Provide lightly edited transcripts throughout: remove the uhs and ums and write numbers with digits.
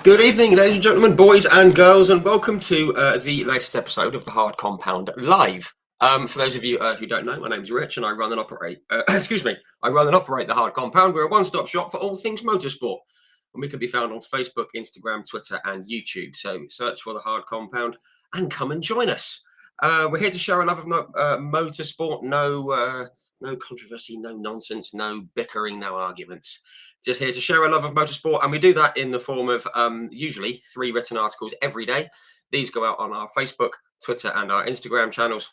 Good evening, ladies and gentlemen, boys and girls, and welcome to the latest episode of the Hard Compound Live. For those of you who don't know, my name's Rich, and I run and operate. I run and operate the Hard Compound. We're a one-stop shop for all things motorsport, and we can be found on Facebook, Instagram, Twitter, and YouTube. So search for the Hard Compound and come and join us. We're here to share a love of motorsport. No controversy, no nonsense, no bickering, no arguments. Just here to share a love of motorsport, and we do that in the form of usually 3 written articles every day. These go out on our Facebook, Twitter, and our Instagram channels,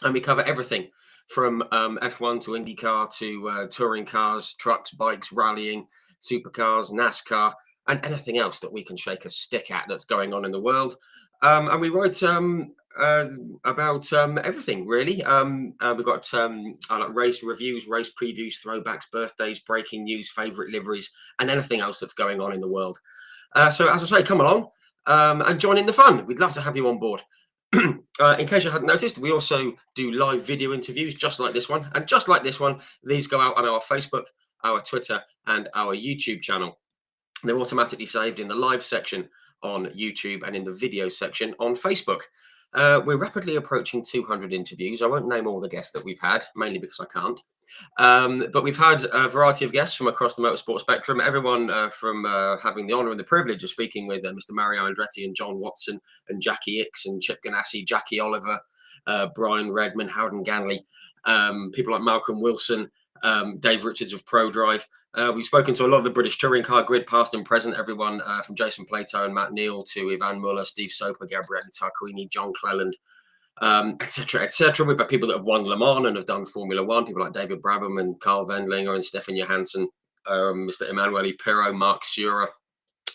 and we cover everything from F1 to IndyCar to touring cars, trucks, bikes, rallying, supercars, NASCAR, and anything else that we can shake a stick at that's going on in the world. And we write about everything really. We've got like race reviews, race previews, throwbacks, birthdays, breaking news, favorite liveries, and anything else that's going on in the world. So as I say, come along and join in the fun. We'd love to have you on board. In case you hadn't noticed, we also do live video interviews just like this one, and just like this one, these go out on our Facebook, our Twitter, and our YouTube channel. They're automatically saved in the live section on YouTube and in the video section on Facebook. We're rapidly approaching 200 interviews. I won't name all the guests that we've had, mainly because I can't. But we've had a variety of guests from across the motorsport spectrum. Everyone from having the honour and the privilege of speaking with Mr. Mario Andretti and John Watson and Jackie Ickx and Chip Ganassi, Jackie Oliver, Brian Redman, Howden Ganley, people like Malcolm Wilson, Dave Richards of ProDrive. We've spoken to a lot of the British touring car grid, past and present, everyone from Jason Plato and Matt Neal to Ivan Muller, Steve Soper, Gabriele Tarquini, John Cleland, etc., etc. We've had people that have won Le Mans and have done Formula One, people like David Brabham and Carl Wendlinger and Stefan Johansson, Mr. Emanuele Pirro, Mark Sura.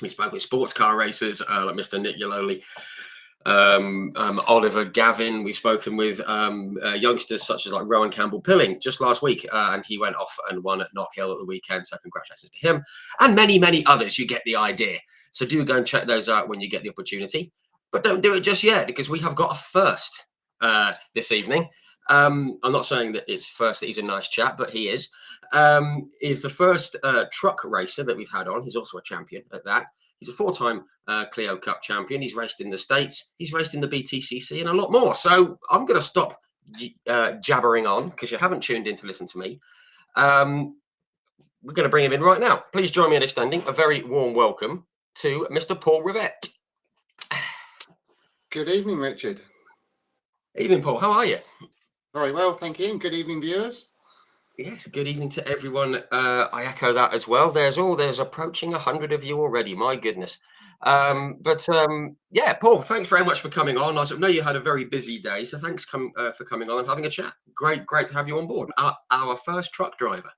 We spoke with sports car racers like Mr. Nick Yaloli, Oliver Gavin. We've spoken with youngsters such as like Rowan Campbell Pilling just last week, and he went off and won at Knock Hill at the weekend, so congratulations to him, and many others. You get the idea, so do go and check those out when you get the opportunity, but don't do it just yet, because we have got a first this evening. I'm not saying that it's first that he's a nice chap, but he is the first truck racer that we've had on. He's also a champion at that. He's a 4-time Clio Cup champion. He's raced in the States. He's raced in the BTCC and a lot more. So I'm going to stop jabbering on, because you haven't tuned in to listen to me. We're going to bring him in right now. Please join me in extending a very warm welcome to Mr. Paul Rivett. Good evening, Richard. Evening, Paul. How are you? Very well, thank you. And good evening, viewers. Yes, good evening to everyone. I echo that as well. There's approaching 100 of you already. My goodness. Yeah, Paul, thanks very much for coming on. I know you had a very busy day, so thanks for coming on and having a chat. Great to have you on board. Our first truck driver.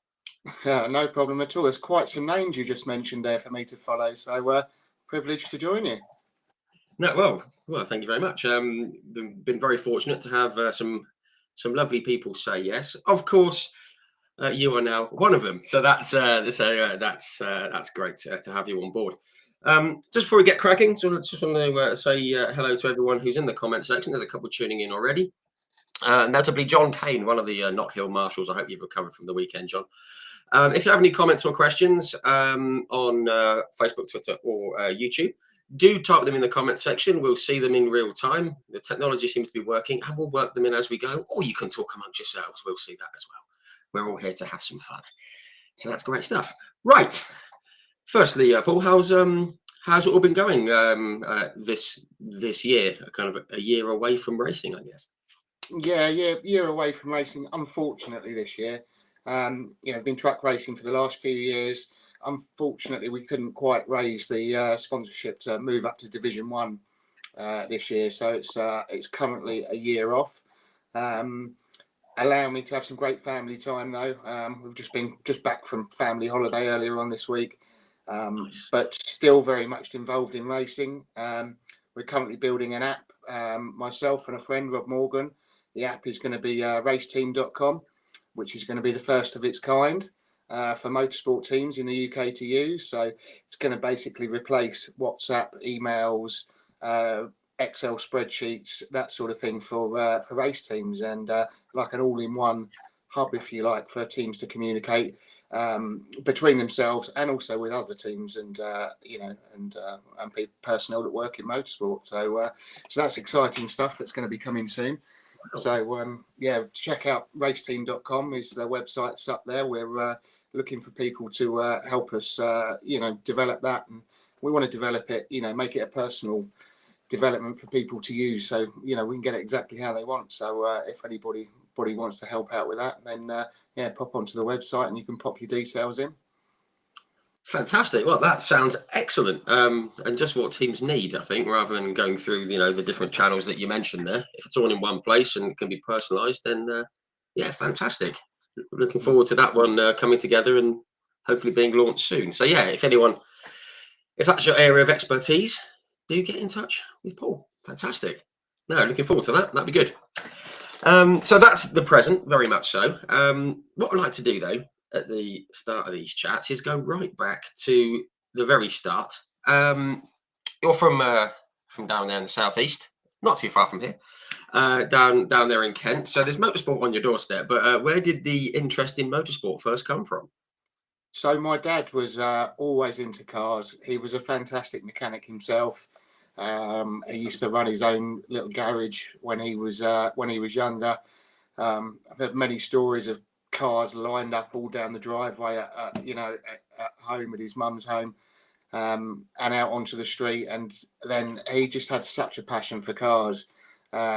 No problem at all. There's quite some names you just mentioned there for me to follow, so privileged to join you. No, well, thank you very much. Been very fortunate to have some lovely people say yes. Of course. You are now one of them, so that's great to have you on board. Just before we get cracking, so just want to say hello to everyone who's in the comment section. There's a couple tuning in already, notably John Kane, one of the Knock Hill marshals. I hope you've recovered from the weekend, John. If you have any comments or questions on Facebook, Twitter, or YouTube, do type them in the comment section. We'll see them in real time. The technology seems to be working, and we'll work them in as we go, or you can talk amongst yourselves. We'll see that as well. We're all here to have some fun, so that's great stuff. Right. Firstly, Paul, how's it all been going this year? Kind of a year away from racing, I guess. Yeah, year away from racing. Unfortunately, this year, been truck racing for the last few years. Unfortunately, we couldn't quite raise the sponsorship to move up to Division 1 this year, so it's currently a year off. Allow me to have some great family time, though. We've just back from family holiday earlier on this week, nice. But still very much involved in racing. We're currently building an app, myself and a friend, Rob Morgan. The app is going to be raceteam.com, which is going to be the first of its kind for motorsport teams in the UK to use. So it's going to basically replace WhatsApp, emails, Excel spreadsheets, that sort of thing for race teams, and like an all-in-one hub, if you like, for teams to communicate. between themselves and also with other teams and personnel that work in motorsport. So that's exciting stuff that's going to be coming soon. So check out raceteam.com is their website. It's up there. We're looking for people to help us develop that, and we want to develop it, make it a personal development for people to use, so we can get it exactly how they want. So if anybody wants to help out with that, then pop onto the website and you can pop your details in. Fantastic. Well, that sounds excellent, and just what teams need, I think, rather than going through the different channels that you mentioned there. If it's all in one place and it can be personalised, then fantastic. Looking forward to that one coming together and hopefully being launched soon. So if that's your area of expertise, do get in touch with Paul. Fantastic. No, looking forward to that. That'd be good. So that's the present, very much so. What I'd like to do, though, at the start of these chats is go right back to the very start. You're from down there in the southeast, not too far from here, down there in Kent. So there's motorsport on your doorstep. But where did the interest in motorsport first come from? So my dad was always into cars. He was a fantastic mechanic himself. He used to run his own little garage when he was younger. I've heard many stories of cars lined up all down the driveway at home, at his mum's home, and out onto the street. And then he just had such a passion for cars.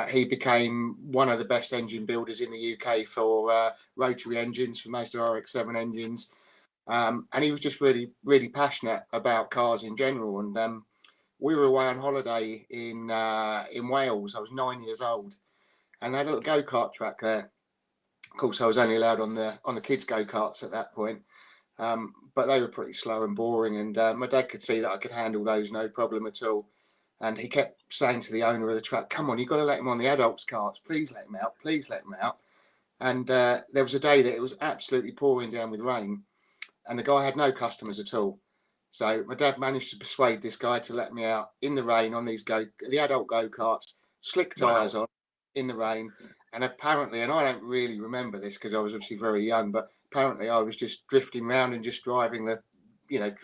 He became one of the best engine builders in the UK for rotary engines, for Mazda RX-7 engines. And he was just really, really passionate about cars in general. And we were away on holiday in Wales. I was 9 years old, and they had a little go-kart track there. Of course, I was only allowed on the kids' go-karts at that point, but they were pretty slow and boring. And my dad could see that I could handle those no problem at all. And he kept saying to the owner of the track, "Come on, you've got to let him on the adults' carts. Please let him out. Please let him out." And there was a day that it was absolutely pouring down with rain, and the guy had no customers at all. So my dad managed to persuade this guy to let me out in the rain on the adult go-karts, slick tyres on in the rain. And apparently, and I don't really remember this because I was obviously very young, but apparently I was just drifting around and just driving it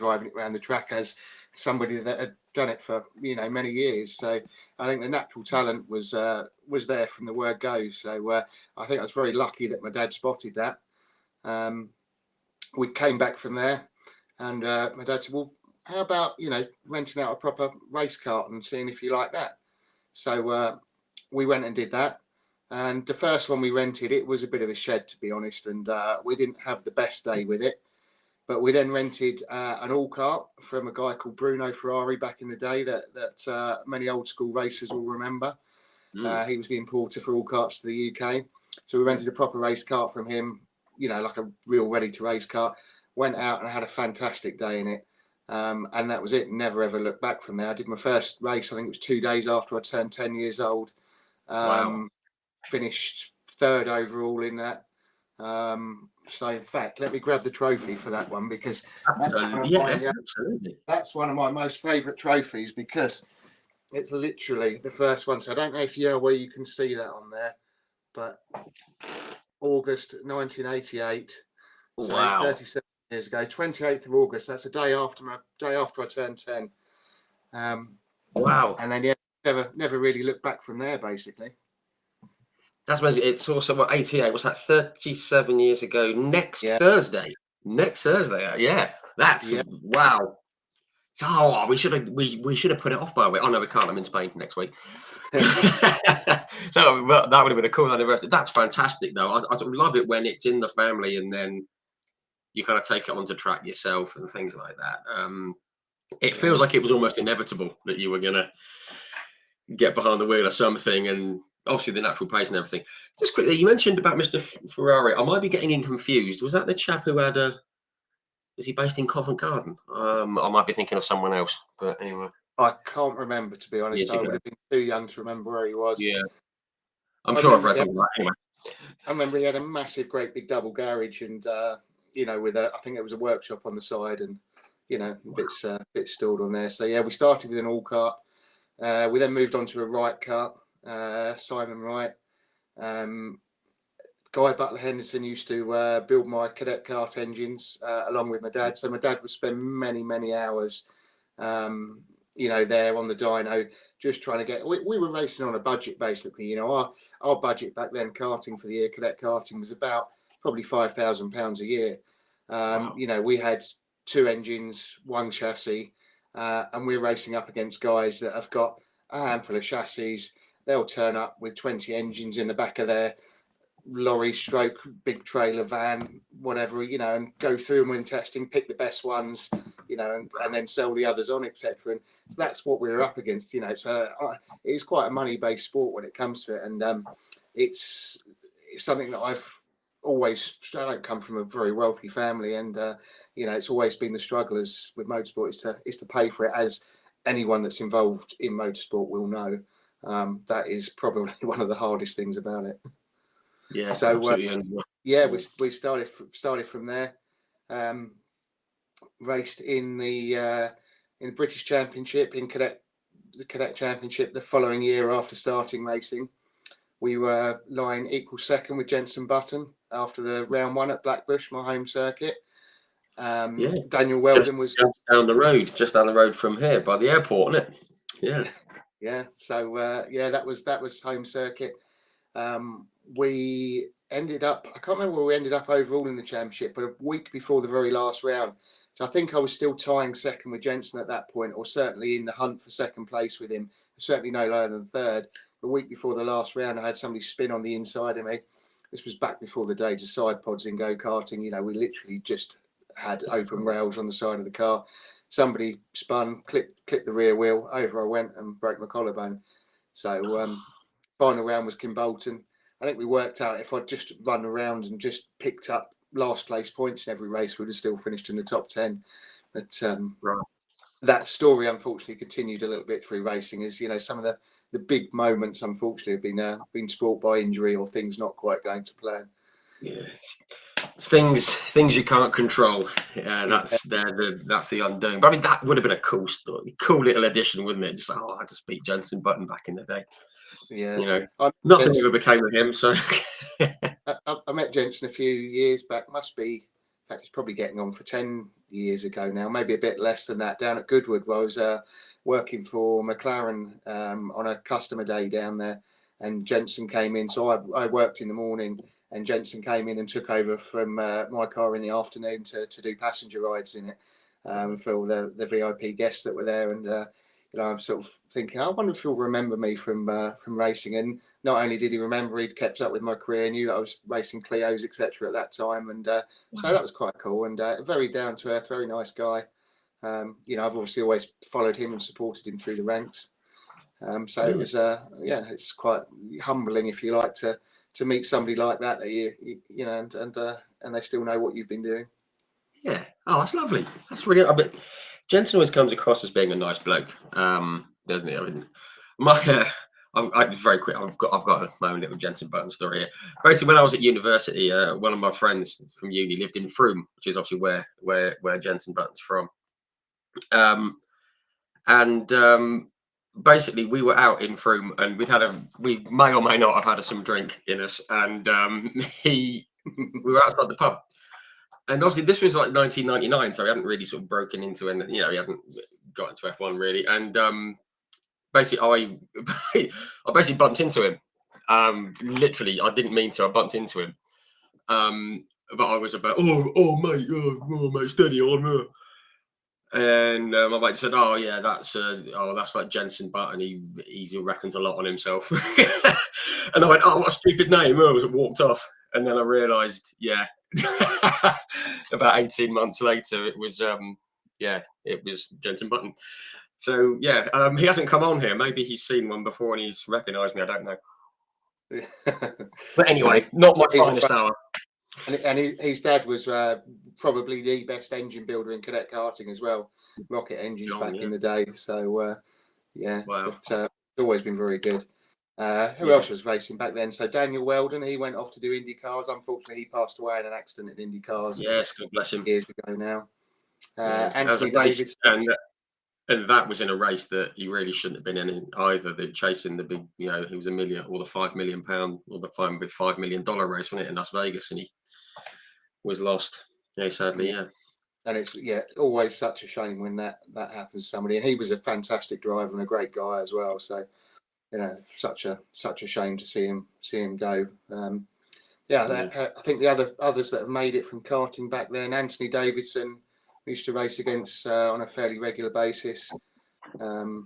around the track as somebody that had done it for, many years. So I think the natural talent was there from the word go. So I think I was very lucky that my dad spotted that. We came back from there, and my dad said, "Well, how about, renting out a proper race kart and seeing if you like that?" So we went and did that. And the first one we rented, it was a bit of a shed, to be honest, and we didn't have the best day with it. But we then rented an all-kart from a guy called Bruno Ferrari back in the day that many old school racers will remember. He was the importer for all-karts to the UK. So we rented a proper race kart from him, like a real ready-to-race kart. Went out and had a fantastic day in it. And that was it. Never, ever looked back from there. I did my first race, I think it was 2 days after I turned 10 years old. Wow. Finished third overall in that. So in fact, let me grab the trophy for that one, because absolutely. That's one of my most favourite trophies, because it's literally the first one. So I don't know if you know where you can see that on there, but August 1988. So Wow. 37 years ago, 28th of August. That's a day after I turned 10. Wow. And then never really looked back from there, basically. That's amazing. It's also 88. What's that? 37 years ago. Next Thursday. Yeah. That's wow. Oh, we should have put it off, by the way. Oh no, we can't. I'm in Spain next week. That would have been a cool anniversary. That's fantastic, though. I love it when it's in the family and then you kind of take it onto track yourself and things like that. It feels like it was almost inevitable that you were gonna get behind the wheel or something, and obviously the natural pace and everything. Just quickly, you mentioned about Mr. Ferrari. I might be getting him confused. Was that the chap who had was he based in Covent Garden? I might be thinking of someone else, but anyway. I can't remember, to be honest. I would have been too young to remember where he was. Yeah. I'm sure I've read something like that anyway. I remember he had a massive, great big double garage, and with I think it was a workshop on the side, and bits stored on there. So we started with an all kart. We then moved on to a right kart, Simon Wright. Guy Butler Henderson used to build my cadet kart engines along with my dad. So my dad would spend many hours, there on the dyno, just trying to get. We were racing on a budget, basically. Our budget back then, karting for the year, cadet karting, was about probably £5,000 a year. Wow. We had 2 engines, 1 chassis, and we're racing up against guys that have got a handful of chassis. They'll turn up with 20 engines in the back of their lorry stroke big trailer van, whatever, and go through them in testing, pick the best ones, and then sell the others on, etc. And so that's what we're up against. So it's quite a money-based sport when it comes to it, and it's something that I don't come from a very wealthy family, and it's always been the struggle as with motorsport is to pay for it, as anyone that's involved in motorsport will know. That is probably one of the hardest things about it. Yeah. So we started from there. Raced in the British Championship, in the Cadet Championship the following year after starting racing. We were lying equal second with Jenson Button after the round 1 at Blackbush, my home circuit. Daniel Weldon was just down the road from here by the airport, isn't it? Yeah. So that was home circuit. We ended up, I can't remember where we ended up overall in the championship, but a week before the very last round. So I think I was still tying second with Jenson at that point, or certainly in the hunt for second place with him, certainly no lower than third. A week before the last round, I had somebody spin on the inside of me. This was back before the days of side pods in go-karting. We literally just had open rails on the side of the car. Somebody spun, clipped the rear wheel, over I went and broke my collarbone. So final round was Kim Bolton. I think we worked out if I'd just run around and just picked up last place points in every race, we'd have still finished in the top 10. But that story unfortunately continued a little bit through racing, as some of the big moments unfortunately have been spoilt by injury or things not quite going to plan. Yeah, things you can't control. That's the undoing. But I mean, that would have been a cool story, cool little addition, wouldn't it? Just I just beat Jenson Button back in the day. Yeah, nothing ever became of him. So I met Jenson a few years back. Must be, in fact, he's probably getting on for 10 years ago now, maybe a bit less than that. Down at Goodwood, where I was working for McLaren on a customer day down there, and Jenson came in. So I worked in the morning, and Jenson came in and took over from my car in the afternoon to do passenger rides in it for all the VIP guests that were there. And I'm sort of thinking, I wonder if he'll remember me from racing. And not only did he remember, he'd kept up with my career, knew that I was racing Clios, etc. at that time. And so that was quite cool, and very down to earth, very nice guy. I've obviously always followed him and supported him through the ranks. So it was, it's quite humbling, if you like, to meet somebody like that and they still know what you've been doing. Yeah. Oh, that's lovely. That's really. But Jenson always comes across as being a nice bloke, doesn't he? I mean, very quick. I've got my own little Jenson Button story here. Basically, when I was at university, one of my friends from uni lived in Frome, which is obviously where Jenson Button's from. Basically, we were out in Frome, and we may or may not have had some drink in us, and we were outside the pub. And obviously, this was like 1999, so he hadn't really sort of broken into it. He hadn't got into F1 really. And basically, I basically bumped into him. Literally, I didn't mean to. I bumped into him. But I was about, mate, steady on. And my mate said, "Oh yeah, that's like Jenson Button. He reckons a lot on himself." And I went, "Oh, what a stupid name!" I walked off, and then I realised, yeah. About 18 months later, it was Jenson Button. So yeah, he hasn't come on here. Maybe he's seen one before and he's recognised me. I don't know. But anyway, not my finest hour. And his dad was probably the best engine builder in cadet karting as well. Rocket engines back in the day. So wow. It's always been very good. Who else was racing back then? So Daniel Weldon, he went off to do Indy cars. Unfortunately, he passed away in an accident in Indy cars. Yes, God bless him. Years ago now. Anthony Davidson. And that was in a race that he really shouldn't have been in either. They're chasing the big, he was a million or the £5 million or the $5 million race, wasn't it, in Las Vegas, and he was lost. Yeah, sadly, yeah. And it's always such a shame when that happens to somebody. And he was a fantastic driver and a great guy as well. So such a shame to see him go. I think the others that have made it from karting back then, Anthony Davidson used to race against on a fairly regular basis. Wow.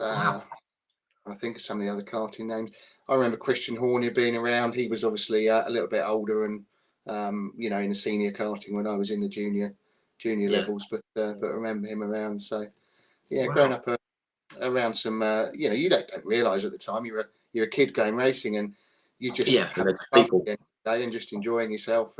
I think of some of the other karting names. I remember Christian Horner being around. He was obviously a little bit older and in the senior karting when I was in the junior levels, but I remember him around. So growing up around some you don't realise at the time you're a kid going racing, and you just people and just enjoying yourself.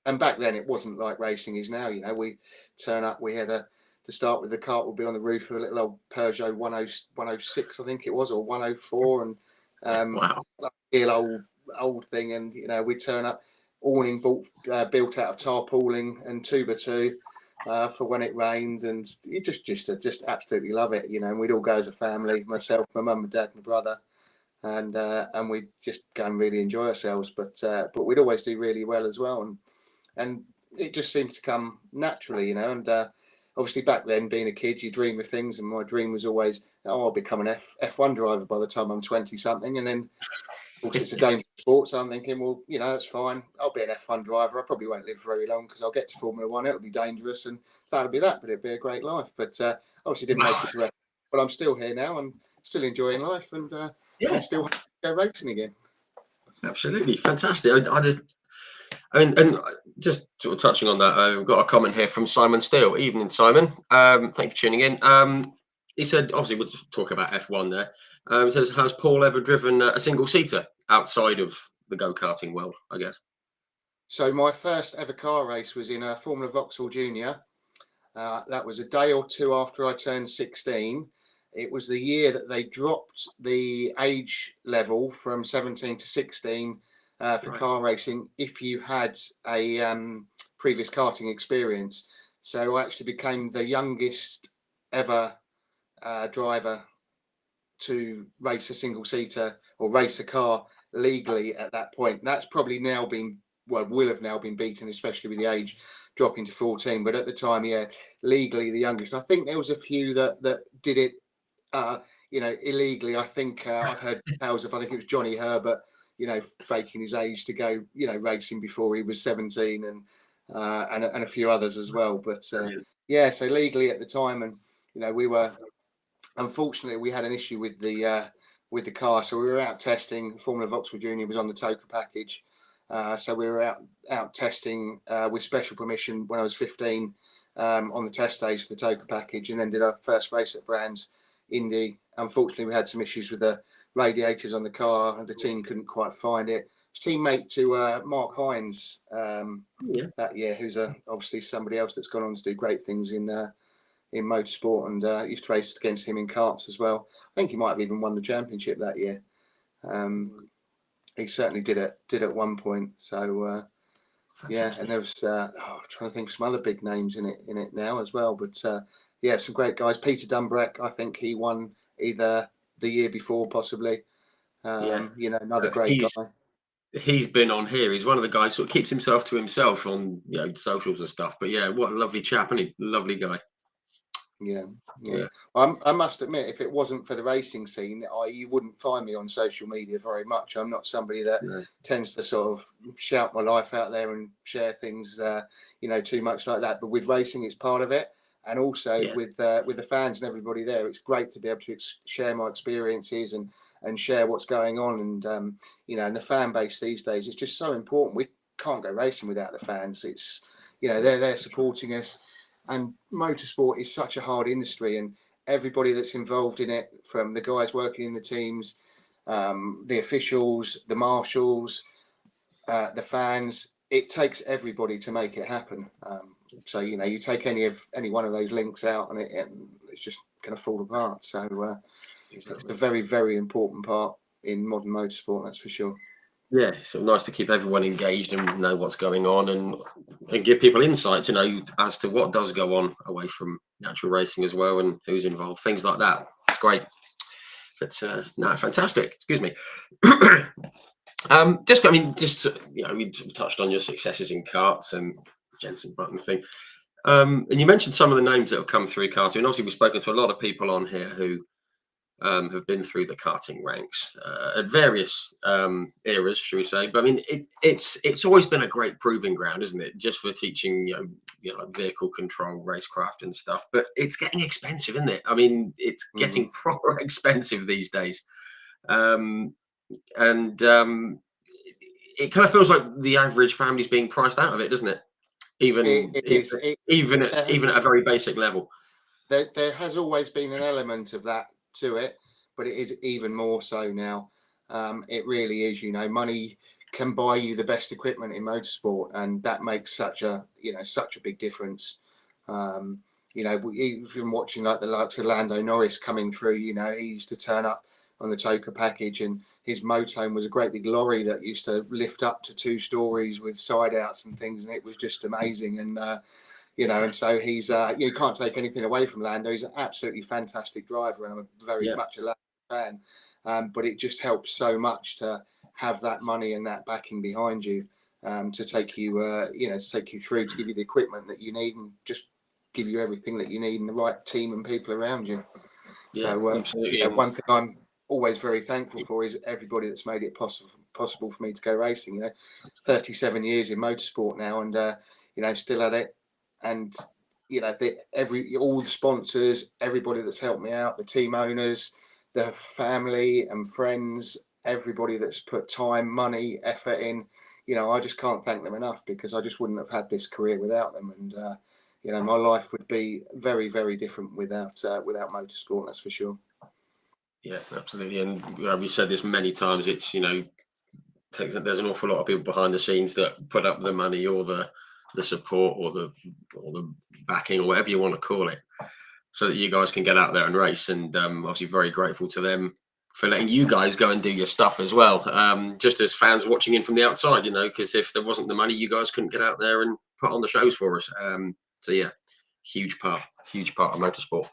And back then it wasn't like racing is now. We turn up, we had to start with, the cart would be on the roof of a little old Peugeot 106, I think it was, or 104, and like a real old thing. And we'd turn up, awning built out of tarpaulin and 2x2 for when it rained, and you just absolutely love it, and we'd all go as a family, myself, my mum, my dad, my brother, and we'd just go and really enjoy ourselves. But we'd always do really well as well, and it just seemed to come naturally, and obviously back then, being a kid, you dream of things, and my dream was always, I'll become an F1 driver by the time I'm 20 something. And then of course it's a dangerous sport, so I'm thinking, well, that's fine, I'll be an F1 driver. I probably won't live very long because I'll get to Formula One, it'll be dangerous, and that'll be that, but it'd be a great life. But obviously didn't make it to F1, but I'm still here now and still enjoying life, and still go racing again. Absolutely fantastic. And just sort of touching on that, we've got a comment here from Simon Steele. Evening, Simon. Thank you for tuning in. He said, obviously, we'll talk about F1 there. It says, has Paul ever driven a single-seater outside of the go-karting world, I guess? So my first ever car race was in a Formula Vauxhall Junior. That was a day or two after I turned 16. It was the year that they dropped the age level from 17 to 16 for car racing if you had a previous karting experience. So I actually became the youngest ever driver to race a single-seater or race a car legally at that point. That's probably now been, will have now been beaten, especially with the age dropping to 14. But at the time, legally the youngest. I think there was a few that did it, illegally. I think I've heard tales of, I think it was Johnny Herbert, faking his age to go, racing before he was 17, and a few others as well. But so legally at the time, and we were, unfortunately, we had an issue with the car, so we were out testing. Formula Vauxhall Junior was on the Toka package, so we were out testing with special permission when I was 15 on the test days for the Toka package, and then did our first race at Brands Indy. Unfortunately, we had some issues with the radiators on the car, and the team couldn't quite find it. Teammate to Mark Hines that year, who's obviously somebody else that's gone on to do great things in motorsport, and used to race against him in karts as well. I think he might have even won the championship that year. He certainly did at one point. So and there was I'm trying to think of some other big names in it now as well. But some great guys. Peter Dumbrek, I think he won either the year before, possibly. Another great guy. He's been on here. He's one of the guys sort of keeps himself to himself on socials and stuff. But what a lovely chap, and lovely guy. Yeah. I must admit, if it wasn't for the racing scene, you wouldn't find me on social media very much. I'm not somebody that tends to sort of shout my life out there and share things, too much like that. But with racing, it's part of it, and also with the fans and everybody there, it's great to be able to share my experiences and share what's going on. And and the fan base these days is just so important. We can't go racing without the fans. It's they're supporting us. And motorsport is such a hard industry, and everybody that's involved in it, from the guys working in the teams, the officials, the marshals, the fans, it takes everybody to make it happen. So you take any one of those links out, and it's just going to fall apart. So it's a very, very important part in modern motorsport, that's for sure. Yeah, so nice to keep everyone engaged and know what's going on, and give people insight to know as to what does go on away from natural racing as well, and who's involved, things like that. It's great. But no, fantastic. Excuse me. We touched on your successes in karts and Jensen Button thing. And you mentioned some of the names that have come through karting. And obviously, we've spoken to a lot of people on here who have been through the karting ranks at various eras, should we say? But I mean, it's always been a great proving ground, isn't it? Just for teaching, like vehicle control, racecraft, and stuff. But it's getting expensive, isn't it? I mean, it's getting proper expensive these days. And it kind of feels like the average family's being priced out of it, doesn't it? Even It is. even at a very basic level. There has always been an element of that to it, but it is even more so now. It really is. Money can buy you the best equipment in motorsport, and that makes such a big difference. Even watching like the likes of Lando Norris coming through, he used to turn up on the Toka package, and his motorhome was a great big lorry that used to lift up to 2 stories with side outs and things, and it was just amazing. And so he's you can't take anything away from Lando. He's an absolutely fantastic driver, and I'm very much a Lando fan. But it just helps so much to have that money and that backing behind you, to take you through, to give you the equipment that you need, and just give you everything that you need, and the right team and people around you. Yeah, So absolutely. one thing I'm always very thankful for is everybody that's made it possible for me to go racing. 37 years in motorsport now, and still at it. And all the sponsors, everybody that's helped me out, the team owners, the family and friends, everybody that's put time, money, effort in, I just can't thank them enough, because I just wouldn't have had this career without them. And my life would be very, very different without motorsport, that's for sure. Yeah, absolutely. And we've said this many times. It's there's an awful lot of people behind the scenes that put up the money, or the support, or the backing, or whatever you want to call it, so that you guys can get out there and race. And obviously very grateful to them for letting you guys go and do your stuff as well, just as fans watching in from the outside, because if there wasn't the money, you guys couldn't get out there and put on the shows for us. So yeah, huge part of motorsport.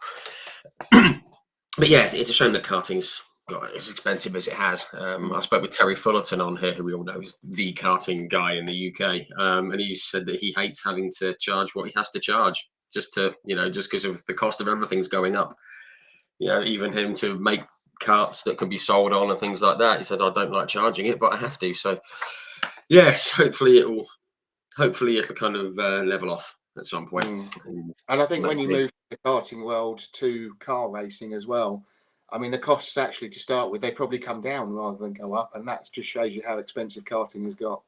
But yeah, it's a shame that karting's got as expensive as it has. I spoke with Terry Fullerton on here, who we all know is the karting guy in the UK, and he said that he hates having to charge what he has to charge, just because of the cost of everything's going up. Even him to make karts that can be sold on and things like that. He said, I don't like charging it, but I have to. So yes, hopefully it'll kind of level off at some point. And I think when you move the karting world to car racing as well, I mean, the costs actually to start with, they probably come down rather than go up, and that just shows you how expensive karting has got.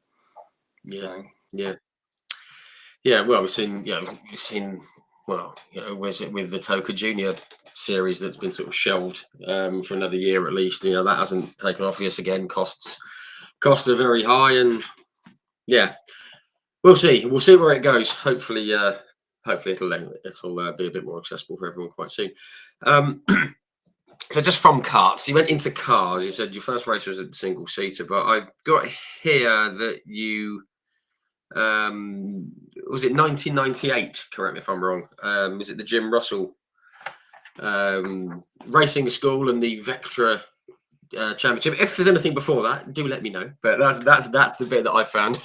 Yeah, yeah. Well, we've seen. Well, was it with the Toka Junior series that's been sort of shelved for another year at least? That hasn't taken off. Yes, again, costs are very high, and yeah, we'll see. We'll see where it goes. Hopefully it'll be a bit more accessible for everyone quite soon. So just from karts, you went into cars. You said your first race was a single seater, but I've got here that you was it 1998? Correct me if I'm wrong. Is it the Jim Russell racing school and the Vectra championship? If there's anything before that, do let me know. But that's the bit that I found.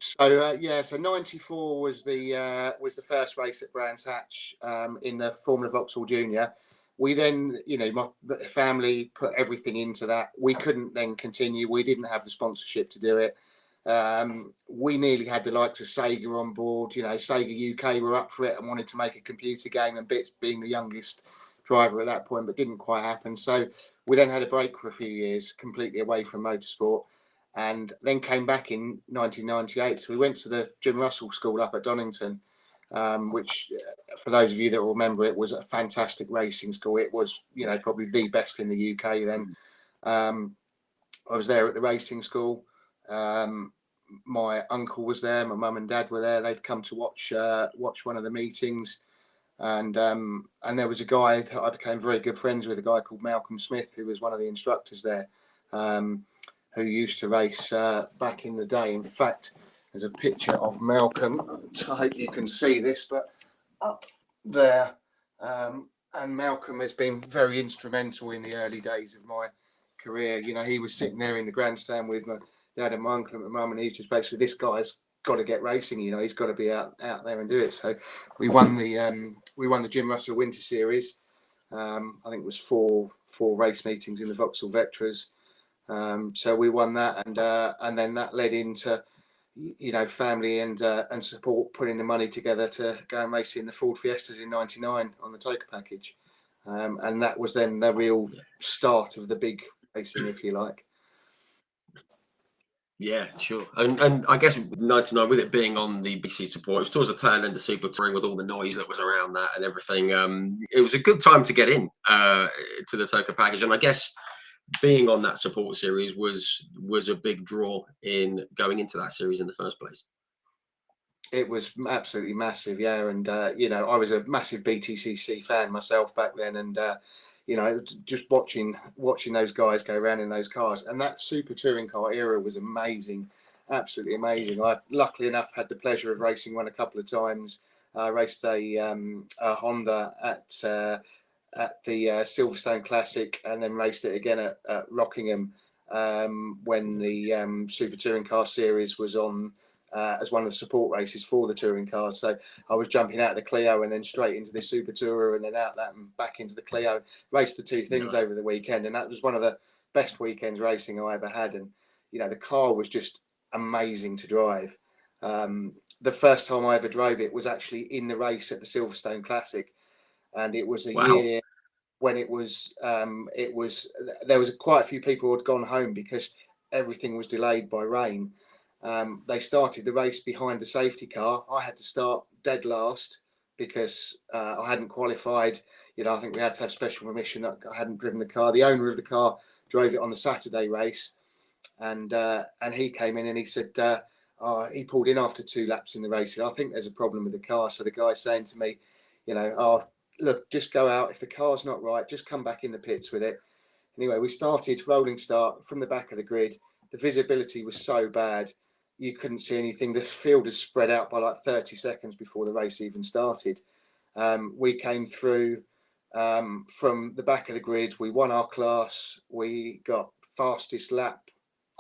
So 94 was the first race at Brands Hatch in the Formula Vauxhall Junior. We then, my family put everything into that. We couldn't then continue. We didn't have the sponsorship to do it. We nearly had the likes of Sega on board. Sega UK were up for it and wanted to make a computer game, and Bits being the youngest driver at that point, but didn't quite happen. So we then had a break for a few years, completely away from motorsport, and then came back in 1998. So we went to the Jim Russell School up at Donington, which, for those of you that will remember, it was a fantastic racing school. It was, probably the best in the UK then. I was there at the racing school. My uncle was there. My mum and dad were there. They'd come to watch one of the meetings, and there was a guy that I became very good friends with, a guy called Malcolm Smith, who was one of the instructors there, who used to race back in the day. In fact, there's a picture of Malcolm. I hope you can see this, but up there. And Malcolm has been very instrumental in the early days of my career. You know, he was sitting there in the grandstand with my dad and my uncle and my mum, and he's just basically, this guy's got to get racing. You know, he's got to be out there and do it. So we won the Jim Russell Winter Series. I think it was four race meetings in the Vauxhall Vectras. So we won that, and then that led into, you know, family and support putting the money together to go and race in the Ford Fiestas in '99 on the Toker package, and that was then the real start of the big racing, if you like. Yeah, sure. And I guess '99, with it being on the BC support, it was towards the tail end of Super Touring with all the noise that was around that and everything. It was a good time to get in to the Toker package, and I guess being on that support series was a big draw in going into that series in the first place. It was absolutely massive, yeah. And you know, I was a massive BTCC fan myself back then, and you know, just watching those guys go around in those cars, and that super touring car era was amazing, absolutely amazing. I luckily enough had the pleasure of racing one a couple of times. I raced a Honda at the Silverstone Classic, and then raced it again at Rockingham when the Super Touring Car Series was on as one of the support races for the touring cars. So I was jumping out of the Clio and then straight into the Super Tourer and then out that and back into the Clio. Raced the two things over the weekend, and that was one of the best weekends racing I ever had. And you know, the car was just amazing to drive. The first time I ever drove it was actually in the race at the Silverstone Classic, and it was a year when it was there was quite a few people who had gone home because everything was delayed by rain. They started the race behind the safety car. I had to start dead last because I hadn't qualified. You know, I think we had to have special permission. I hadn't driven the car. The owner of the car drove it on the Saturday race, and he came in and he said he pulled in after 2 laps in the race. I think there's a problem with the car. So the guy's saying to me, you know, look, just go out. If the car's not right, just come back in the pits with it. Anyway, we started rolling start from the back of the grid. The visibility was so bad, you couldn't see anything. The field was spread out by like 30 seconds before the race even started. We came through from the back of the grid. We won our class. We got fastest lap.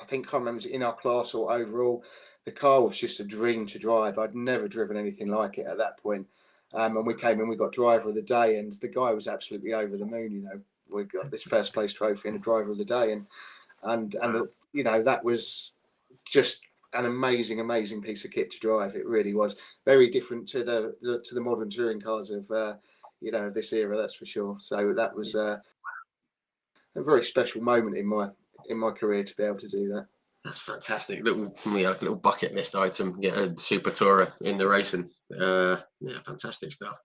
I think, I can't remember if it was in our class or overall. The car was just a dream to drive. I'd never driven anything like it at that point. And we came in, we got driver of the day, and the guy was absolutely over the moon. You know, we got this first place trophy and a driver of the day, and you know, that was just an amazing piece of kit to drive. It really was very different to the modern touring cars of you know, this era, that's for sure. So that was a very special moment in my career to be able to do that. That's fantastic. Little bucket list item. Get a Super Tourer in the racing. Yeah, fantastic stuff.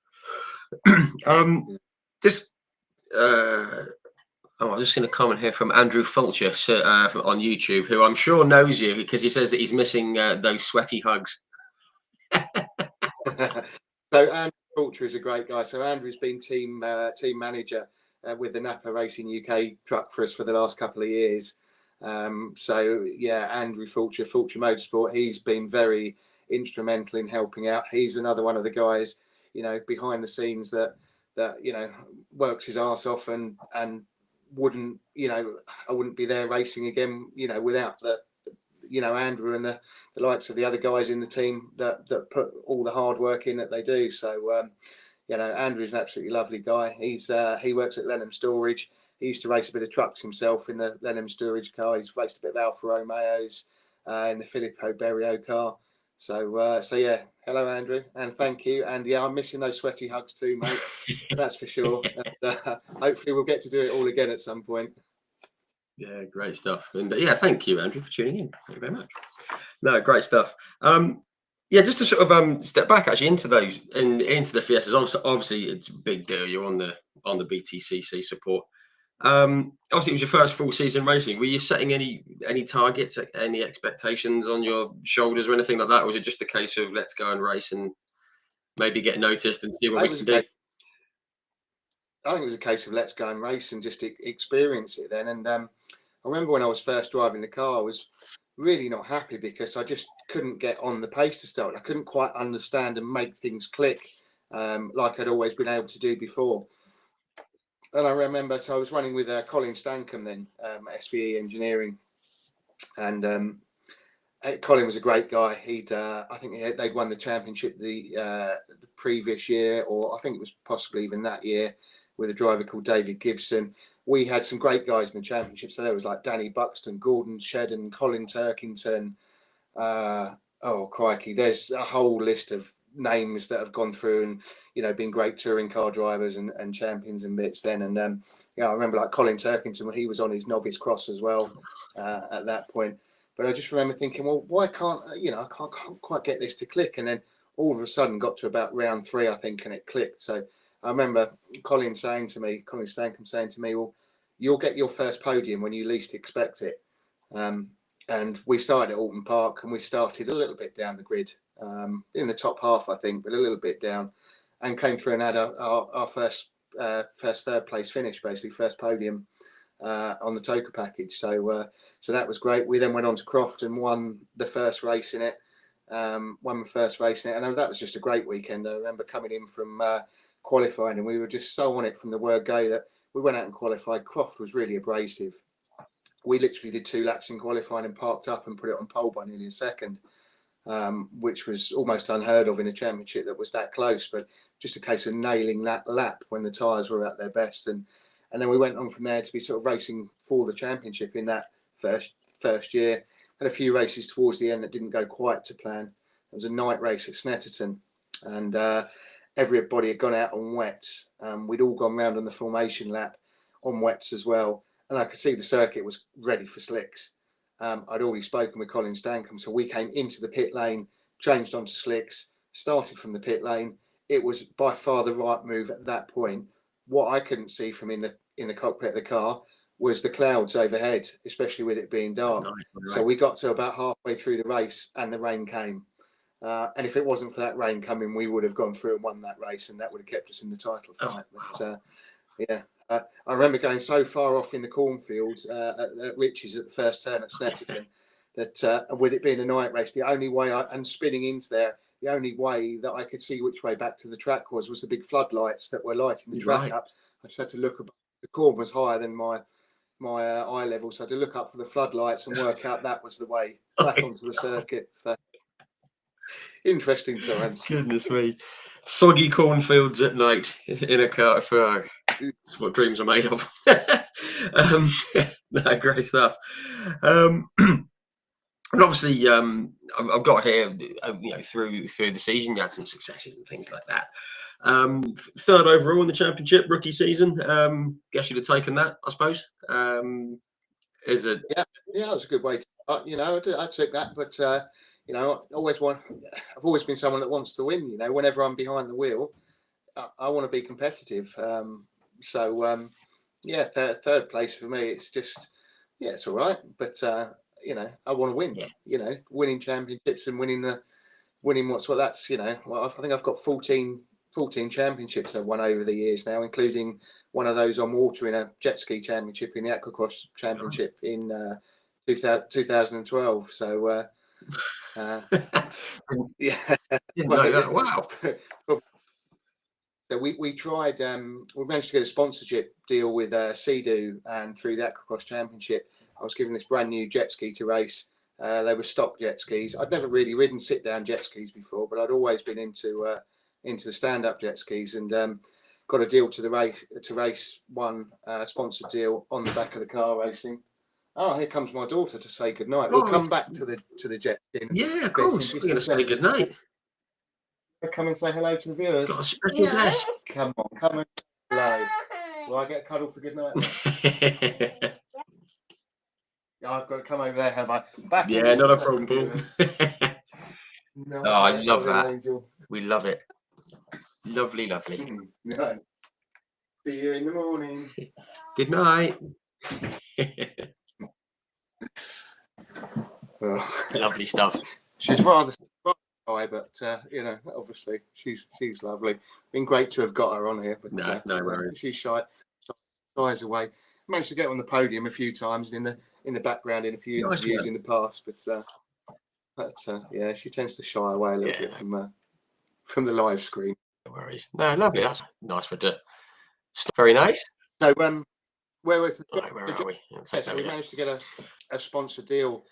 I've just seen a comment here from Andrew Fulcher on YouTube, who I'm sure knows you because he says that he's missing those sweaty hugs. So Andrew Fulcher is a great guy. So Andrew's been team manager with the Napa Racing UK truck for us for the last couple of years. So yeah, Andrew Fulcher Motorsport, he's been very instrumental in helping out. He's another one of the guys, you know, behind the scenes that you know, works his arse off and wouldn't, you know, I wouldn't be there racing again, you know, without the, you know, Andrew and the likes of the other guys in the team that put all the hard work in that they do. So you know, Andrew's an absolutely lovely guy. He works at Lenham Storage. He used to race a bit of trucks himself in the Lenham Storage car. He's raced a bit of Alfa Romeos in the Filippo Berio car. So yeah, hello Andrew, and thank you. And yeah, I'm missing those sweaty hugs too, mate. That's for sure. And, hopefully we'll get to do it all again at some point. Yeah, great stuff. And yeah, thank you, Andrew, for tuning in. Thank you very much. No, great stuff. Yeah, just to sort of step back actually into those into the Fiestas. Obviously, it's a big deal. You're on the BTCC support. Obviously, it was your first full season racing. Were you setting any targets, any expectations on your shoulders or anything like that? Or was it just a case of let's go and race and maybe get noticed and see what we can do? I think it was a case of let's go and race and just experience it then. And I remember when I was first driving the car, I was really not happy because I just couldn't get on the pace to start. I couldn't quite understand and make things click like I'd always been able to do before. And I remember, so I was running with Colin Stankham then, SVE Engineering, and Colin was a great guy. I think they'd won the championship the previous year, or I think it was possibly even that year, with a driver called David Gibson. We had some great guys in the championship. So there was like Danny Buxton, Gordon Shedden, Colin Turkington. Oh, crikey. There's a whole list of names that have gone through and, you know, been great touring car drivers and champions and bits then. And, I remember like Colin Turkington, he was on his novice cross as well at that point. But I just remember thinking, well, why can't, I can't quite get this to click. And then all of a sudden got to about round 3, I think, and it clicked. So I remember Colin Stankham saying to me, well, you'll get your first podium when you least expect it. And we started at Alton Park, and we started a little bit down the grid, in the top half, I think, but a little bit down, and came through and had our first third place finish, basically first podium on the Toka package. So that was great. We then went on to Croft and won the first race in it. And that was just a great weekend. I remember coming in from qualifying, and we were just so on it from the word go that we went out and qualified. Croft was really abrasive. We literally did 2 laps in qualifying and parked up and put it on pole by nearly a second, which was almost unheard of in a championship that was that close. But just a case of nailing that lap when the tyres were at their best, and then we went on from there to be sort of racing for the championship in that first year. Had a few races towards the end that didn't go quite to plan. There was a night race at Snetterton, and everybody had gone out on wets. We'd all gone round on the formation lap on wets as well, and I could see the circuit was ready for slicks. I'd already spoken with Colin Stankham, so we came into the pit lane, changed onto slicks, started from the pit lane. It was by far the right move at that point. What I couldn't see from in the cockpit of the car was the clouds overhead, especially with it being dark. Right. So we got to about halfway through the race and the rain came. And if it wasn't for that rain coming, we would have gone through and won that race, and that would have kept us in the title fight. Wow. But I remember going so far off in the cornfields at Rich's at the first turn at Snetterton that with it being a night race, the only way and spinning into there, the only way that I could see which way back to the track was the big floodlights that were lighting the track up. I just had to look above. The corn was higher than my eye level, so I had to look up for the floodlights and work out that was the way back onto the circuit. So interesting times. Goodness me. Soggy cornfields at night in a car. That's what dreams are made of. No, great stuff. And obviously, I've got here, through the season, you had some successes and things like that. 3rd overall in the championship, rookie season. Guess you'd have taken that, I suppose. Is it? Yeah, that was a good way to start. I took that, but I've always been someone that wants to win. Whenever I'm behind the wheel, I want to be competitive. Third place for me, it's just, it's all right. But I want to win. Yeah. Winning championships and winning what's what that's. I think I've got 14 championships I've won over the years now, including one of those on water in a jet ski championship in the Aquacross Championship in 2012. So. Yeah. Didn't know that. Wow. So we tried. We managed to get a sponsorship deal with Sea-Doo, and through the Aquacross Championship, I was given this brand new jet ski to race. They were stock jet skis. I'd never really ridden sit-down jet skis before, but I'd always been into the stand-up jet skis, and got a deal to race one sponsored deal on the back of the car racing. Oh, here comes my daughter to say goodnight. We'll come back to the jet ski. Yeah, of course. We're going to say goodnight. Come and say hello to the viewers. Got a special guest. Come on, come and say hello. Will I get a cuddle for goodnight? I've got to come over there, have I? Back not a problem, Paul. I love that. Angel. We love it. Lovely, lovely. No. See you in the morning. Good night. Lovely stuff. She's rather shy, but obviously she's lovely. Been great to have got her on here, but no worries. She's shy. Shies away. Managed to get on the podium a few times, and in the background in a few Nice interviews one. in the past, but yeah, she tends to shy away a little bit from the live screen. No worries. No, lovely. That's nice for to. Very nice. So where Are we? so we managed to get a sponsor deal,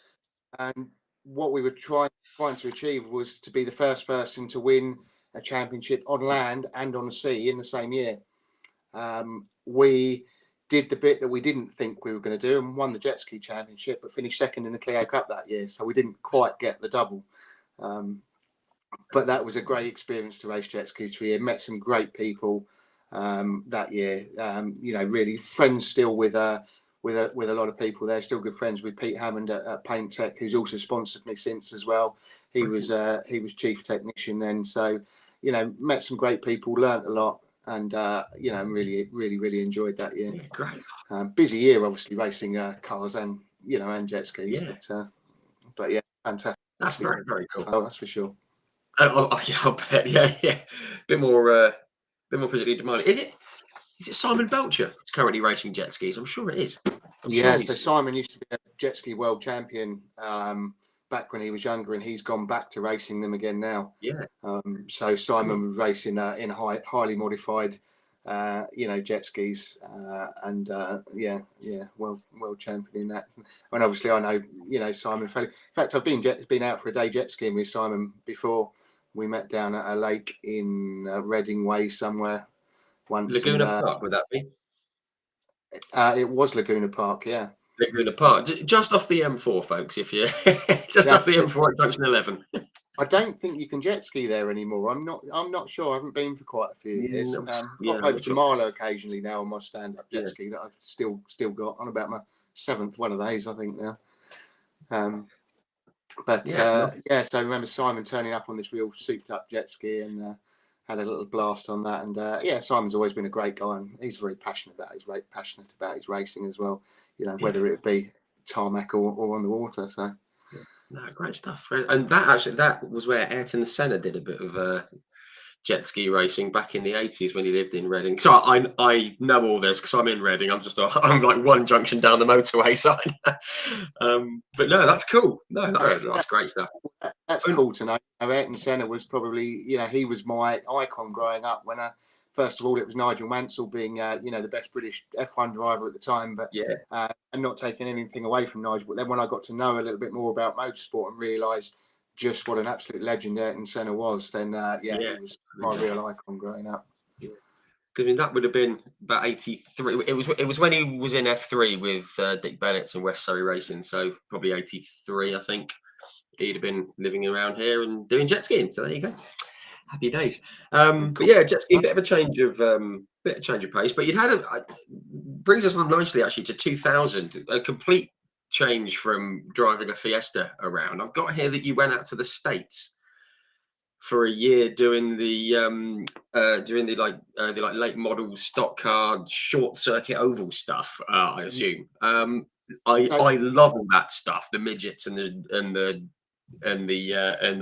and what we were trying to achieve was to be the first person to win a championship on land and on the sea in the same year. We did the bit that we didn't think we were going to do and won the jet ski championship, but finished second in the Clio Cup that year, so we didn't quite get the double. But that was a great experience to race jet skis for a year. Met some great people that year. Really friends still with a lot of people there. Still good friends with Pete Hammond at Paint Tech, who's also sponsored me since as well. He was chief technician then. So met some great people, learnt a lot, and really enjoyed that year. Yeah, great. Busy year, obviously, racing cars and jet skis. Yeah. But yeah, fantastic. That's very, very cool. Oh, that's for sure. Yeah, I'll bet. Yeah. Bit more physically demanding. Is it Simon Belcher who's currently racing jet skis? I'm sure it is. So Simon used to be a jet ski world champion back when he was younger, and he's gone back to racing them again now. Yeah. So Simon was racing in highly modified, jet skis, and world champion in that. And obviously, I know Simon. In fact, I've been out for a day jet skiing with Simon before. We met down at a lake in Reading Way somewhere once. Laguna Park, would that be? It was Laguna Park, yeah. Laguna Park, just off the M4, folks. If you off the M4 at Junction 11. I don't think you can jet ski there anymore. I'm not sure. I haven't been for quite a few years. Pop over to Marlow occasionally now on my stand-up jet ski that I've still got on about my 7th one of those, I think now. So I remember Simon turning up on this real souped-up jet ski and had a little blast on that. And Simon's always been a great guy, and he's very passionate about his racing as well. Whether it be tarmac or on the water. So. No, great stuff. And that was where Ayrton Senna did a bit of jet ski racing back in the 80s when he lived in Reading. So I know all this because I'm in Reading. I'm like one junction down the motorway side. But no, that's cool. No, that's great stuff. That's cool to know. Ayrton Senna was probably, he was my icon growing up. When first of all, it was Nigel Mansell being, the best British F1 driver at the time. But and not taking anything away from Nigel. But then when I got to know a little bit more about motorsport and realised just what an absolute legend Ayrton Senna was, then he was my real icon growing up. Because I mean, that would have been about 83. It was when he was in F3 with Dick Bennett and West Surrey Racing. So probably 83, I think. He'd have been living around here and doing jet skiing. So there you go. Happy days. But yeah, jet skiing, bit of change of pace. But you'd had brings us on nicely actually to 2000, a complete change from driving a Fiesta around. I've got here that you went out to the States for a year doing the late model stock car short circuit oval stuff. I assume. I love all that stuff, the midgets and the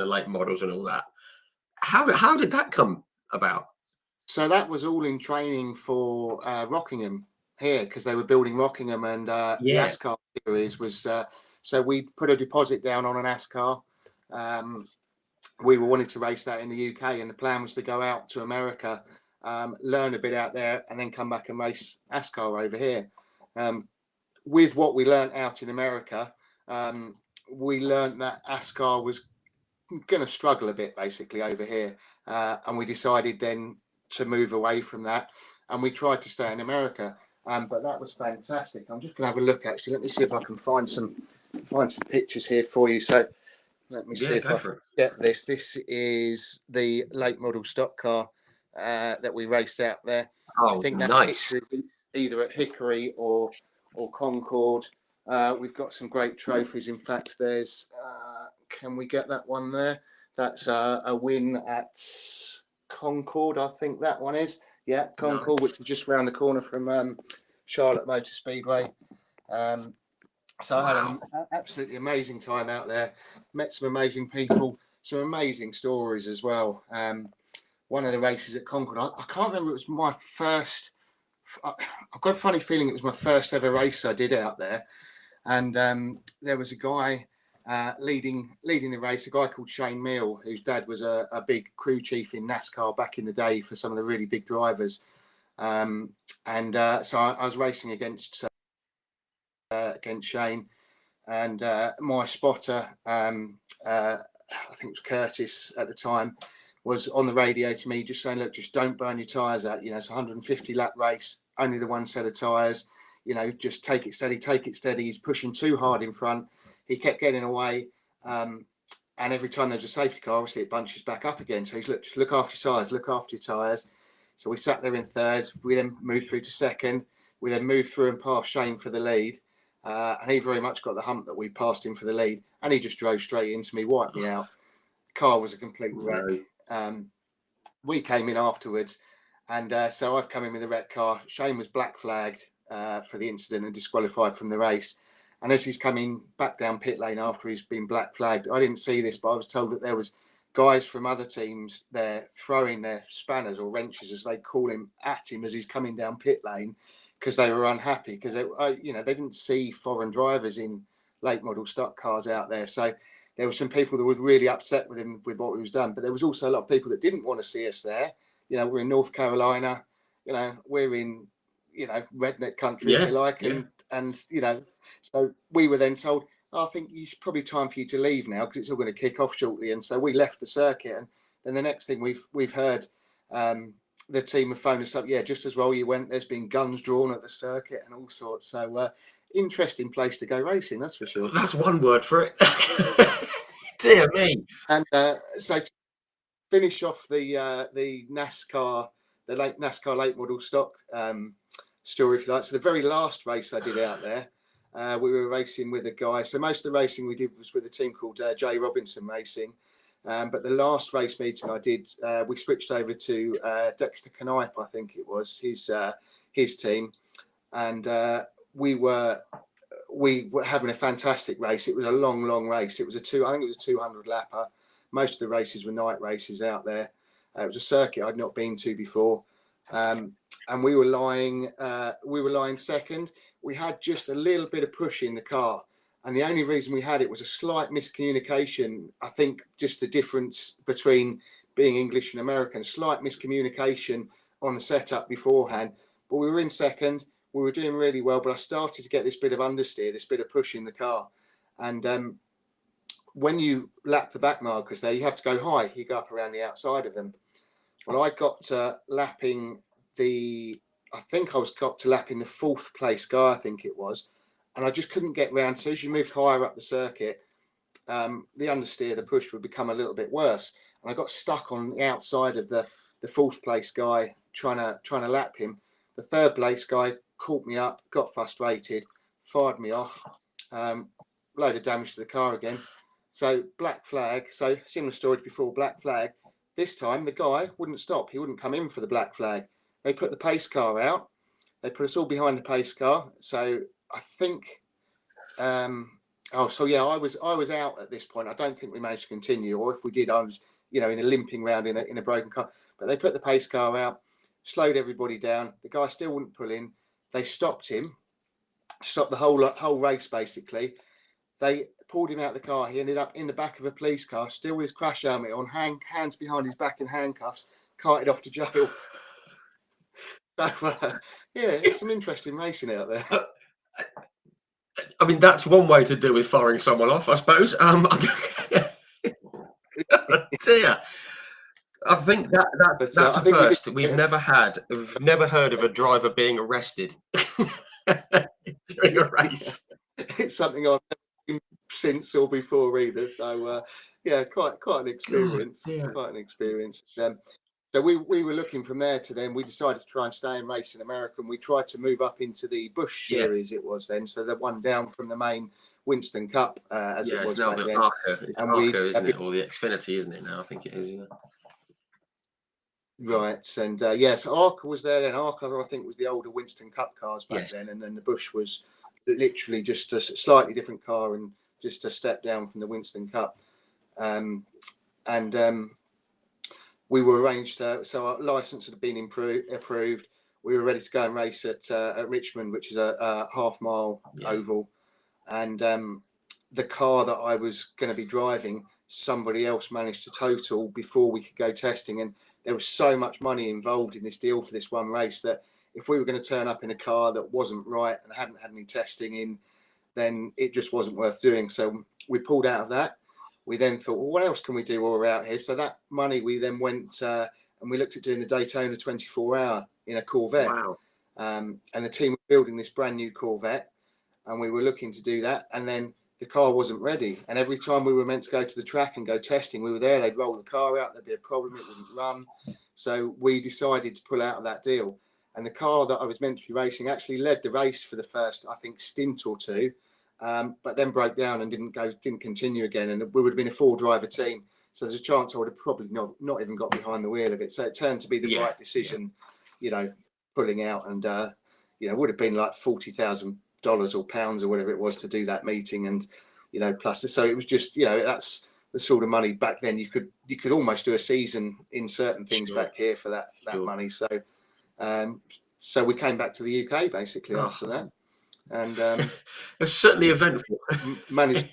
late models and all that. How did that come about? So that was all in training for Rockingham here, because they were building Rockingham, and the ASCAR series was. So we put a deposit down on an ASCAR. We were wanting to race that in the UK, and the plan was to go out to America, learn a bit out there, and then come back and race ASCAR over here. With what we learned out in America, we learned that ASCAR was going to struggle a bit basically over here, and we decided then to move away from that, and we tried to stay in America. But that was fantastic. I'm just going to have a look actually. Let me see if I can find some pictures here for you. So let me see if I can get this. This is the late model stock car that we raced out there. Oh, I think that nice. Either at Hickory or Concord. We've got some great trophies. In fact, there's can we get that one there? That's a win at Concord, I think that one is. Yeah, Concord, nice. Which is just around the corner from Charlotte Motor Speedway. So I had an absolutely amazing time out there. Met some amazing people, some amazing stories as well. One of the races at Concord, I can't remember. It was my first. I've got a funny feeling it was my first ever race I did out there. and there was a guy leading the race, a guy called Shane Meal, whose dad was a big crew chief in NASCAR back in the day for some of the really big drivers. So I was racing against Shane, and my spotter, I think it was Curtis at the time, was on the radio to me just saying, look, just don't burn your tyres out. You know, it's a 150 lap race, only the one set of tyres. You know, just take it steady, take it steady. He's pushing too hard in front. He kept getting away. And every time there's a safety car, obviously it bunches back up again. So he's just look after your tyres, look after your tyres. So we sat there in third. We then moved through to second. We then moved through and passed Shane for the lead. And he very much got the hump that we passed him for the lead. And he just drove straight into me, wiped me out. Car was a complete wreck. We came in afterwards, and so I've come in with a wrecked car. Shane was black flagged for the incident and disqualified from the race. And as he's coming back down pit lane after he's been black flagged, I didn't see this, but I was told that there was guys from other teams there throwing their spanners or wrenches, as they call him, at him as he's coming down pit lane, because they were unhappy because they didn't see foreign drivers in late model stock cars out there. So there were some people that were really upset with him with what he was done, but there was also a lot of people that didn't want to see us there. You know, we're in North Carolina. You know, we're in redneck country, if you like, and so we were then told, I think it's probably time for you to leave now because it's all going to kick off shortly. And so we left the circuit, and then the next thing we've heard, the team have phoned us up. Yeah, just as well you went. There's been guns drawn at the circuit and all sorts. So interesting place to go racing, that's for sure. That's one word for it. Dear me. And so to finish off the NASCAR, the NASCAR late model stock story, if you like. So the very last race I did out there, we were racing with a guy. So most of the racing we did was with a team called J Robinson Racing. But the last race meeting I did, we switched over to Dexter Knipe, I think it was, his team. And we were having a fantastic race. It was a long race. It was I think it was a 200 lapper. Most of the races were night races out there. It was a circuit I'd not been to before. And we were lying second. We had just a little bit of push in the car. And the only reason we had it was a slight miscommunication. I think just the difference between being English and American, slight miscommunication on the setup beforehand. But we were in second. We were doing really well, but I started to get this bit of understeer, this bit of push in the car. And when you lap the back markers there, you have to go high. You go up around the outside of them. Well, I got to lapping the fourth place guy, I think it was. And I just couldn't get round. So as you moved higher up the circuit, the understeer, the push would become a little bit worse. And I got stuck on the outside of the fourth place guy trying to lap him. The third place guy caught me up, got frustrated, fired me off. Load of damage to the car again. So black flag. So similar story to before, black flag. This time the guy wouldn't stop. He wouldn't come in for the black flag. They put the pace car out. They put us all behind the pace car. So I think, I was out at this point. I don't think we managed to continue, or if we did, I was, in a limping round in a broken car. But they put the pace car out, slowed everybody down. The guy still wouldn't pull in. They stopped him, stopped the whole race basically. They pulled him out of the car. He ended up in the back of a police car, still with his crash helmet on, hands behind his back in handcuffs, carted off to jail. So, it's some interesting racing out there. I mean, that's one way to deal with firing someone off, I suppose. Dear. I think that's a first. We've never heard of a driver being arrested during a race. It's something I've never seen since or before either. So, quite an experience. Quite an experience. So we were looking from there to then we decided to try and stay and race in America, and we tried to move up into the Busch series it was then, so the one down from the main Winston Cup as it was now back the then. Arca, isn't it? Or the Xfinity, isn't it now? I think it is, Right, and so Arca was there then. Arca, I think, was the older Winston Cup cars back then, and then the Busch was literally just a slightly different car and just a step down from the Winston Cup. We were arranged, so our licence had been approved. We were ready to go and race at Richmond, which is a half-mile oval. and the car that I was going to be driving, somebody else managed to total before we could go testing. And there was so much money involved in this deal for this one race that if we were going to turn up in a car that wasn't right and hadn't had any testing in, then it just wasn't worth doing. So we pulled out of that. We then thought, well, what else can we do while we're out here? So that money, we then went and we looked at doing the Daytona 24-hour in a Corvette. Wow. And the team were building this brand new Corvette, and we were looking to do that. And then the car wasn't ready. And every time we were meant to go to the track and go testing, we were there, they'd roll the car out, there'd be a problem, it wouldn't run. So we decided to pull out of that deal. And the car that I was meant to be racing actually led the race for the first, I think, stint or two, but then broke down and didn't continue again. And we would have been a 4-driver team. So there's a chance I would have probably not even got behind the wheel of it. So it turned to be the right decision, pulling out. And, it would have been like $40,000 or pounds or whatever it was to do that meeting. And, plus, so it was just, that's the sort of money back then. You could almost do a season in certain things back here for that money. So we came back to the UK basically after that. And it's certainly eventful. we managed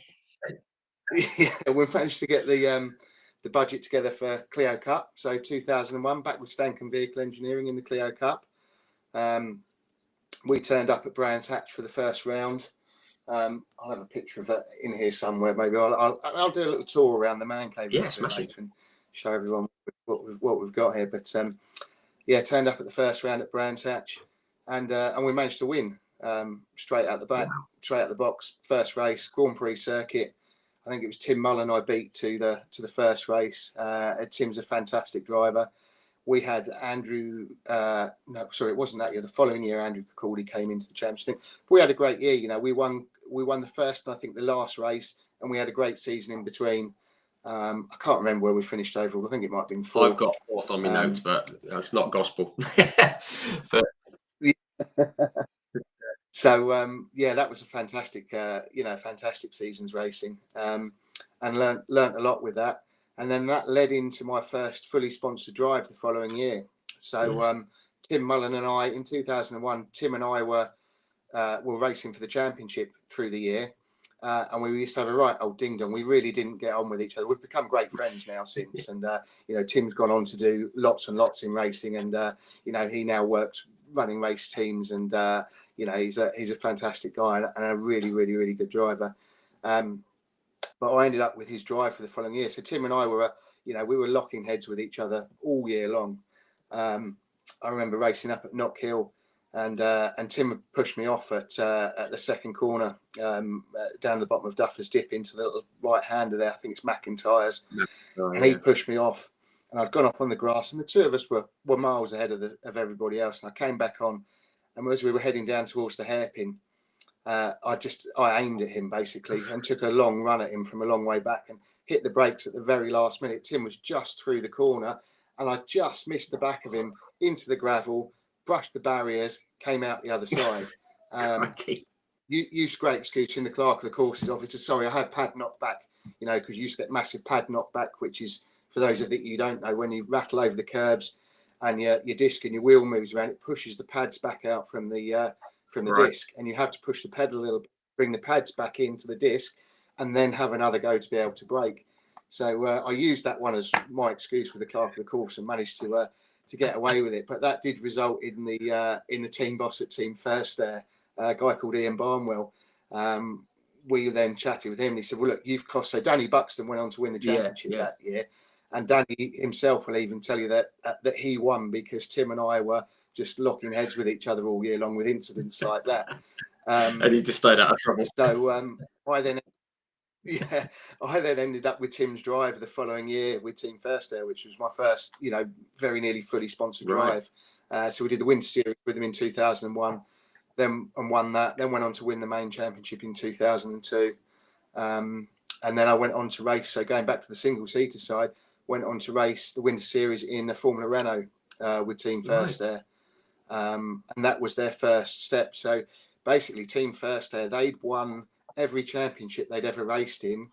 to get the budget together for Clio Cup. So 2001, back with Stankin Vehicle Engineering in the Clio Cup. We turned up at Brands Hatch for the first round. I'll have a picture of that in here somewhere. Maybe I'll do a little tour around the man cave later and show everyone what we've got here. But turned up at the first round at Brands Hatch, and we managed to win straight out the back, straight out the box. First race, Grand Prix circuit. I think it was Tim Mullen I beat to the first race. Tim's a fantastic driver. We had Andrew. No, sorry, it wasn't that year. The following year, Andrew Cordy came into the championship. We had a great year. We won the first and I think the last race, and we had a great season in between. I can't remember where we finished overall. I think it might have been fourth. I've got fourth on my notes, but it's not gospel. But so that was a fantastic, fantastic season's racing, and learnt a lot with that. And then that led into my first fully sponsored drive the following year. So Tim Mullen and I, in 2001, Tim and I were racing for the championship through the year. And we used to have a right old ding dong. We really didn't get on with each other. We've become great friends now since. And, Tim's gone on to do lots and lots in racing. And, he now works running race teams. And, he's a fantastic guy and a really, really, really good driver. But I ended up with his drive for the following year. So Tim and I were, we were locking heads with each other all year long. I remember racing up at Knock Hill. And Tim pushed me off at the second corner down the bottom of Duffers Dip into the little right-hander there. I think it's McIntyre's. And he pushed me off. And I'd gone off on the grass. And the two of us were miles ahead of everybody else. And I came back on. And as we were heading down towards the hairpin, I aimed at him, basically, and took a long run at him from a long way back and hit the brakes at the very last minute. Tim was just through the corner. And I just missed the back of him into the gravel, brushed the barriers, came out the other side. Used great excuse in the clerk of the courses officer. Sorry, I had pad knocked back, because you used to get massive pad knocked back, which is, for those of you don't know, when you rattle over the curbs and your disc and your wheel moves around, it pushes the pads back out from the disc, and you have to push the pedal a little bit, bring the pads back into the disc, and then have another go to be able to brake. So I used that one as my excuse with the clerk of the course and managed to get away with it. But that did result in the team boss at Team First there, a guy called Ian Barnwell. We then chatted with him and he said, well, look, you've cost... So Danny Buxton went on to win the championship that year. And Danny himself will even tell you that he won because Tim and I were just locking heads with each other all year long with incidents like that. And he just stayed out of trouble. So I then ended up with Tim's drive the following year with Team First Air, which was my first, very nearly fully sponsored drive. So we did the Winter Series with him in 2001, and won that. Then went on to win the main championship in 2002. And then I went on to race. So going back to the single-seater side, went on to race the Winter Series in the Formula Renault with Team First Air. And that was their first step. So basically, Team First Air, they'd won every championship they'd ever raced in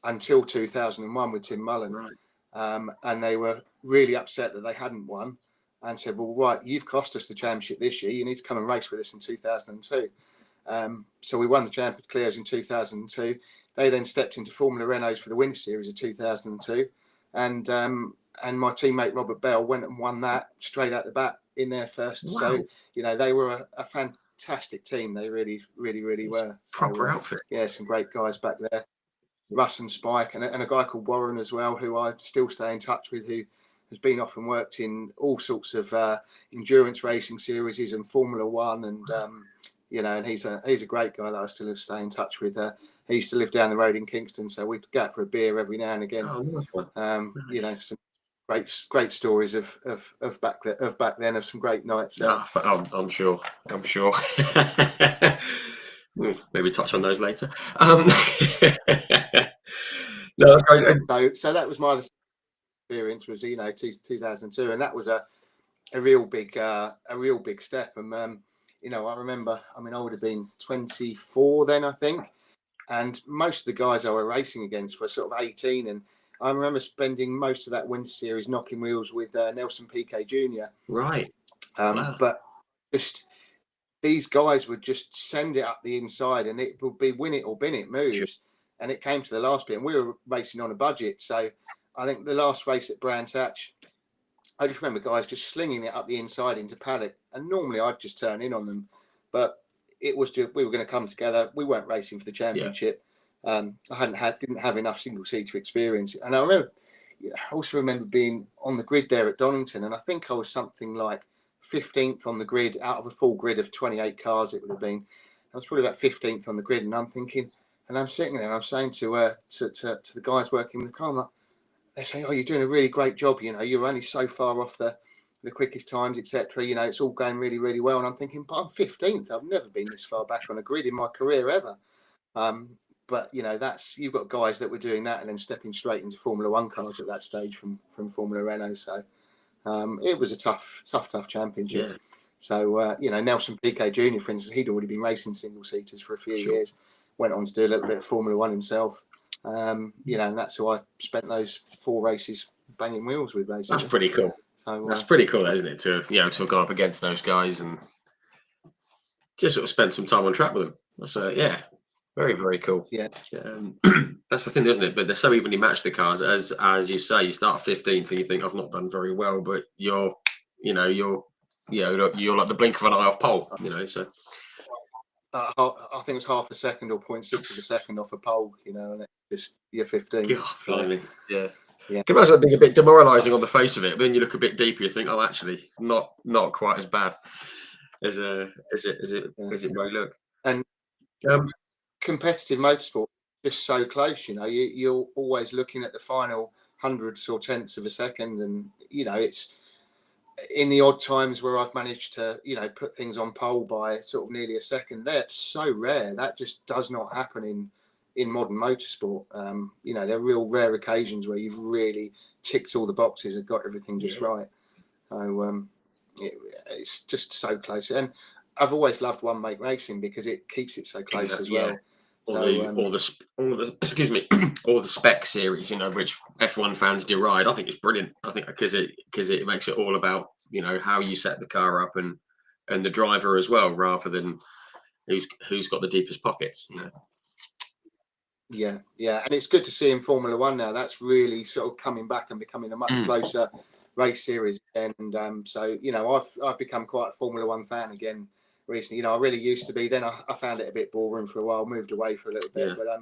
until 2001 with Tim Mullen. And they were really upset that they hadn't won and said, well, right, you've cost us the championship this year. You need to come and race with us in 2002. So we won the Champion Clios in 2002. They then stepped into Formula Renaults for the Winter Series of 2002, and my teammate Robert Bell went and won that straight out the bat in their first. Wow. So they were a fantastic team. They really were. Proper outfit. Yeah, some great guys back there. Russ and Spike, and a guy called Warren as well, who I still stay in touch with, who has been off and worked in all sorts of endurance racing series and Formula One, and and he's a great guy that I still stay in touch with. He used to live down the road in Kingston, so we'd go out for a beer every now and again. Oh, nice one. Nice. Some great stories of back then, of some great nights. I'm sure. We'll maybe touch on those later. No, that's great. So that was my experience, was 2002, and that was a real big step. And I remember, I would have been 24 then, I think, and most of the guys I were racing against were sort of 18, and I remember spending most of that Winter Series knocking wheels with Nelson Piquet Jr. Right. Wow. But just these guys would just send it up the inside, and it would be win it or bin it moves. Sure. And it came to the last bit, and we were racing on a budget. So I think the last race at Brands Hatch, I just remember guys just slinging it up the inside into paddock, and normally I'd just turn in on them, but it was just, we were going to come together. We weren't racing for the championship. Yeah. I didn't have enough single seater experience, and I also remember being on the grid there at Donington, and I think I was something like 15th on the grid out of a full grid of 28 cars. It would have been. I was probably about 15th on the grid, and I'm thinking, and I'm sitting there, and I'm saying to the guys working in the car, I'm like, they're saying, "Oh, you're doing a really great job. You're only so far off the quickest times, etc. It's all going really, really well." And I'm thinking, but I'm 15th. I've never been this far back on a grid in my career ever. But that's, you've got guys that were doing that and then stepping straight into Formula One cars at that stage from Formula Renault. So it was a tough championship. Yeah. So Nelson Piquet Jr., for instance, he'd already been racing single seaters for a few years. Went on to do a little bit of Formula One himself. And that's who I spent those 4 races banging wheels with, basically. That's pretty cool. So, that's pretty cool, isn't it? To go up against those guys and just sort of spend some time on track with them. That's very, very cool. Yeah. That's the thing, isn't it? But they're so evenly matched, the cars. As you say, you start 15th and you think, I've not done very well, but you're like the blink of an eye off pole. So. I think it was half a second or 0.6 of a second off a pole, and it's just, you're 15. Yeah. Can you imagine that being a bit demoralising on the face of it? But then you look a bit deeper, you think, oh, actually, not quite as bad as it may look. And competitive motorsport is just so close. You're always looking at the final hundredths or tenths of a second, and it's in the odd times where I've managed to put things on pole by sort of nearly a second. They're so rare. That just does not happen in modern motorsport. They're real rare occasions where you've really ticked all the boxes and got everything just right. So it's just so close. And I've always loved one make racing because it keeps it so close as well. All the spec series, which F1 fans deride. I think it's brilliant. I think because it makes it all about how you set the car up and the driver as well, rather than who's got the deepest pockets. Yeah, and it's good to see in Formula One now. That's really sort of coming back and becoming a much closer race series. And so I've become quite a Formula One fan again recently. I really used to be. Then I found it a bit boring for a while, moved away for a little bit. But I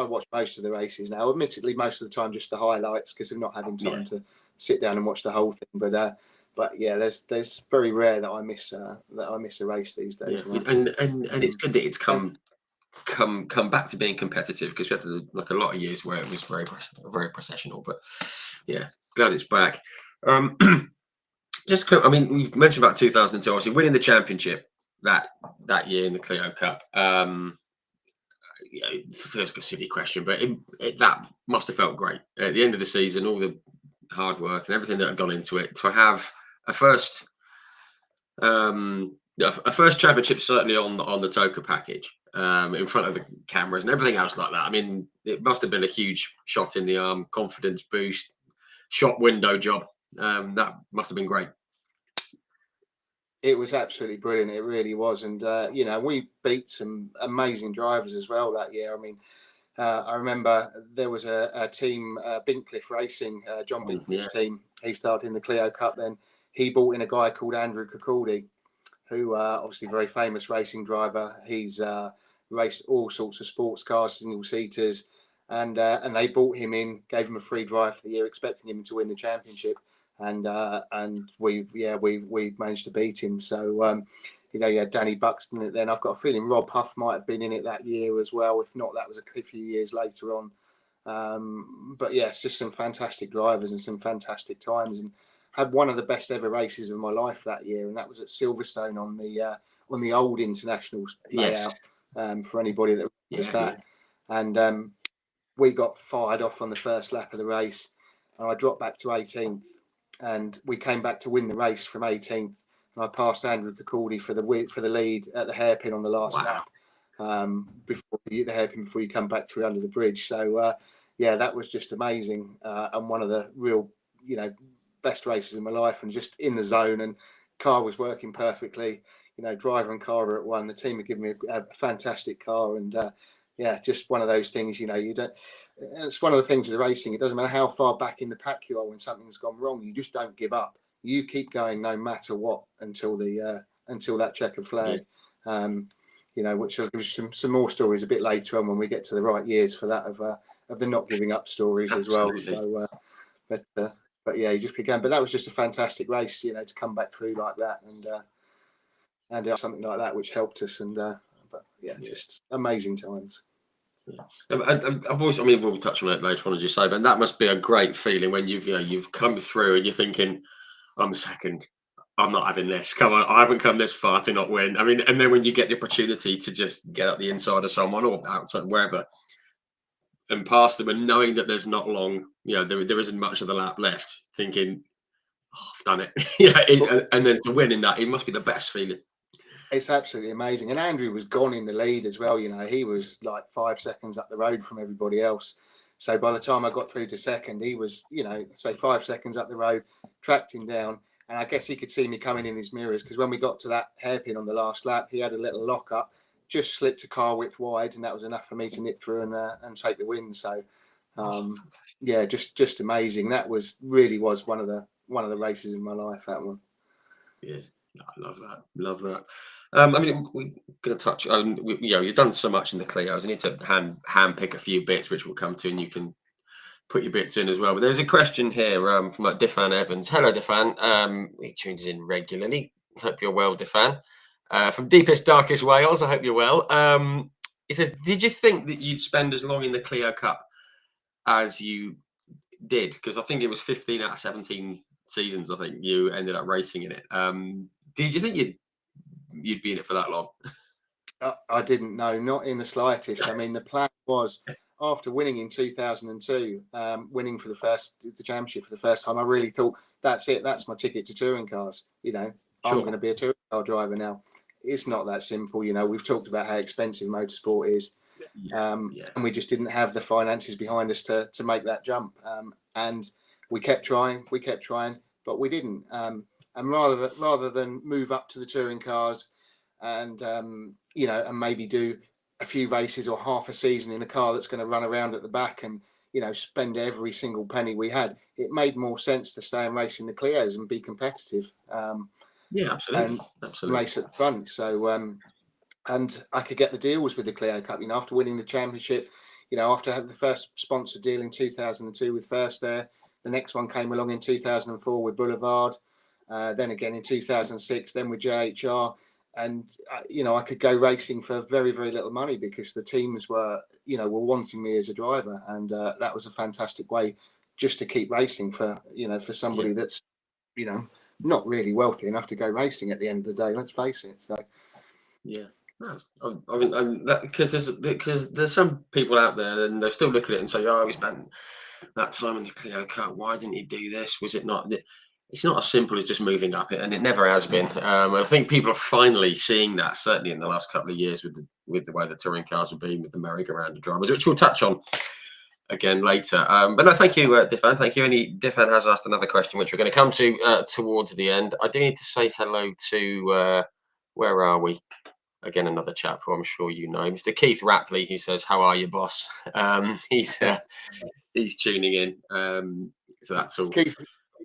watch most of the races now. Admittedly, most of the time just the highlights because of not having time to sit down and watch the whole thing. But yeah, there's very rare that I miss a race these days. Yeah. And it's good that it's come back to being competitive, because we had to like a lot of years where it was very processional. But yeah, glad it's back. We've mentioned about 2002, obviously winning the championship that year in the Clio Cup. Feels like a silly question, but that must have felt great at the end of the season. All the hard work and everything that had gone into it, to have a first championship, certainly on the Toka package, in front of the cameras and everything else like that. It must have been a huge shot in the arm, confidence boost, shop window job. That must have been great. It was absolutely brilliant. It really was. And, you know, we beat some amazing drivers as well that year. I mean, I remember there was a team, Bincliffe Racing, John Bincliffe's team. He started in the Clio Cup. Then he brought in a guy called Andrew Cicaldi, who obviously very famous racing driver. He's raced all sorts of sports cars, single seaters, and they brought him in, gave him a free drive for the year, expecting him to win the championship. And we managed to beat him. So you know, you had Danny Buxton in it then. I've got a feeling Rob Huff might have been in it that year as well. If not, that was a few years later on. But yeah, it's just some fantastic drivers and some fantastic times, and had one of the best ever races of my life that year, and that was at Silverstone on the old international layout. For anybody that was that, and we got fired off on the first lap of the race, and I dropped back to 18th, and we came back to win the race from 18th. And I passed Andrew Cicaldi for the lead at the hairpin on the last lap, before the hairpin before you come back through under the bridge. So yeah, that was just amazing, and one of the real, you know, best races in my life, and just in the zone, and car was working perfectly. You know, driver and car were at one. The team had given me a fantastic car, and yeah, just one of those things. You know, you don't. It's one of the things with racing. It doesn't matter how far back in the pack you are when something's gone wrong. You just don't give up. You keep going no matter what until that checkered flag. You know, which will give some more stories a bit later on when we get to the right years for that of the not giving up stories as well. So, but yeah, you just keep going. But that was just a fantastic race, you know, to come back through like that, and something like that, which helped us. And but yeah, just amazing times. Yeah. I've always, I mean, we'll touch on it later on, as you say, but that must be a great feeling when you've come through and you're thinking, I'm second, I'm not having this. Come on, I haven't come this far to not win. I mean, and then when you get the opportunity to just get up the inside of someone or outside wherever and pass them, and knowing that there's not long, you know, there isn't much of the lap left, thinking, oh, I've done it. And then to win in that, it must be the best feeling. It's absolutely amazing. And Andrew was gone in the lead as well. You know, he was like 5 seconds up the road from everybody else. So by the time I got through to second, he was, you know, say 5 seconds up the road, tracked him down. And I guess he could see me coming in his mirrors, because when we got to that hairpin on the last lap, he had a little lock up, just slipped a car width wide, and that was enough for me to nip through and take the win. So, yeah, just amazing. That was one of the races in my life, that one. Yeah, I love that. Love that. I mean, we're going to touch on, you know, you've done so much in the Clios. I need to hand pick a few bits, which we'll come to, and you can put your bits in as well. But there's a question here from like Defan Evans. Hello, Defan. He tunes in regularly. Hope you're well, Defan. From deepest, darkest Wales. I hope you're well. He says, did you think that you'd spend as long in the Clio Cup as you did? Because I think it was 15 out of 17 seasons, I think you ended up racing in it. Did you think you'd be in it for that long? I didn't know, not in the slightest. I mean, the plan was, after winning in 2002, winning for the championship for the first time, I really thought, that's it, that's my ticket to touring cars. You know, I'm going to be a touring car driver now. It's not that simple. You know, we've talked about how expensive motorsport is, and we just didn't have the finances behind us to make that jump. And we kept trying, but we didn't. And rather than move up to the touring cars and you know, and maybe do a few races or half a season in a car that's going to run around at the back and, you know, spend every single penny we had, it made more sense to stay and race in the Clios and be competitive. Yeah, absolutely. And absolutely. race at the front. So and I could get the deals with the Clio Cup, you know, after winning the championship, you know, after having the first sponsor deal in 2002 with First Air, the next one came along in 2004 with Boulevard, then again in 2006, then with JHR. And, you know, I could go racing for very, very little money because the teams were wanting me as a driver. And that was a fantastic way just to keep racing for somebody that's, you know, not really wealthy enough to go racing at the end of the day. Let's face it. So, yeah. I mean, because there's some people out there and they still look at it and say, "Oh, we spent that time in the Clio Cup. Why didn't he do this? Was it not?" It's not as simple as just moving up it, and it never has been. And I think people are finally seeing that, certainly in the last couple of years, with the way the touring cars have been with the merry-go-round drivers, which we'll touch on again later. But no, thank you, Diffan. Thank you. Diffan has asked another question, which we're going to come to towards the end. I do need to say hello to where are we? Again, another chap who I'm sure you know, Mr. Keith Rapley, who says, "How are you, boss?" He's tuning in. So that's all. Keith,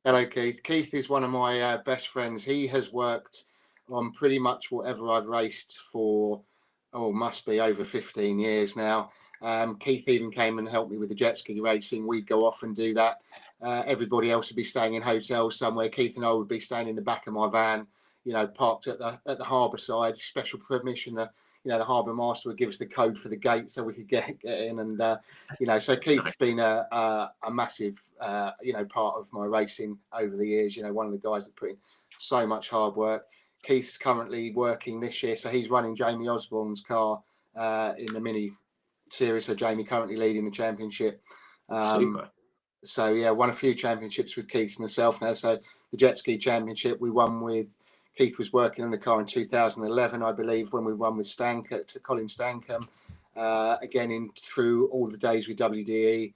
hello, Keith. Keith is one of my best friends. He has worked on pretty much whatever I've raced for, must be over 15 years now. Keith even came and helped me with the jet ski racing. We'd go off and do that. Everybody else would be staying in hotels somewhere. Keith and I would be staying in the back of my van, parked at the harbour side. Special permission. The harbour master would give us the code for the gate so we could get in. And so Keith's been a massive part of my racing over the years. One of the guys that put in so much hard work. Keith's currently working this year, so he's running Jamie Osborne's car in the mini series. So Jamie currently leading the championship. Super. So yeah, won a few championships with Keith and myself now. So the jet ski championship we won with Keith was working on the car in 2011, I believe, when we won with Colin Stankham. Again, through all the days with WDE,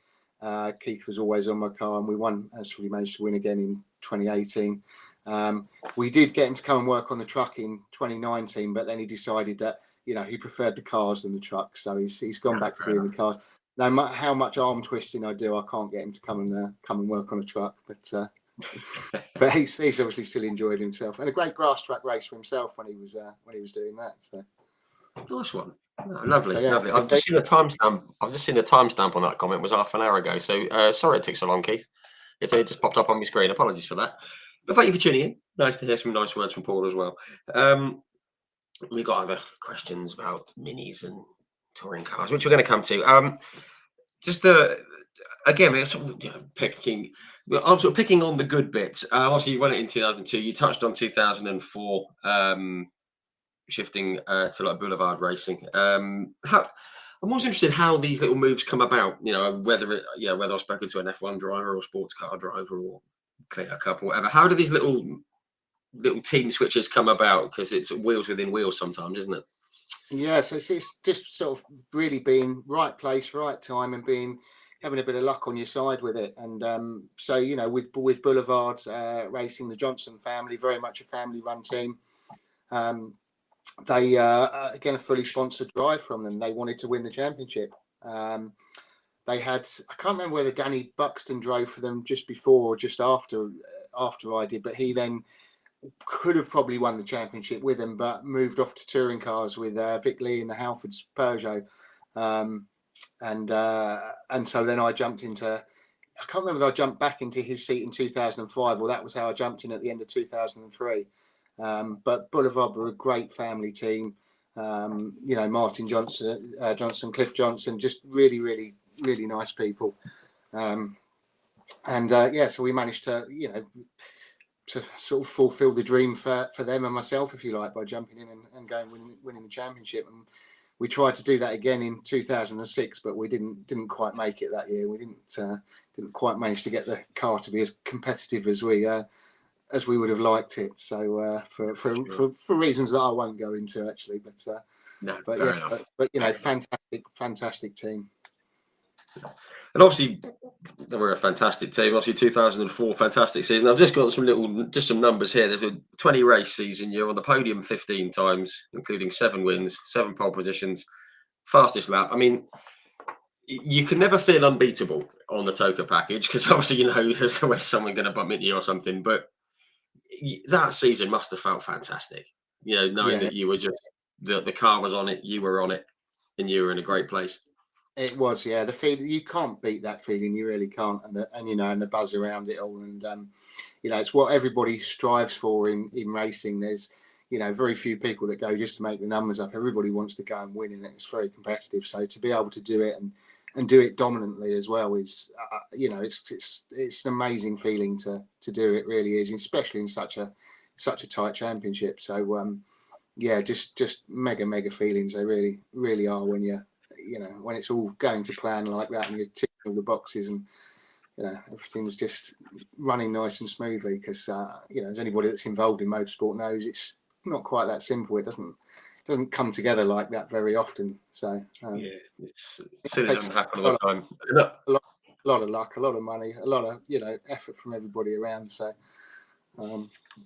Keith was always on my car, and we won. Actually, managed to win again in 2018. We did get him to come and work on the truck in 2019, but then he decided that he preferred the cars than the truck, so he's gone back to doing the cars. No matter how much arm twisting I do, I can't get him to come and work on a truck. But he's obviously still enjoyed himself, and a great grass track race for himself when he was doing that. So nice one. Oh, lovely, so, yeah, lovely. I've just seen the timestamp on that comment. It was half an hour ago. So sorry it took so long, Keith. It just popped up on my screen. Apologies for that. But thank you for tuning in. Nice to hear some nice words from Paul as well. We've got other questions about minis and touring cars, which we're going to come to. Again, I'm sort of picking on the good bits. Obviously, you won it in 2002. You touched on 2004, shifting to like boulevard racing. I'm always interested how these little moves come about. Whether I've spoken to an F1 driver or sports car driver or Clio Cup or whatever. How do these little team switches come about? Because it's wheels within wheels sometimes, isn't it? Yeah, so it's just sort of really being right place, right time, and having a bit of luck on your side with it. And so with Boulevard Racing, the Johnson family, very much a family-run team. They again a fully sponsored drive from them. They wanted to win the championship. They had, I can't remember whether Danny Buxton drove for them just before or just after I did, but he then could have probably won the championship with them, but moved off to touring cars with Vic Lee in the Halfords Peugeot. And so then I jumped into, I can't remember if I jumped back into his seat in 2005 or that was how I jumped in at the end of 2003. But Boulevard were a great family team. Martin Johnson, Cliff Johnson, just really, really, really nice people. So we managed to, to sort of fulfill the dream for them and myself, if you like, by jumping in and going winning the championship. And we tried to do that again in 2006, but we didn't quite make it that year. We didn't quite manage to get the car to be as competitive as we would have liked it. So for reasons that I won't go into actually, fantastic team. And obviously, they were a fantastic team. Obviously, 2004, fantastic season. I've just got some numbers here. There's a 20 race season. You're on the podium 15 times, including 7 wins, 7 pole positions, fastest lap. I mean, you can never feel unbeatable on the Toka package because obviously, there's always someone going to bump into you or something. But that season must have felt fantastic. Knowing that you were just the car was on it, you were on it, and you were in a great place. It was, yeah. The feeling, you can't beat that feeling. You really can't, and the buzz around it all, and it's what everybody strives for in racing. There's very few people that go just to make the numbers up. Everybody wants to go and win, and it's very competitive. So to be able to do it and do it dominantly as well is, it's an amazing feeling to do. It really is, especially in such a tight championship. So just mega feelings. They really, really are when when it's all going to plan like that and you're ticking all the boxes and everything's just running nice and smoothly because as anybody that's involved in motorsport knows, it's not quite that simple. It doesn't come together like that very often. So Yeah, it it certainly takes doesn't happen a all lot, the time. Look, a lot of luck, a lot of money, a lot of effort from everybody around. So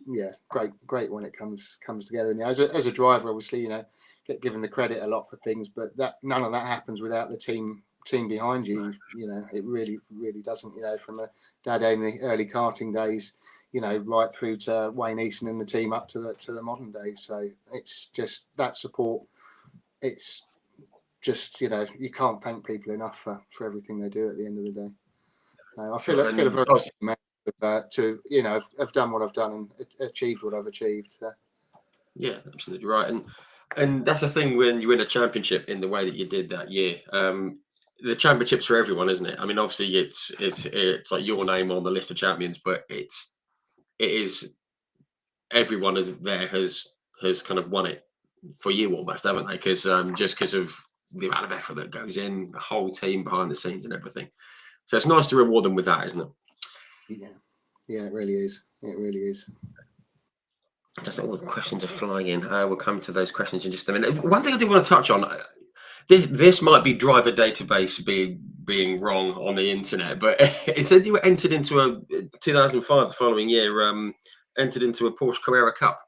yeah, great when it comes together. And as a driver, obviously, get given the credit a lot for things, but that none of that happens without the team behind you. It really doesn't. From a dad in the early karting days, right through to Wayne Easton and the team up to the modern days. So it's just that support. It's just you can't thank people enough for everything they do at the end of the day. I feel a very man to have done what I've done and achieved what I've achieved. So. Yeah, absolutely right. And that's the thing when you win a championship in the way that you did that year. The championship's for everyone, isn't it? I mean, obviously it's like your name on the list of champions, but it is everyone has kind of won it for you almost, haven't they? Because just because of the amount of effort that goes in, the whole team behind the scenes and everything. So it's nice to reward them with that, isn't it? Yeah, it really is. It really is. Just all the questions are flying in. We'll come to those questions in just a minute. One thing I do want to touch on. This might be driver database being wrong on the internet, but it said you were entered into a 2005, the following year, entered into a Porsche Carrera Cup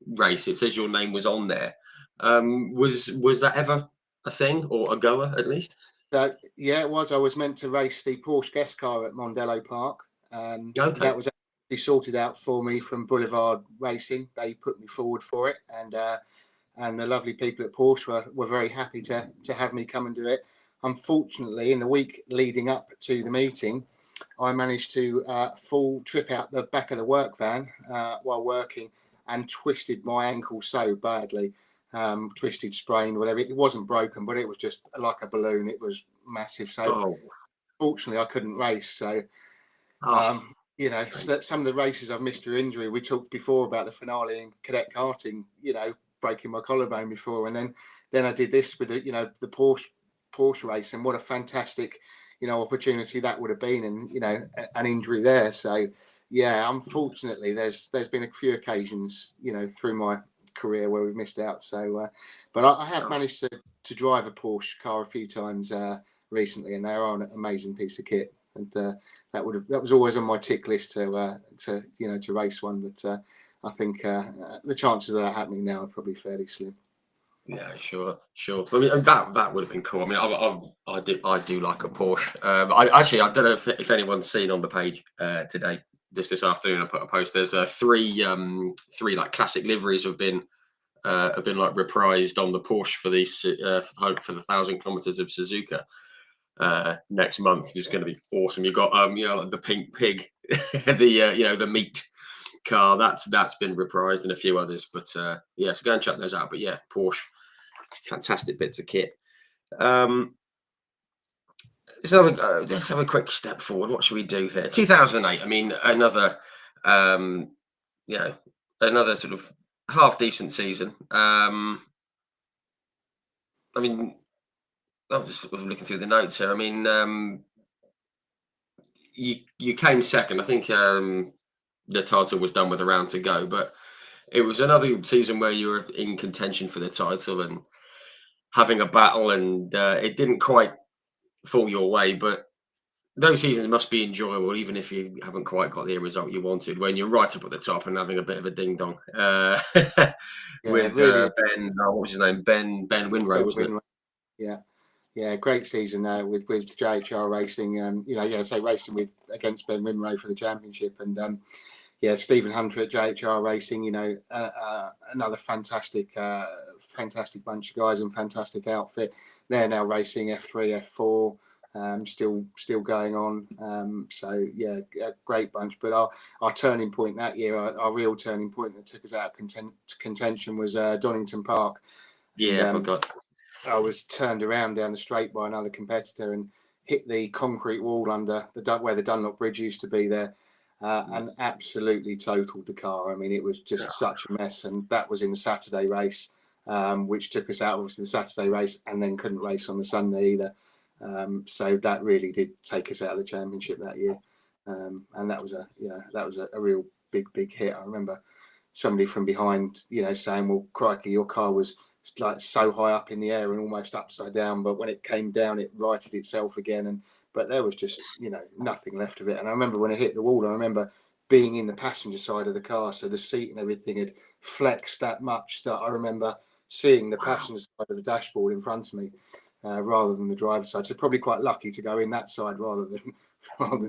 race. It says your name was on there. Was that ever a thing or a goer at least? So yeah, it was. I was meant to race the Porsche guest car at Mondello Park. Okay. That was actually sorted out for me from Boulevard Racing. They put me forward for it, and the lovely people at Porsche were very happy to have me come and do it. Unfortunately, in the week leading up to the meeting, I managed to full trip out the back of the work van while working and twisted my ankle so badly. Twisted, sprained, whatever. It wasn't broken, but it was just like a balloon. It was massive. So fortunately, I couldn't race. So some of the races I've missed through injury. We talked before about the finale in cadet karting. Breaking my collarbone before, and then I did this with the Porsche race, and what a fantastic opportunity that would have been, and an injury there. So yeah, unfortunately, there's been a few occasions through my career where we've missed out. So but I have managed to drive a Porsche car a few times recently, and they are an amazing piece of kit. And that was always on my tick list to race one, but I think the chances of that happening now are probably fairly slim. Yeah, sure. I mean, that would have been cool. I mean, I do like a Porsche. I don't know if anyone's seen on the page today, just this afternoon. I put a post. There's three like classic liveries have been like reprised on the Porsche for these for the 1,000 kilometers of Suzuka next month. It's going to be awesome. You've got like the pink pig, the meat car that's been reprised, and a few others. But so go and check those out. But yeah, Porsche, fantastic bits of kit. Let's have a quick step forward. What should we do here? 2008. I mean, another sort of half decent season. I mean, I'm just looking through the notes here. I mean, you came second. I think the title was done with a round to go, but it was another season where you were in contention for the title and having a battle, and it didn't quite fall your way. But those seasons must be enjoyable, even if you haven't quite got the result you wanted, when you're right up at the top and having a bit of a ding dong with really, Ben. What was his name? Ben Winrow, wasn't it? Yeah, great season with JHR Racing. Racing against Ben Winrow for the championship, and Stephen Hunter at JHR Racing. Another fantastic bunch of guys and fantastic outfit. They're now racing F3, F4. Still going on. A great bunch. But our turning point that year, our real turning point that took us out of contention was Donington Park. Yeah, and, I was turned around down the straight by another competitor and hit the concrete wall under where the Dunlop Bridge used to be there, and absolutely totaled the car. I mean, it was just such a mess. And that was in the Saturday race, which took us out of the Saturday race, and then couldn't race on the Sunday either. So that really did take us out of the championship that year, and that was a real big hit. I remember somebody from behind, saying, "Well, crikey, your car was like so high up in the air and almost upside down. But when it came down, it righted itself again. But there was just, nothing left of it. And I remember when it hit the wall, I remember being in the passenger side of the car, so the seat and everything had flexed that much that I remember seeing the passenger side of the dashboard in front of me rather than the driver's side. So probably quite lucky to go in that side rather than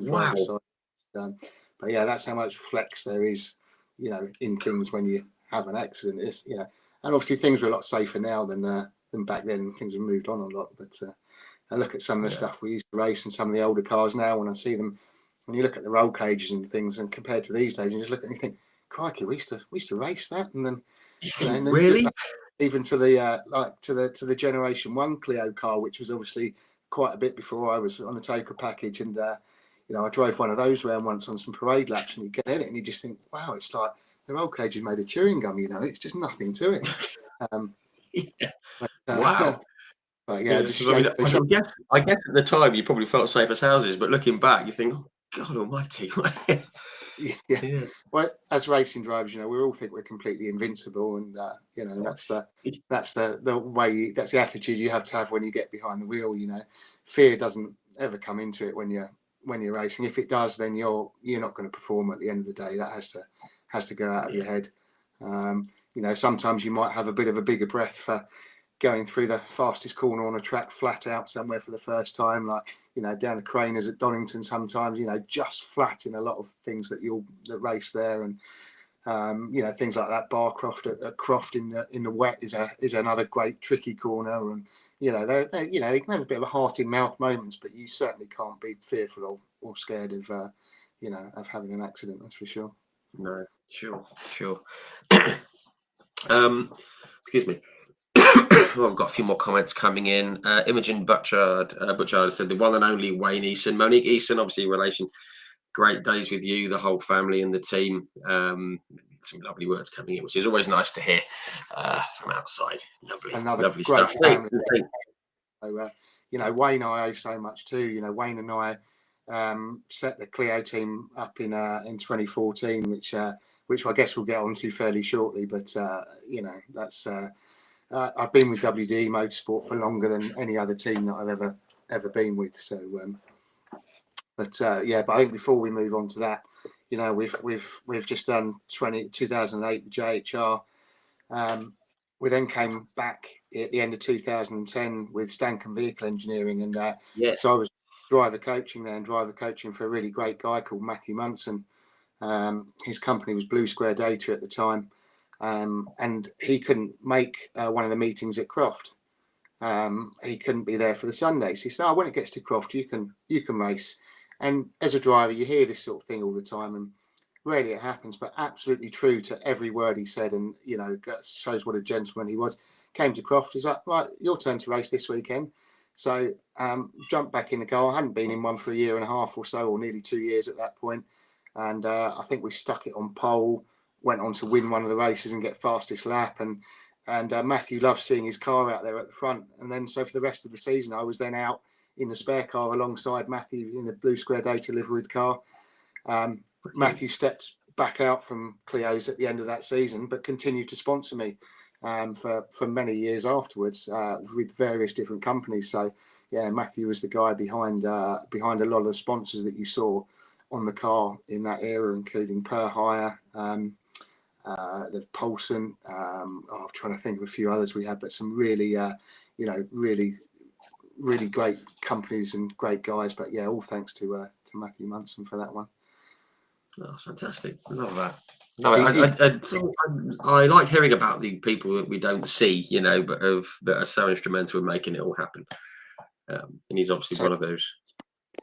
driver's side. But yeah, that's how much flex there is, in things when you have an accident. It's, and obviously things are a lot safer now than back then. Things have moved on a lot. But I look at some of the stuff we used to race and some of the older cars now, when I see them, when you look at the roll cages and things, and compared to these days, you just look at it and you think, crikey, we used to race that, and then and then really, even to the to the Generation 1 Clio car, which was obviously quite a bit before I was on the Taker package, and I drove one of those around once on some parade laps, and you get in it and you just think, wow, it's like the roll cage is made of chewing gum. It's just nothing to it. Wow. But yeah, I guess at the time you probably felt safe as houses, but looking back, you think, oh God Almighty. Yeah. Well, as racing drivers, we all think we're completely invincible, and that's the way, that's the attitude you have to have when you get behind the wheel. Fear doesn't ever come into it when you're racing. If it does, then you're not going to perform at the end of the day. That has to go out of your head. Sometimes you might have a bit of a bigger breath for going through the fastest corner on a track flat out somewhere for the first time, like down the Craners at Donington sometimes, just flat in a lot of things that race there, and things like that. Barcroft at Croft in the wet is another great tricky corner, and they can have a bit of a heart in mouth moments, but you certainly can't be fearful or scared of of having an accident, that's for sure. No, sure. Excuse me. Well, I've got a few more comments coming in. Imogen Butchard said the one and only Wayne Eason. Monique Eason, obviously relation. Great days with you, the whole family and the team. Some lovely words coming in, which is always nice to hear from outside. Lovely great stuff. Family. So, Wayne, I owe so much too. Wayne and I set the Clio team up in 2014, which I guess we'll get onto fairly shortly. But that's. I've been with WD Motorsport for longer than any other team that I've ever been with. So, but I think before we move on to that, we've just done 2008 JHR. We then came back at the end of 2010 with Stanken Vehicle Engineering, and so I was driver coaching there, and driver coaching for a really great guy called Matthew Munson. His company was Blue Square Data at the time. And he couldn't make one of the meetings at Croft. He couldn't be there for the Sundays. He said, when it gets to Croft, you can race. And as a driver, you hear this sort of thing all the time, and rarely it happens, but absolutely true to every word he said. And, shows what a gentleman he was. Came to Croft. He's like, right, your turn to race this weekend. So jumped back in the car. I hadn't been in one for a year and a half or so, or nearly 2 years at that point. And I think we stuck it on pole. Went on to win one of the races and get fastest lap, and Matthew loved seeing his car out there at the front. And then so for the rest of the season, I was then out in the spare car alongside Matthew in the Blue Square Data liveried car. Matthew stepped back out from Clio's at the end of that season, but continued to sponsor me for many years afterwards with various different companies. So yeah, Matthew was the guy behind a lot of the sponsors that you saw on the car in that era, including Per Hire, the Paulson. I'm trying to think of a few others we had, but some really, really great companies and great guys. But yeah, all thanks to Matthew Munson for that one. Oh, that's fantastic. I love that. I like hearing about the people that we don't see, but that are so instrumental in making it all happen. And he's obviously one of those.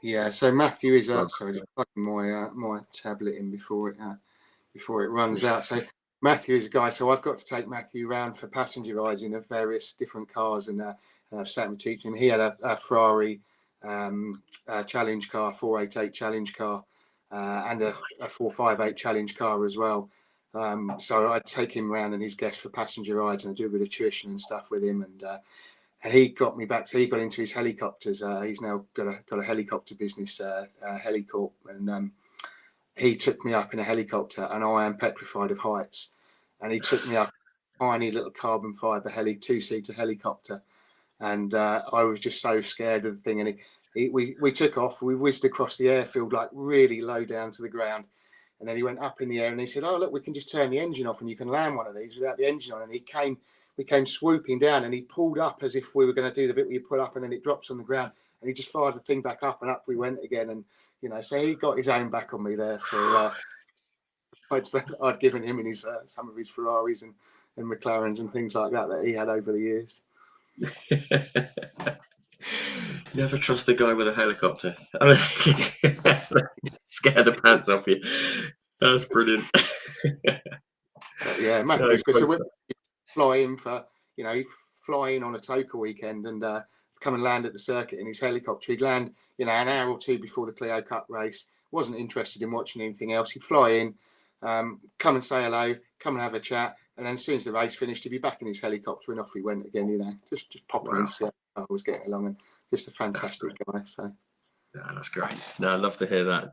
Yeah. So Matthew is sorry, just plugging my tablet in before it runs out. So Matthew is a guy. So I've got to take Matthew around for passenger rides in various different cars, and I've sat and teaching him. He had a Ferrari challenge car, 488 challenge car, and a 458 challenge car as well. So I'd take him around and his guests for passenger rides, and I do a bit of tuition and stuff with him. And he got me back. So he got into his helicopters. He's now got a helicopter business, Helicorp, and he took me up in a helicopter, and I am petrified of heights. And he took me up tiny little carbon fibre two-seater helicopter. And I was just so scared of the thing. And we took off. We whizzed across the airfield, like really low down to the ground. And then he went up in the air and he said, "Oh, look, we can just turn the engine off and you can land one of these without the engine on." And we came swooping down, and he pulled up as if we were going to do the bit where you pull up and then it drops on the ground. And he just fired the thing back up, and up we went again. And, so he got his own back on me there. So I'd given him in his some of his Ferraris and McLarens and things like that he had over the years. Never trust a guy with a helicopter. I mean, scare the pants off you. That's brilliant. Yeah, massive. So we fly in for, fly in on a Toka weekend and come and land at the circuit in his helicopter. He'd land, an hour or two before the Clio Cup race. Wasn't interested in watching anything else. He'd fly in, come and say hello, come and have a chat, and then as soon as the race finished, he'd be back in his helicopter, and off we went again. Just popping in to see how I was getting along, and just a fantastic guy. So. No, that's great. No, I love to hear that.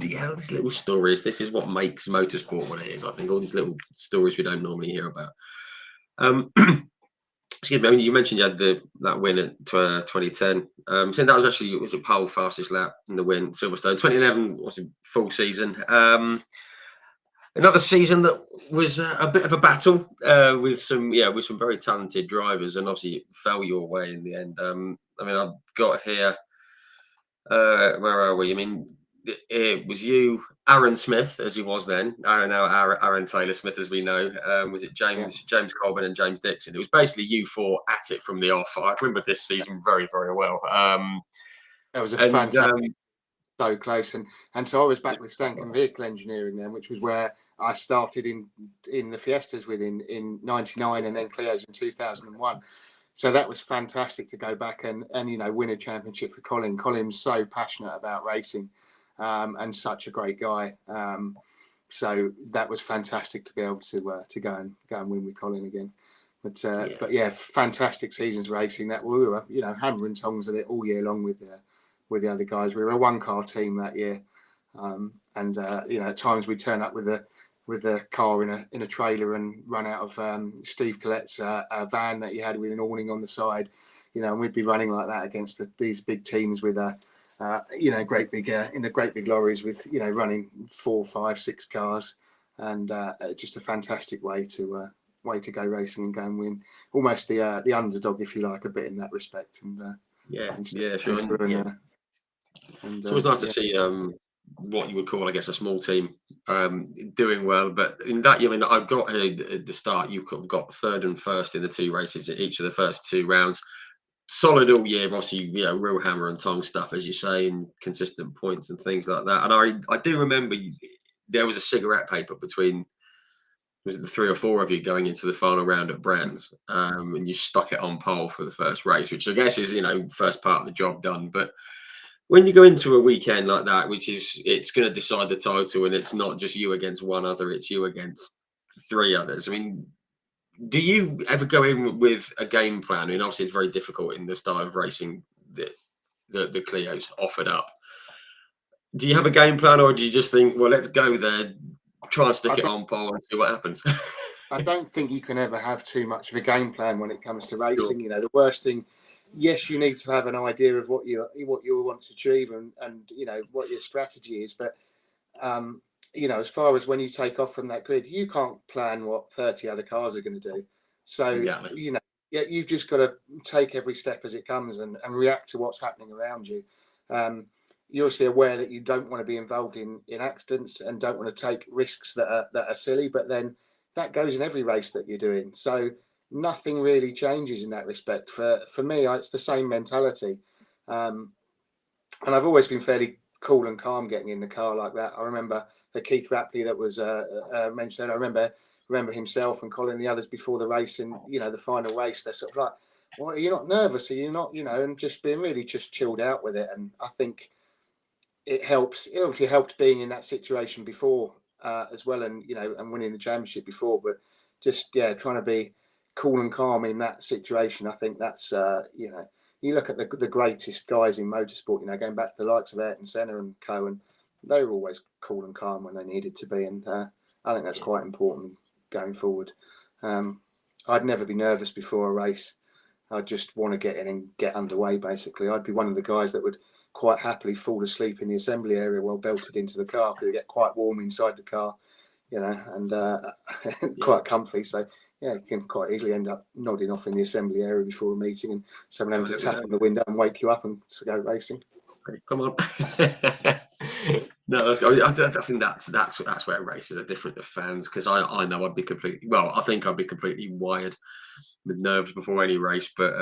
Yeah, these little stories. This is what makes motorsport what it is. I think all these little stories we don't normally hear about. Excuse me. I mean, you mentioned you had that win at 2010. So that was actually a pole fastest lap in the win, Silverstone. 2011 was a full season. Another season that was a bit of a battle with some very talented drivers, and obviously it fell your way in the end. I mean, I've got here. Where are we? I mean, it was you, Aaron Smith, as he was then. Now Aaron Taylor Smith, as we know. Was it James Colburn and James Dixon? It was basically you four at it from the off. I remember this season very, very well. That was a fantastic, so close. And so I was back with Stankin Vehicle Engineering then, which was where I started in the Fiestas in 99 and then Clio's in 2001. So that was fantastic to go back and win a championship for Colin. Colin's so passionate about racing and such a great guy. So that was fantastic to be able to go and win with Colin again. But yeah, fantastic seasons racing. That we were hammer and tongs at it all year long with the other guys. We were a one-car team that year, and at times we'd turn up with the car in a trailer and run out of Steve Collette's van that he had with an awning on the side, and we'd be running like that against these big teams with great big lorries with running 4, 5, 6 cars, and just a fantastic way to go racing and go and win. Almost the underdog, if you like, a bit in that respect. And sure. It's always nice to see what you would call, I guess, a small team doing well. But in that, I've got at the start, you've got third and first in the 2 races at each of the first 2 rounds. Solid all year, obviously, real hammer and tongs stuff, as you say, and consistent points and things like that. And I do remember there was a cigarette paper between, was it the 3 or 4 of you going into the final round at Brands, and you stuck it on pole for the first race, which I guess is, first part of the job done. But when you go into a weekend like that, it's going to decide the title, and it's not just you against one other, it's you against 3 others. I mean, do you ever go in with a game plan? I mean, obviously it's very difficult in the style of racing that the Clio's offered up. Do you have a game plan, or do you just think, well, let's go there, try and stick it on pole and see what happens? I don't think you can ever have too much of a game plan when it comes to racing. Sure. The worst thing, yes, you need to have an idea of what you want to achieve and what your strategy is. But as far as when you take off from that grid, you can't plan what 30 other cars are going to do. So you've just got to take every step as it comes and react to what's happening around you. You're obviously aware that you don't want to be involved in accidents and don't want to take risks that are silly, but then that goes in every race that you're doing. So nothing really changes in that respect. For me, it's the same mentality. And I've always been fairly cool and calm getting in the car like that. I remember Keith Rapley that was mentioned. I remember himself and Colin, the others before the race, and the final race, they're sort of like, well, are you not nervous? Are you not, and just being really just chilled out with it. And I think it helps. It obviously helped being in that situation before as well, and and winning the championship before. But just trying to be cool and calm in that situation. I think that's you look at the greatest guys in motorsport. Going back to the likes of Ayrton Senna and Cohen, they were always cool and calm when they needed to be, and I think that's quite important going forward. I'd never be nervous before a race. I'd just want to get in and get underway, basically. I'd be one of the guys that would quite happily fall asleep in the assembly area while belted into the car, because it get quite warm inside the car, and quite comfy. So, yeah, you can quite easily end up nodding off in the assembly area before a meeting and someone having to tap on the window and wake you up and to go racing. Come on. No, I think that's where races are different to fans, because I know I'd be completely, well, I think I'd be completely wired with nerves before any race, but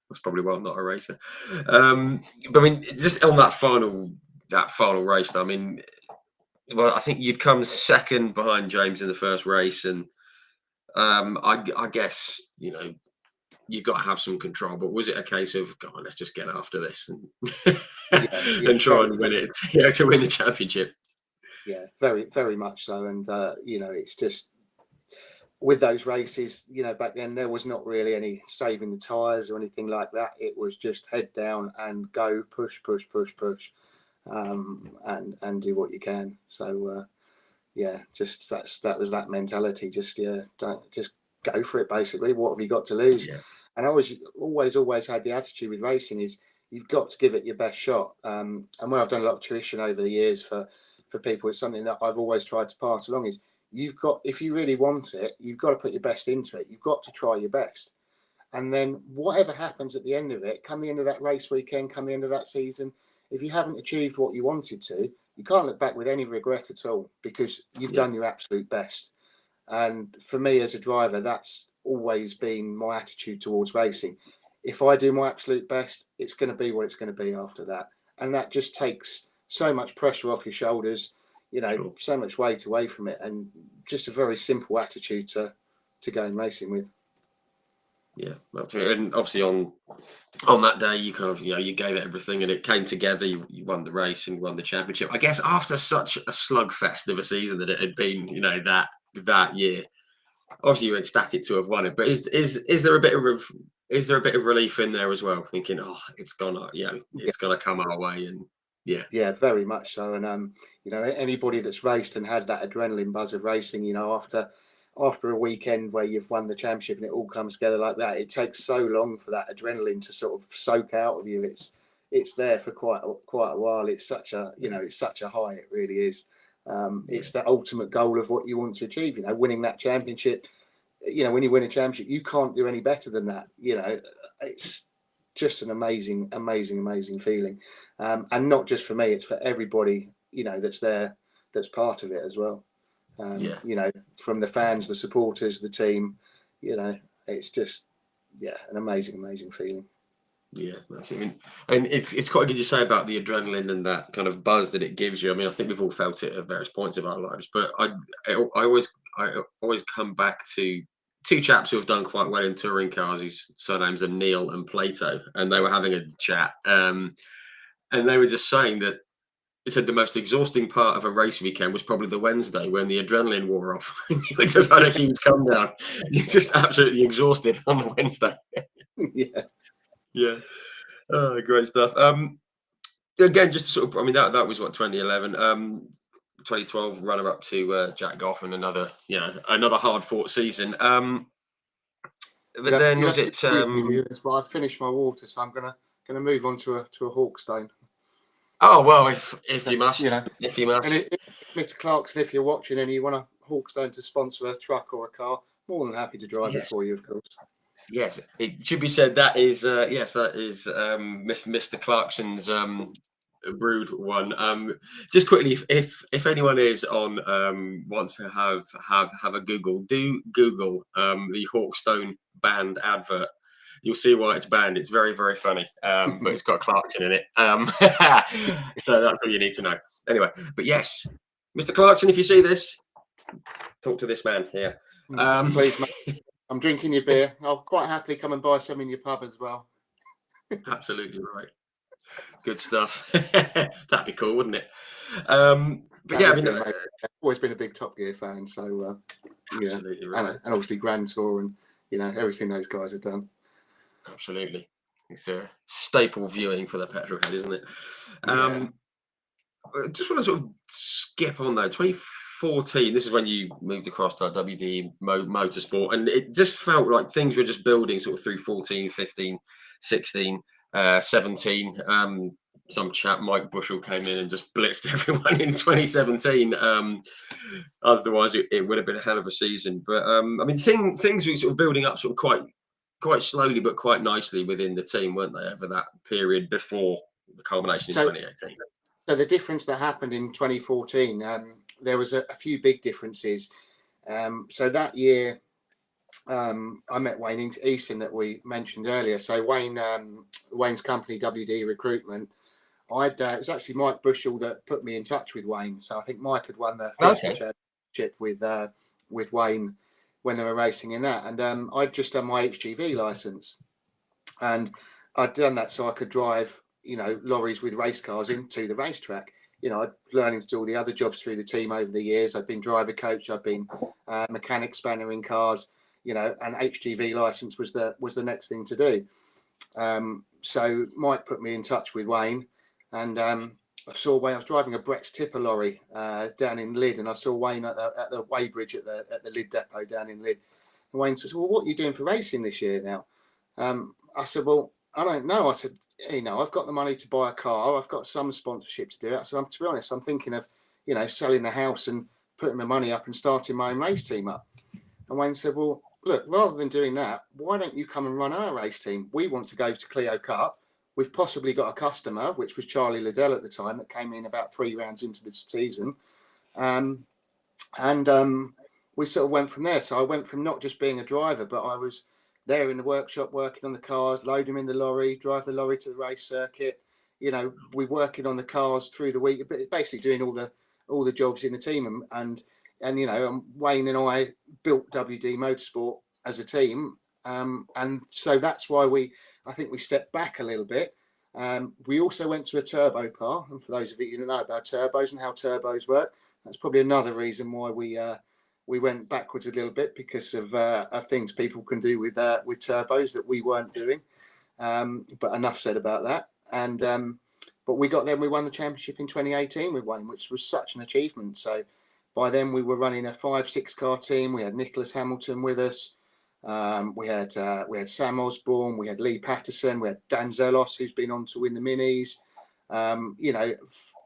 that's probably why I'm not a racer. But I mean, just on that final race, I mean, well, I think you'd come second behind James in the first race, and I guess you've got to have some control. But was it a case of, go on, let's just get after this and and try and win it, to win the championship? Yeah, very, very much so. And it's just with those races, back then there was not really any saving the tyres or anything like that. It was just head down and go, push, and do what you can. So just that was that mentality. Just just go for it. Basically, what have you got to lose? Yeah. And I always had the attitude with racing is you've got to give it your best shot. And where I've done a lot of tuition over the years for people, it's something that I've always tried to pass along is you've got, if you really want it, you've got to put your best into it. You've got to try your best. And then whatever happens at the end of it, come the end of that race weekend, come the end of that season, if you haven't achieved what you wanted to, you can't look back with any regret at all, because you've done your absolute best. And for me as a driver, that's always been my attitude towards racing. If I do my absolute best, it's going to be what it's going to be after that. And that just takes so much pressure off your shoulders, Sure. so much weight away from it, and just a very simple attitude to going racing with. Yeah, absolutely. And obviously on that day, you kind of you gave it everything, and it came together. You won the race and won the championship. I guess after such a slugfest of a season that it had been, that year. Obviously, you're ecstatic to have won it, but is there a bit of relief in there as well, thinking, oh, it's gonna come our way, and Yeah, very much so. And anybody that's raced and had that adrenaline buzz of racing, after a weekend where you've won the championship and it all comes together like that, it takes so long for that adrenaline to sort of soak out of you. It's there for quite a while. It's such a high. It really is. It's the ultimate goal of what you want to achieve. Winning that championship. When you win a championship, you can't do any better than that. It's just an amazing feeling, and not just for me. It's for everybody that's there, that's part of it as well. From the fans, the supporters, the team. It's just an amazing feeling. Yeah, I mean, and it's quite good you say about the adrenaline and that kind of buzz that it gives you. I mean, I think we've all felt it at various points of our lives, but I always come back to two chaps who have done quite well in touring cars, whose surnames are Neil and Plato, and they were having a chat, and they were just saying that they said the most exhausting part of a race weekend was probably the Wednesday when the adrenaline wore off. You just had a huge come down. You're just absolutely exhausted on the Wednesday. Yeah. Yeah. Oh, great stuff. Again, just sort of, I mean, that was what, 2011. 2012 runner up to Jack Goff, and another hard fought season. But then was it? But I've finished my water, so I'm gonna move on to a Hawkstone. Oh well, if you must, if you must. And Mr. Clarkson, if you're watching and you want a Hawkstone to sponsor a truck or a car, more than happy to drive it for you, of course. Yes, it should be said that is Mr. Clarkson's brood one. Just quickly, if anyone is on wants to have a Google, do Google the Hawkstone band advert. You'll see why it's banned. It's very, very funny, but it's got Clarkson in it. So that's all you need to know. Anyway, but yes, Mr. Clarkson, if you see this, talk to this man here. Please, mate. I'm drinking your beer. I'll quite happily come and buy some in your pub as well. Absolutely right. Good stuff. That'd be cool, wouldn't it? But yeah, I mean, I've always been a big Top Gear fan, so absolutely right. And obviously Grand Tour and everything those guys have done. Absolutely, it's a staple viewing for the petrol head, isn't it? Just want to sort of skip on though. 14, this is when you moved across to WD Motorsport, and it just felt like things were just building sort of through 14, 15, 16, 17. Some chap, Mike Bushell, came in and just blitzed everyone in 2017. Otherwise, it would have been a hell of a season. But I mean, things were sort of building up sort of quite slowly, but quite nicely within the team, weren't they, over that period before the culmination in 2018? So the difference that happened in 2014, there was a few big differences. So that year, I met Wayne Easton that we mentioned earlier. So Wayne's company, WD Recruitment, it was actually Mike Bushell that put me in touch with Wayne. So I think Mike had won the first championship with Wayne when they were racing in that. And I'd just done my HGV license, and I'd done that so I could drive, lorries with race cars into the racetrack. I'd learning to do all the other jobs through the team over the years. I'd been driver coach, I'd been mechanic spanner in cars, and HGV license was the next thing to do. So Mike put me in touch with Wayne, and I saw Wayne. I was driving a Brett's Tipper lorry down in Lydd, and I saw Wayne at the weighbridge at the Lydd depot down in Lydd. And Wayne says, "Well, what are you doing for racing this year now?" I said, "Well, I don't know." I said, "I've got the money to buy a car. I've got some sponsorship to do it." So to be honest, I'm thinking of, selling the house and putting my money up and starting my own race team up. And Wayne said, "Well, look, rather than doing that, why don't you come and run our race team? We want to go to Clio Cup. We've possibly got a customer," which was Charlie Liddell at the time, that came in about 3 rounds into the season. We sort of went from there. So I went from not just being a driver, but I was there in the workshop working on the cars, load them in the lorry, drive the lorry to the race circuit. We working on the cars through the week, but basically doing all the jobs in the team. And Wayne and I built WD Motorsport as a team. And so that's why I think we stepped back a little bit. We also went to a turbo car. And for those of you who know about turbos and how turbos work, that's probably another reason why we went backwards a little bit, because of things people can do with turbos that we weren't doing. But enough said about that. And but we got there. We won the championship in 2018 with Wayne, which was such an achievement. So by then we were running a 5-6 car team. We had Nicholas Hamilton with us. We had Sam Osborne. We had Lee Patterson. We had Dan Zelos, who's been on to win the minis.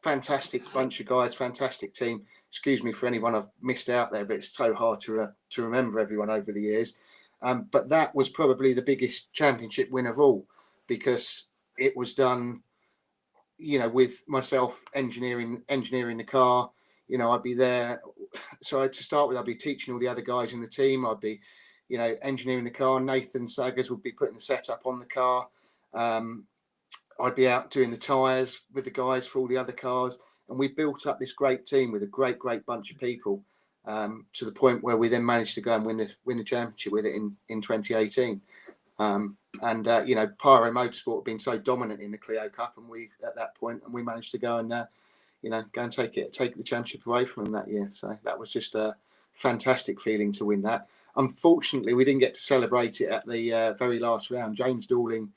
Fantastic bunch of guys, fantastic team. Excuse me for anyone I've missed out there, but it's so hard to remember everyone over the years. But that was probably the biggest championship win of all, because it was done, with myself engineering the car. I'd be there. So to start with, I'd be teaching all the other guys in the team. I'd be, engineering the car. Nathan Saggers would be putting the setup on the car. I'd be out doing the tyres with the guys for all the other cars. And we built up this great team with a great bunch of people, to the point where we then managed to go and win the championship with it in 2018. Pyro Motorsport had been so dominant in the Clio Cup, and we managed to go and take the championship away from them that year. So that was just a fantastic feeling to win that. Unfortunately, we didn't get to celebrate it at the very last round. James Dooling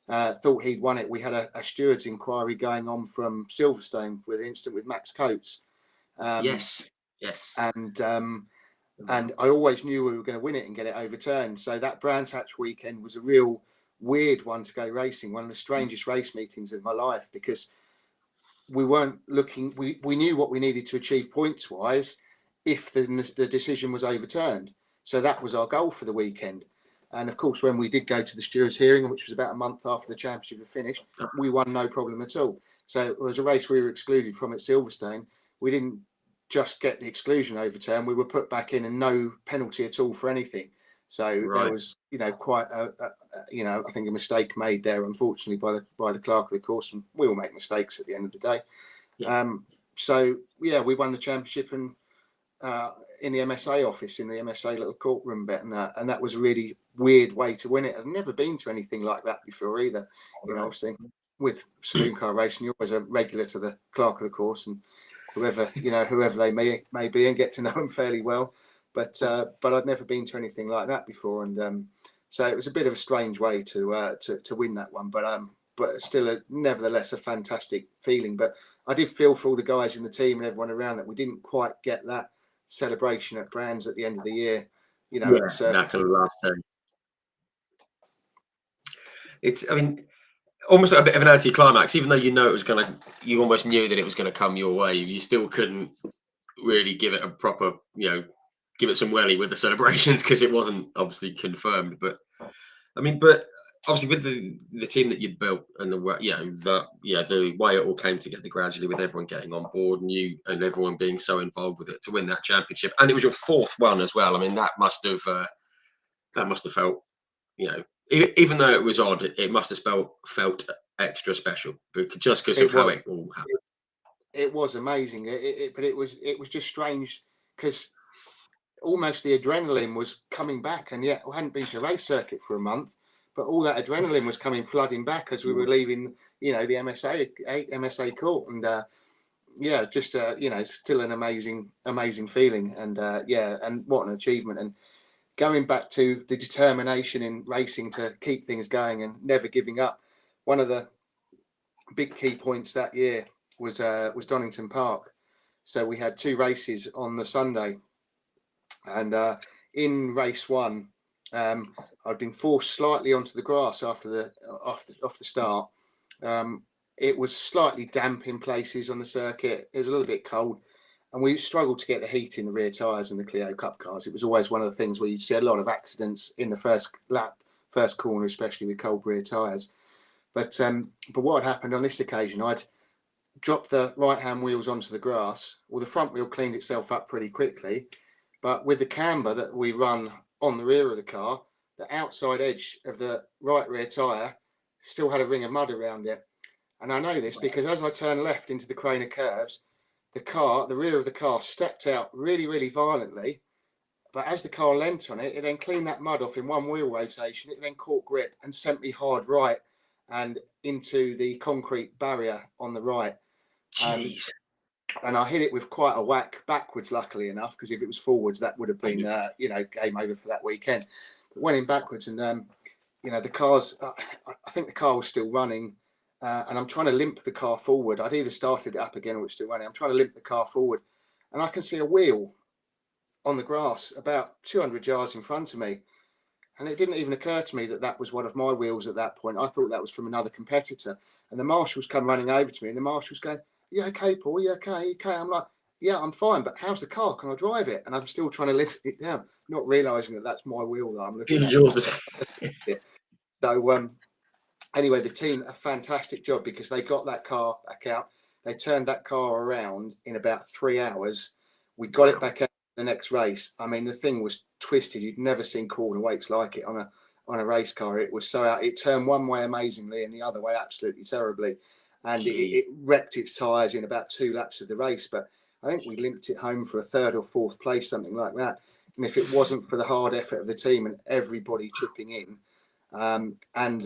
thought he'd won it. We had a steward's inquiry going on from Silverstone with an incident with Max Coates. Yes. And I always knew we were going to win it and get it overturned. So that Brands Hatch weekend was a real weird one to go racing, one of the strangest race meetings of my life, because we weren't looking, we knew what we needed to achieve points wise if the decision was overturned. So that was our goal for the weekend. And of course, when we did go to the stewards' hearing, which was about a month after the championship had finished, we won no problem at all. So it was a race we were excluded from at Silverstone. We didn't just get the exclusion overturned, we were put back in and no penalty at all for anything. So there was, quite I think a mistake made there, unfortunately, by the clerk of the course, and we all make mistakes at the end of the day. Yeah. We won the championship, and in the MSA office, in the MSA little courtroom bit, and that was a really weird way to win it. I'd never been to anything like that before either. Obviously with saloon car racing, you're always a regular to the clerk of the course and whoever they may be, and get to know them fairly well. But I'd never been to anything like that before, and so it was a bit of a strange way to win that one. But still, nevertheless, a fantastic feeling. But I did feel for all the guys in the team and everyone around that we didn't quite get that celebration at Brands at the end of the year. You know, Yeah, that kind of last day. It's, I mean, almost a bit of an anticlimax, even though you almost knew that it was going to come your way. You still couldn't really give it a proper, give it some welly with the celebrations because it wasn't obviously confirmed. But I mean, obviously with the team that you'd built and the way it all came together gradually with everyone getting on board and everyone being so involved with it to win that championship, and it was your fourth one as well. I mean, that must have felt, even though it was odd, it must have felt extra special just because of how it all happened. It was amazing, but it was just strange because almost the adrenaline was coming back, and yet we hadn't been to a race circuit for a month, but all that adrenaline was coming flooding back as we were leaving, the MSA court, and just still an amazing feeling, and and what an achievement. And going back to the determination in racing to keep things going and never giving up, one of the big key points that year was Donington Park. So we had 2 races on the Sunday, and in race 1, I'd been forced slightly onto the grass off the start. It was slightly damp in places on the circuit. It was a little bit cold, and we struggled to get the heat in the rear tyres in the Clio Cup cars. It was always one of the things where you'd see a lot of accidents in the first lap, first corner, especially with cold rear tyres. But what had happened on this occasion, I'd dropped the right-hand wheels onto the grass. Well, the front wheel cleaned itself up pretty quickly, but with the camber that we run on the rear of the car, the outside edge of the right rear tyre still had a ring of mud around it. And I know this because as I turned left into the Craner curves, the rear of the car stepped out really, really violently. But as the car leant on it, it then cleaned that mud off in one wheel rotation. It then caught grip and sent me hard right and into the concrete barrier on the right. Jeez. And I hit it with quite a whack backwards, luckily enough, because if it was forwards, that would have been, game over for that weekend. But went in backwards, and the cars. I think the car was still running, and I'm trying to limp the car forward. I'd either started it up again or it was still running. I'm trying to limp the car forward, and I can see a wheel on the grass about 200 yards in front of me. And it didn't even occur to me that that was one of my wheels at that point. I thought that was from another competitor. And the marshals come running over to me, and the marshal's going, "Yeah, okay, Paul, yeah, okay. I'm like, "Yeah, I'm fine, but how's the car? Can I drive it?" And I'm still trying to lift it down, not realising that that's my wheel that I'm looking at. Yours. So anyway, the team, a fantastic job because they got that car back out. They turned that car around in about 3 hours. We got it back out the next race. I mean, the thing was twisted. You'd never seen corner weights like it on a race car. It was so out. It turned one way amazingly and the other way absolutely terribly. And it wrecked its tyres in about 2 laps of the race. But I think we limped it home for a 3rd or 4th place, something like that. And if it wasn't for the hard effort of the team and everybody chipping in, and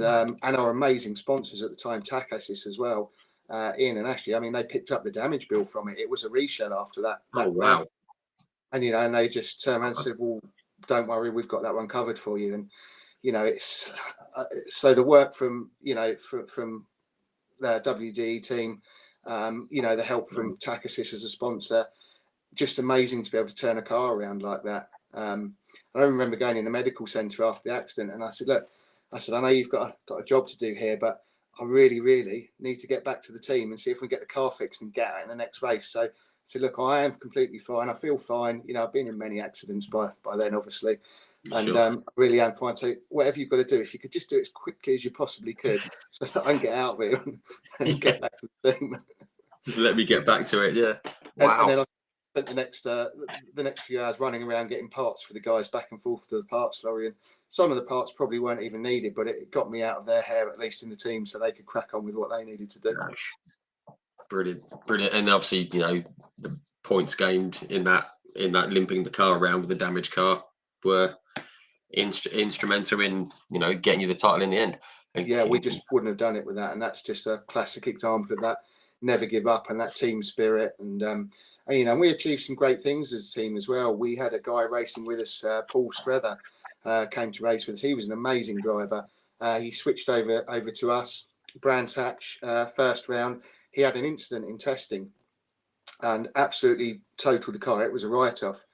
our amazing sponsors at the time, TAC Assist as well, Ian and Ashley, I mean, they picked up the damage bill from it. It was a reshell after that. Oh, wow. And, and they just turned around and said, "Well, don't worry, we've got that one covered for you." And, it's so the work from the WDE team, the help from TAC Assist as a sponsor, just amazing to be able to turn a car around like that. I remember going in the medical centre after the accident, and I said, "Look," I said, "I know you've got a job to do here, but I really, really need to get back to the team and see if we can get the car fixed and get out in the next race." So I said, "Look, I am completely fine. I feel fine. I've been in many accidents by then, obviously, and Sure. I really am fine. So whatever you've got to do, if you could just do it as quickly as you possibly could, so that I can get out of here and get back to the team." Just let me get back to it. Yeah. Wow. And then I spent the next few hours running around getting parts for the guys back and forth to the parts lorry, and some of the parts probably weren't even needed, but it got me out of their hair, at least in the team, so they could crack on with what they needed to do. Brilliant. And obviously, the points gained in that limping the car around with the damaged car were instrumental in getting you the title in the end. Yeah, we just wouldn't have done it with that, and that's just a classic example of that. Never give up and that team spirit, and we achieved some great things as a team as well. We had a guy racing with us, Paul Rivett, came to race with us. He was an amazing driver. He switched over to us, Brands Hatch, first round. He had an incident in testing and absolutely totaled the car. It was a write-off.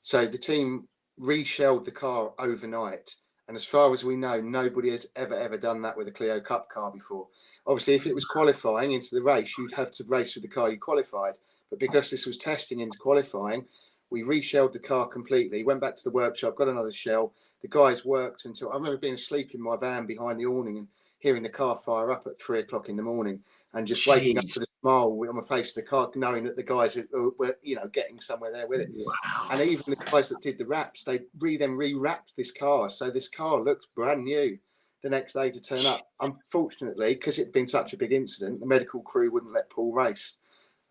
So the team reshelled the car overnight. And as far as we know, nobody has ever done that with a Clio Cup car before. Obviously, if it was qualifying into the race, you'd have to race with the car you qualified. But because this was testing into qualifying, we reshelled the car completely, went back to the workshop, got another shell. The guys worked until, I remember being asleep in my van behind the awning and hearing the car fire up at 3 o'clock in the morning and just waking up with a smile on my face of the car, knowing that the guys were, getting somewhere there with it. Wow. And even the guys that did the wraps, they then re-wrapped this car. So this car looked brand new the next day to turn up. Unfortunately, because it'd been such a big incident, the medical crew wouldn't let Paul race.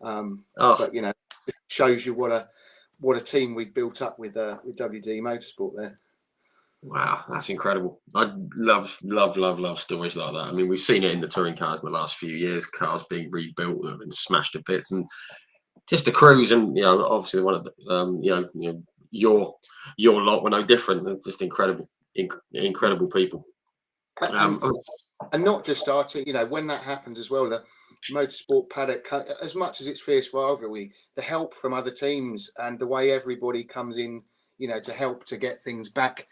But, it shows you what a team we built up with WD Motorsport there. Wow, that's incredible. I love stories like that. I mean, we've seen it in the touring cars in the last few years, cars being rebuilt and smashed to bits, and just the crews, and obviously one of the your lot were no different. They're just incredible people. And not just our team, when that happens as well, the motorsport paddock, as much as it's fierce rivalry, the help from other teams and the way everybody comes in, to help to get things back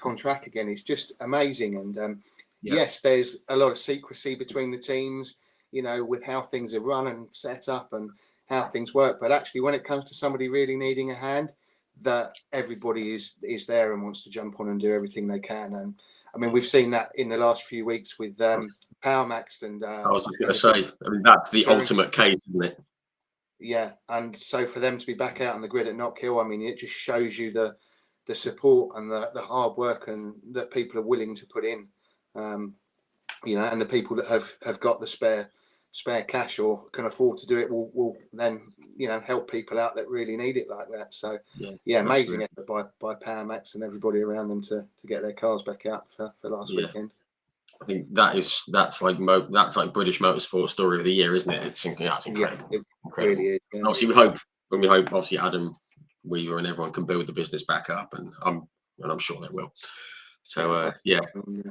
on track again is just amazing. And yes, there's a lot of secrecy between the teams, with how things are run and set up and how things work. But actually, when it comes to somebody really needing a hand, that everybody is there and wants to jump on and do everything they can. And I mean, we've seen that in the last few weeks with Power Max and. I was just going to say, I mean, that's the ultimate case, isn't it? Yeah, and so for them to be back out on the grid at Knock Hill, I mean, it just shows you the support and the hard work and that people are willing to put in, and the people that have got the spare cash or can afford to do it will then help people out that really need it like that. So amazing effort by Power Max and everybody around them to get their cars back out for last weekend. I think that's like British motorsport story of the year, isn't it? It's incredible. Yeah, it really is. Yeah. Obviously, we hope obviously Adam Weaver and everyone can build the business back up, and I'm sure they will. So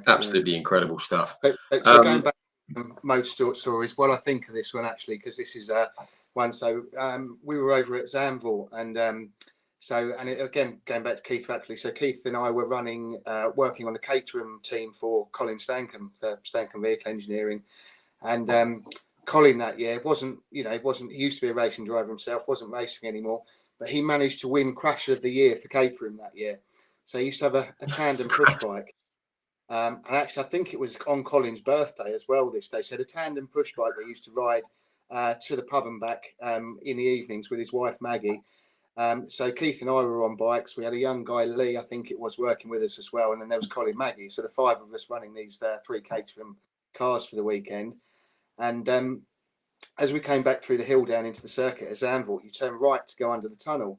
absolutely incredible stuff. So going back to motorsport stories, I think of this one actually because this is one. So we were over at Zandvoort, and again going back to Keith actually. So Keith and I were working on the Caterham team for Colin Stankham, for Stankham Vehicle Engineering, and Colin that year he used to be a racing driver himself, wasn't racing anymore. But he managed to win Crash of the Year for Caterham that year. So he used to have a tandem push bike. And actually, I think it was on Colin's birthday as well this day. So he had a tandem push bike that he used to ride to the pub and back in the evenings with his wife, Maggie. So Keith and I were on bikes. We had a young guy, Lee, I think it was, working with us as well. And then there was Colin, Maggie. So the five of us running these three Caterham cars for the weekend. And as we came back through the hill down into the circuit at Zandvoort, you turn right to go under the tunnel.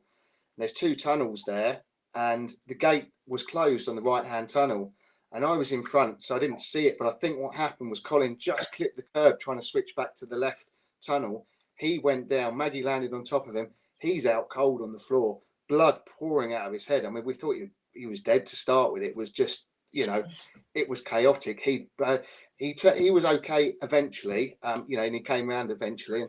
And there's two tunnels there, and the gate was closed on the right-hand tunnel. And I was in front, so I didn't see it. But I think what happened was Colin just clipped the curb trying to switch back to the left tunnel. He went down. Maggie landed on top of him. He's out cold on the floor, blood pouring out of his head. I mean, we thought he was dead to start with. It was just, it was chaotic. He was okay eventually, and he came around eventually.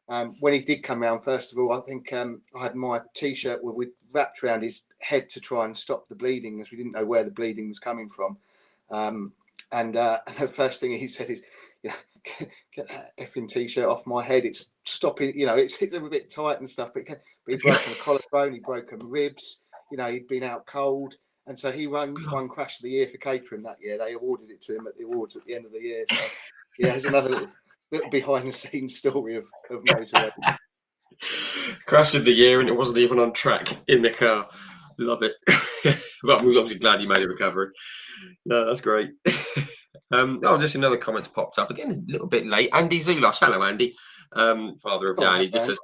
And when he did come around, first of all, I think I had my T-shirt we wrapped around his head to try and stop the bleeding, as we didn't know where the bleeding was coming from. And the first thing he said is, get that effing T-shirt off my head. It's stopping, it's a bit tight and stuff. But he broke a collarbone, he broke ribs. He'd been out cold. And so he won Crash of the Year for Caterham that year. They awarded it to him at the awards at the end of the year. So, there's another little behind-the-scenes story of motor racing. Crash of the Year, and it wasn't even on track in the car. Love it. But we're obviously glad you made a recovery. No, that's great. Just another comment popped up again, a little bit late. Andy Zulos, hello Andy, father of Danny, just says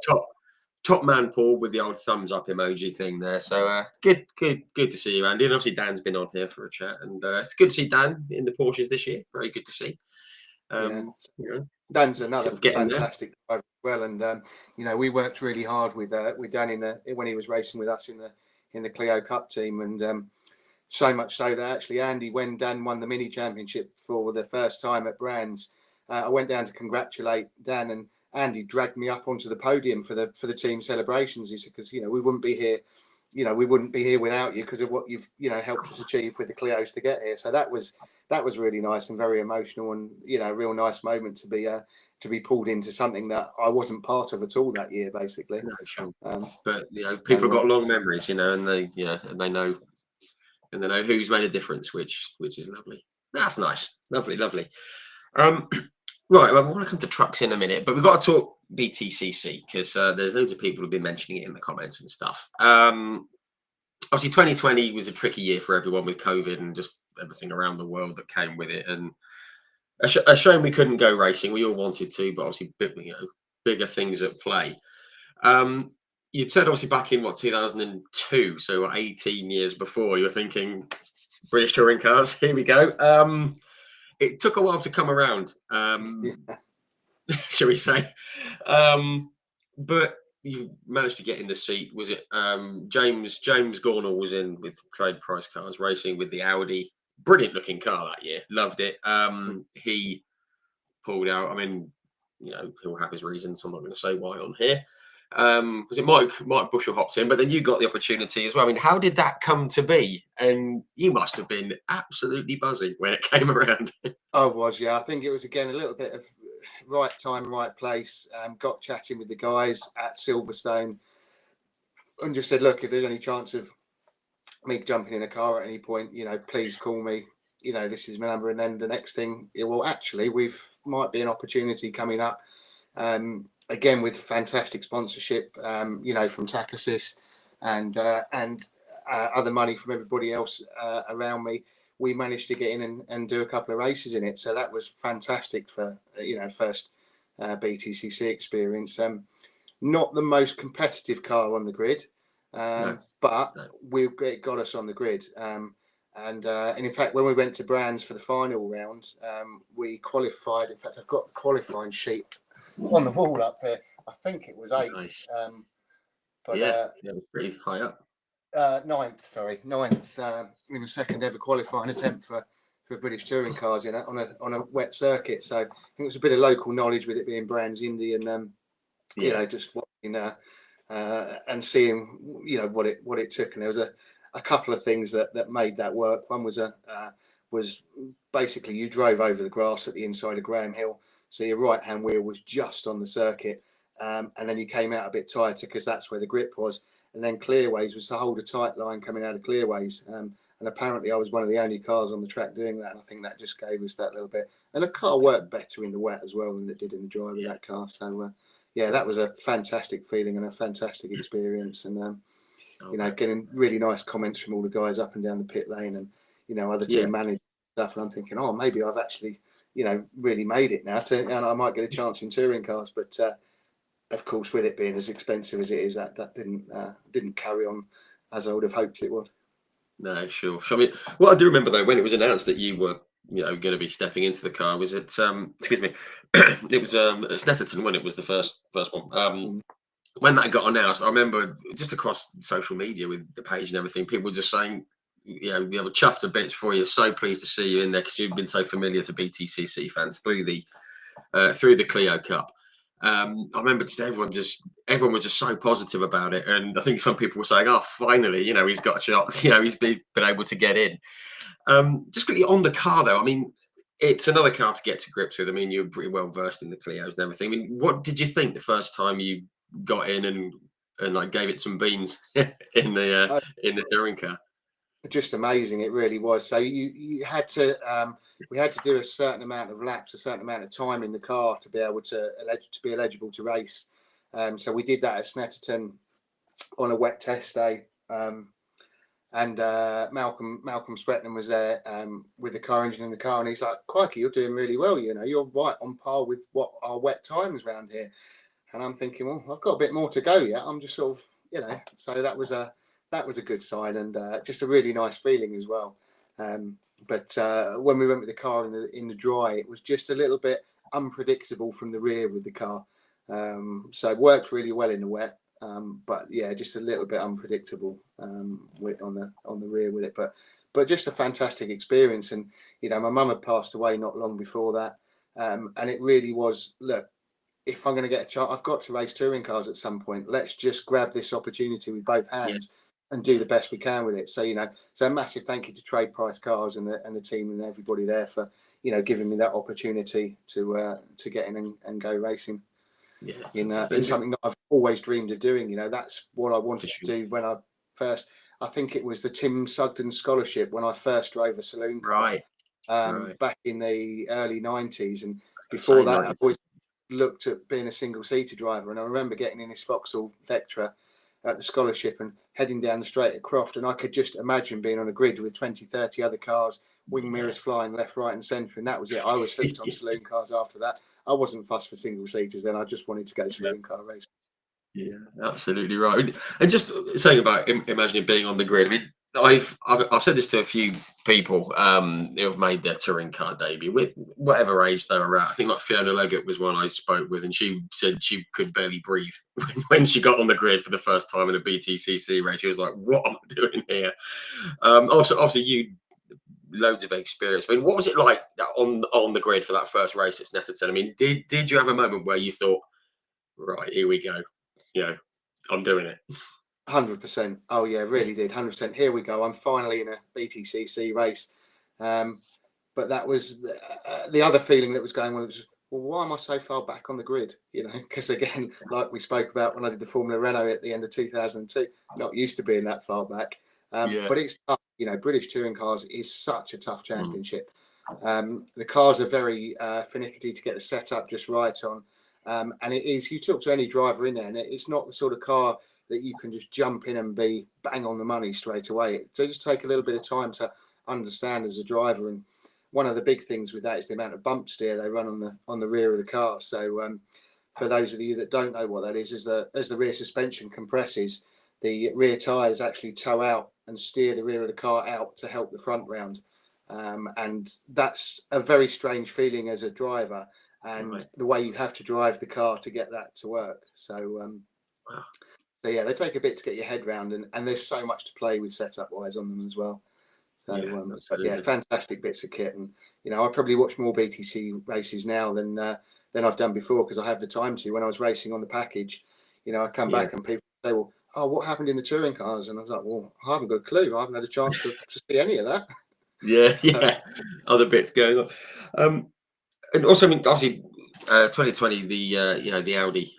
top man Paul with the old thumbs up emoji thing there. So good to see you, Andy. And obviously Dan's been on here for a chat, and it's good to see Dan in the Porsches this year. Very good to see. Dan's another fantastic driver as well, and we worked really hard with Dan when he was racing with us in the Clio Cup team, and so much so that actually Andy, when Dan won the mini championship for the first time at Brands, I went down to congratulate Dan, and Andy dragged me up onto the podium for the team celebrations. He said, because we wouldn't be here we wouldn't be here without you because of what you've helped us achieve with the Clios to get here. So that was really nice and very emotional, and a real nice moment to be pulled into something that I wasn't part of at all that year, basically. No, sure. But people have got long memories, and they know who's made a difference, which is lovely. That's nice, lovely. Right, well, I want to come to trucks in a minute, but we've got to talk BTCC because there's loads of people who've been mentioning it in the comments and stuff. Obviously, 2020 was a tricky year for everyone with COVID and just everything around the world that came with it, and a shame we couldn't go racing. We all wanted to, but obviously, bigger things at play. You said obviously back in 2002, so 18 years before, you were thinking British touring cars. Here we go. It took a while to come around, shall we say? But you managed to get in the seat. Was it James Gornall was in with Trade Price Cars racing with the Audi? Brilliant looking car that year. Loved it. He pulled out. I mean, he'll have his reasons. I'm not going to say why on here. Was it Mike Bushell hopped in, but then you got the opportunity as well. I mean, how did that come to be? And you must have been absolutely buzzing when it came around. I was, yeah. I think it was again a little bit of right time, right place. Got chatting with the guys at Silverstone and just said, look, if there's any chance of me jumping in a car at any point, please call me. This is my number. And then the next thing, well, actually, might be an opportunity coming up. Again, with fantastic sponsorship, from TAC Assist and other money from everybody else around me, we managed to get in and do a couple of races in it. So that was fantastic for, first BTCC experience. Not the most competitive car on the grid, but it got us on the grid. And in fact, when we went to Brands for the final round, we qualified. In fact, I've got the qualifying sheet on the wall up here. I think it was 8th. Nice. But pretty high up. 9th in a second ever qualifying attempt for British touring cars on a wet circuit. So I think it was a bit of local knowledge with it being Brands Indy and just watching and seeing what it took. And there was a couple of things that made that work. One was basically you drove over the grass at the inside of Graham Hill. So your right-hand wheel was just on the circuit, and then you came out a bit tighter because that's where the grip was. And then Clearways was to hold a tight line coming out of Clearways. And apparently I was one of the only cars on the track doing that. And I think that just gave us that little bit. And the car worked better in the wet as well than it did in the dry with that car. So, that was a fantastic feeling and a fantastic experience. And, getting really nice comments from all the guys up and down the pit lane and, other team managers and stuff. And I'm thinking, maybe I've actually really made it now and I might get a chance in touring cars. But of course, with it being as expensive as it is, that didn't carry on as I would have hoped it would. No, sure. I mean, what I do remember though, when it was announced that you were going to be stepping into the car, was it excuse me, it was Snetterton when it was the first one. When that got announced, I remember just across social media with the page and everything, people were just saying, we were chuffed a bit for you. So pleased to see you in there because you've been so familiar to BTCC fans through the Clio Cup. I remember everyone was just so positive about it, and I think some people were saying, "Oh, finally, he's got a shot. He's been able to get in." Just quickly on the car, though. I mean, it's another car to get to grips with. I mean, you're pretty well versed in the Clios and everything. I mean, what did you think the first time you got in and like gave it some beans in the touring car? Just amazing, it really was. So you had to we had to do a certain amount of laps, a certain amount of time in the car to be able to be eligible to race. So we did that at Snetterton on a wet test day, and Malcolm Spretnan was there with the car engine in the car, and he's like, "Crikey, you're doing really well. You're right on par with what our wet times around here." And I'm thinking, well, I've got a bit more to go yet. I'm just sort of, So that was a good sign and just a really nice feeling as well. But when we went with the car in the dry, it was just a little bit unpredictable from the rear with the car. So it worked really well in the wet, but just a little bit unpredictable on the rear with it. But just a fantastic experience. And my mum had passed away not long before that, and it really was, look, if I'm going to get a chance, I've got to race touring cars at some point. Let's just grab this opportunity with both hands. and do the best we can with it. So, so a massive thank you to Trade Price Cars and the team and everybody there for, giving me that opportunity to get in and go racing in something that I've always dreamed of doing. That's what I wanted to do when I think it was the Tim Sugden Scholarship when I first drove a saloon car, back in the early 90s. And before that, I always looked at being a single-seater driver. And I remember getting in this Vauxhall Vectra at the scholarship and heading down the straight at Croft, and I could just imagine being on a grid with 20, 30 other cars, wing mirrors flying left, right and centre, and that was it. I was hooked on saloon cars after that. I wasn't fussed for single-seaters then. I just wanted to go saloon car racing. Yeah, absolutely right. And just saying about imagining being on the grid, I mean, I've said this to a few people who have made their touring car debut with whatever age they were at. I think like Fiona Leggett was one I spoke with, and she said she could barely breathe when she got on the grid for the first time in a BTCC race. She was like, "What am I doing here?" Obviously, you loads of experience. I mean, what was it like on the grid for that first race at Snetterton? I mean, did you have a moment where you thought, "Right, here we go. I'm doing it"? 100%. Oh yeah, really did. 100%. Here we go. I'm finally in a BTCC race. But that was the other feeling that was going on. Was, well, why am I so far back on the grid? Because again, like we spoke about when I did the Formula Renault at the end of 2002, not used to being that far back. But it's tough. British touring cars is such a tough championship. The cars are very finicky to get the setup just right on. And it is, you talk to any driver in there, and it's not the sort of car that you can just jump in and be bang on the money straight away. So just take a little bit of time to understand as a driver. And one of the big things with that is the amount of bump steer they run on the rear of the car. So for those of you that don't know what that is as the rear suspension compresses, the rear tyres actually tow out and steer the rear of the car out to help the front round. And that's a very strange feeling as a driver, and the way you have to drive the car to get that to work. So yeah, they take a bit to get your head round, and there's so much to play with setup wise on them as well. So but yeah, fantastic bits of kit. And I probably watch more BTC races now than I've done before, because I have the time to. When I was racing on the package, I come back and people say, well, oh, what happened in the touring cars? And I was like, well, I haven't got a clue. I haven't had a chance to see any of that. Yeah. Other bits going on. And also, I mean, obviously, 2020, the Audi,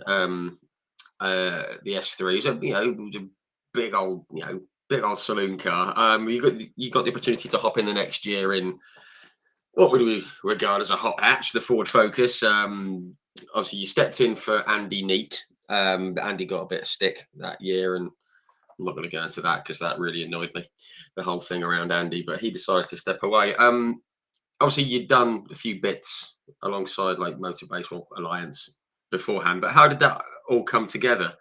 the S3 is it was a big old saloon car. You got the opportunity to hop in the next year in what would we regard as a hot hatch, the Ford Focus. Obviously, you stepped in for Andy Neat. Andy got a bit of stick that year, and I'm not going to go into that because that really annoyed me, the whole thing around Andy. But he decided to step away. Obviously, you'd done a few bits alongside like Motor Baseball Alliance beforehand, but how did that all come together?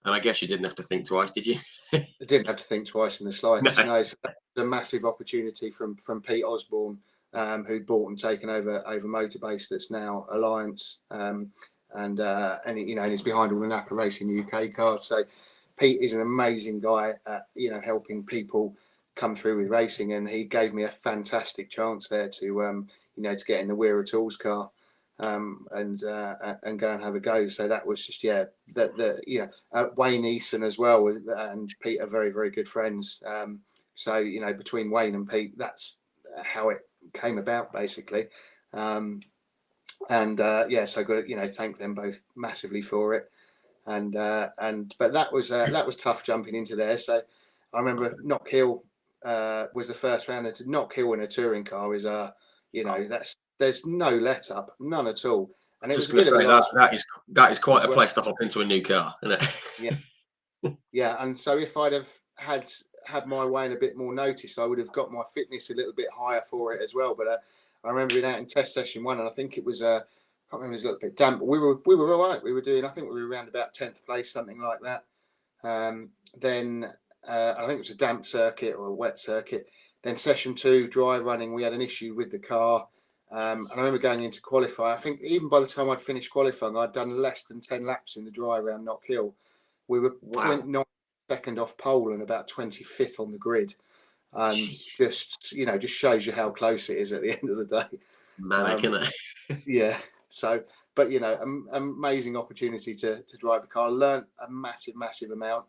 And I guess you didn't have to think twice, did you? I didn't have to think twice in the slightest. No, so that was a massive opportunity from Pete Osborne, who'd bought and taken over Motorbase, that's now Alliance, and he's behind all the Napa Racing UK cars. So Pete is an amazing guy at helping people come through with racing, and he gave me a fantastic chance there to to get in the Weir Tools car and go and have a go. So that was just Wayne Eason as well, and Pete are very, very good friends. So between Wayne and Pete, that's how it came about basically. So good, thank them both massively for it. But that was tough jumping into there. So I remember Knock Hill was the first round. To Knock Hill in a touring car is there's no let up, none at all. And it was just going to say that is quite a place to hop into a new car, isn't it? Yeah. And so if I'd have had my way in a bit more notice, I would have got my fitness a little bit higher for it as well. But I remember being out in test session 1, and I think it was I can't remember, it was a little bit damp. But we were all right. We were doing, I think we were around about 10th place, something like that. Then I think it was a damp circuit or a wet circuit. Then session 2, dry running, we had an issue with the car. And I remember going into qualify. I think even by the time I'd finished qualifying, I'd done less than 10 laps in the dry around Knock Hill. We were 9th off pole and about 25th on the grid. Just shows you how close it is at the end of the day. Manic, isn't it? Yeah. So, but amazing opportunity to drive the car. Learned a massive amount.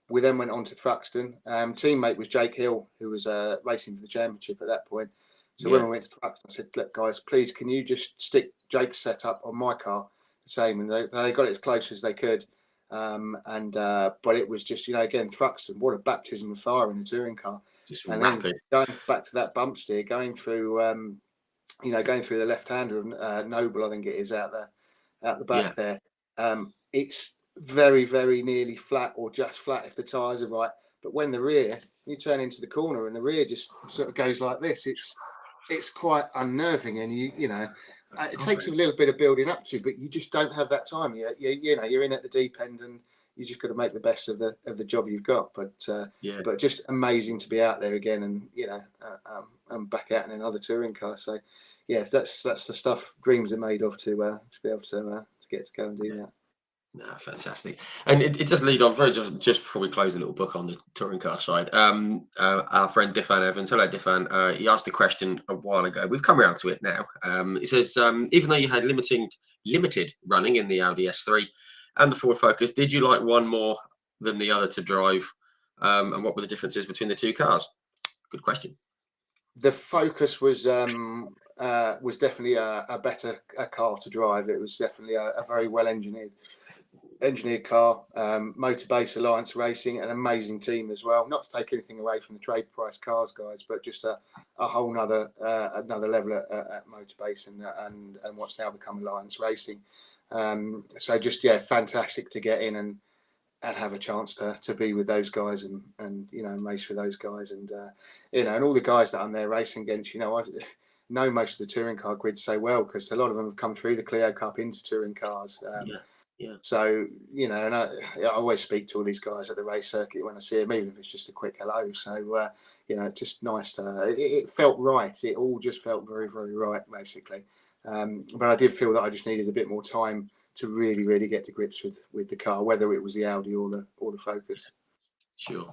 We then went on to Thruxton. Teammate was Jake Hill, who was racing for the championship at that point. So when we went to Thruxton, I said, look, guys, please, can you just stick Jake's setup on my car the same? And they got it as close as they could. But it was just, again, Thruxton, what a baptism of fire in a touring car. Just and rapid. Then going back to that bump steer, going through the left-hander of Noble, I think it is out the back there. It's very, very nearly flat or just flat if the tyres are right. But when the rear, you turn into the corner and the rear just sort of goes like this, it's quite unnerving, and it takes a little bit of building up to, but you just don't have that time. You're in at the deep end, and you just got to make the best of the job you've got. But just amazing to be out there again, and back out in another touring car. So that's the stuff dreams are made of, to be able to get to go and do that. No, fantastic. And it just lead on very just before we close a little book on the touring car side. Our friend Diffan Evans, hello Diffan, he asked a question a while ago. We've come around to it now. He says, even though you had limited running in the Audi S3 and the Ford Focus, did you like one more than the other to drive? And what were the differences between the two cars? Good question. The Focus was definitely a better car to drive. It was definitely a very well engineered car. Motorbase Alliance Racing, an amazing team as well. Not to take anything away from the trade price cars guys, but just a whole another level at Motorbase and what's now become Alliance Racing. So just fantastic to get in and have a chance to be with those guys and race with those guys, and all the guys that I'm there racing against. I know most of the touring car grid so well, because a lot of them have come through the Clio Cup into touring cars. So and I always speak to all these guys at the race circuit when I see them, even if it's just a quick hello. So just nice to. It felt right. It all just felt very, very right, basically. But I did feel that I just needed a bit more time to really, really get to grips with the car, whether it was the Audi or the Focus. Sure.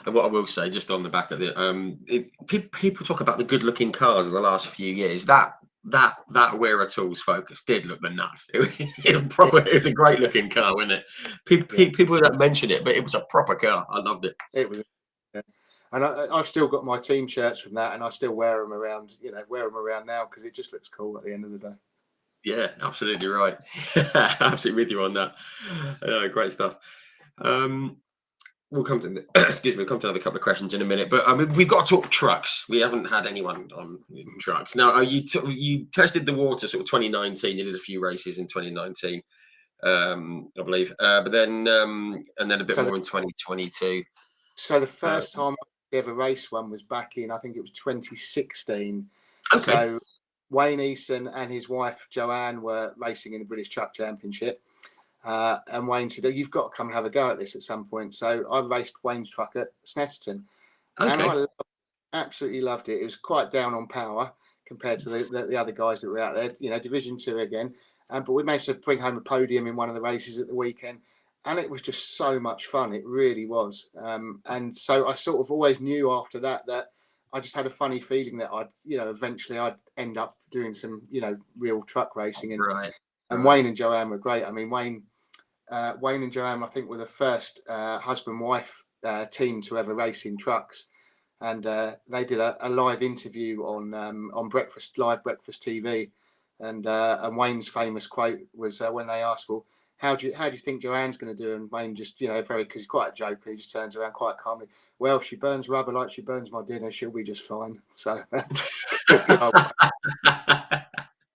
And what I will say, just on the back of it, people talk about the good-looking cars of the last few years. That Wearer Tools Focus did look the nuts. It was a great-looking car, wasn't it? People don't mention it, but it was a proper car. I loved it. It was. And I've still got my team shirts from that, and I still wear them around. Wear them around now because it just looks cool at the end of the day. Yeah, absolutely right. Absolutely with you on that. Great stuff. We'll come to we'll come to another couple of questions in a minute, but we've got to talk trucks. We haven't had anyone on trucks. Now, you tested the water sort of 2019. You did a few races in 2019, I believe, but then and then a bit more in 2022. So the first time I ever raced one was back in, I think it was 2016. Okay. So Wayne Eason and his wife Joanne were racing in the British Truck Championship. And Wayne said, you've got to come and have a go at this at some point. So I raced Wayne's truck at Snetterton. Okay. And I absolutely loved it. It was quite down on power compared to the other guys that were out there, Division 2 again. But we managed to bring home a podium in one of the races at the weekend. And it was just so much fun. It really was. And so I sort of always knew after that I just had a funny feeling that eventually I'd end up doing some, real truck racing. And Wayne and Joanne were great. I mean, Wayne and Joanne, I think, were the first husband-wife team to ever race in trucks. And they did a live interview on live breakfast TV. And Wayne's famous quote was when they asked, well, how do you think Joanne's going to do? And Wayne just, because he's quite a joker, he just turns around quite calmly. Well, if she burns rubber like she burns my dinner, she'll be just fine. So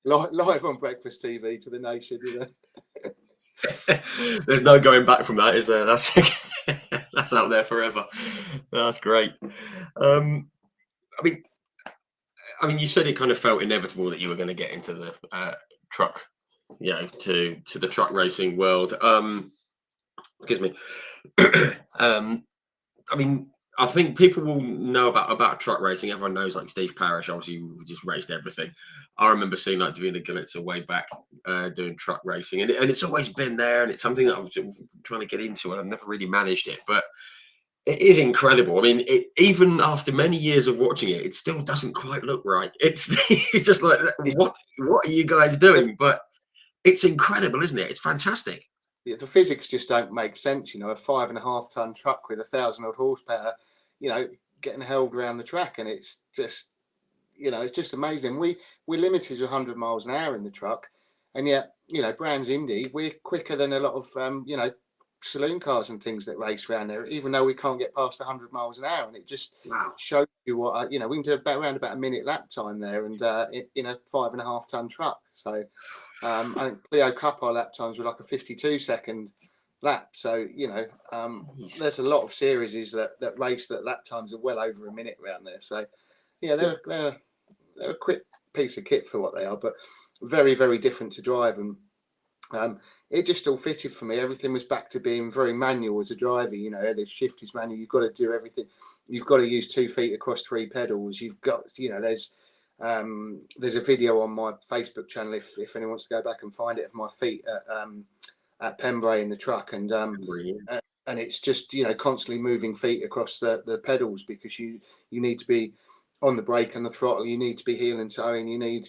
live on breakfast TV to the nation, There's no going back from that, is there? That's out there forever. That's great. I mean, you said it kind of felt inevitable that you were going to get into the truck, to the truck racing world. Excuse me. I mean, I think people will know about truck racing. Everyone knows, like Steve Parrish, obviously, who just raced everything. I remember seeing like Davina Gillitzer way back doing truck racing, and it's always been there, and it's something that I'm trying to get into, and I've never really managed it, but it is incredible. I mean, even after many years of watching it, it still doesn't quite look right. It's just like, what are you guys doing? But it's incredible, isn't it? It's fantastic. the physics just don't make sense. A 5.5 ton truck with 1,000 odd horsepower, getting held around the track, and it's just, it's just amazing. We're limited to 100 miles an hour in the truck, and yet, Brands Indy, we're quicker than a lot of, saloon cars and things that race around there, even though we can't get past 100 miles an hour. And it just shows you what, we can do around about a minute lap time there, and in a 5.5 ton truck. So I think Clio Cup, our lap times were like a 52-second lap. So, there's a lot of series that race that lap times are well over a minute around there. So, yeah, they're a quick piece of kit for what they are, but very, very different to drive. And it just all fitted for me. Everything was back to being very manual as a driver. The shift is manual. You've got to do everything. You've got to use 2 feet across 3 pedals. You've got, there's a video on my Facebook channel if anyone wants to go back and find it, of my feet at Pembrey in the truck, and it's just constantly moving feet across the pedals, because you need to be on the brake and the throttle, you need to be heel and toeing, you need,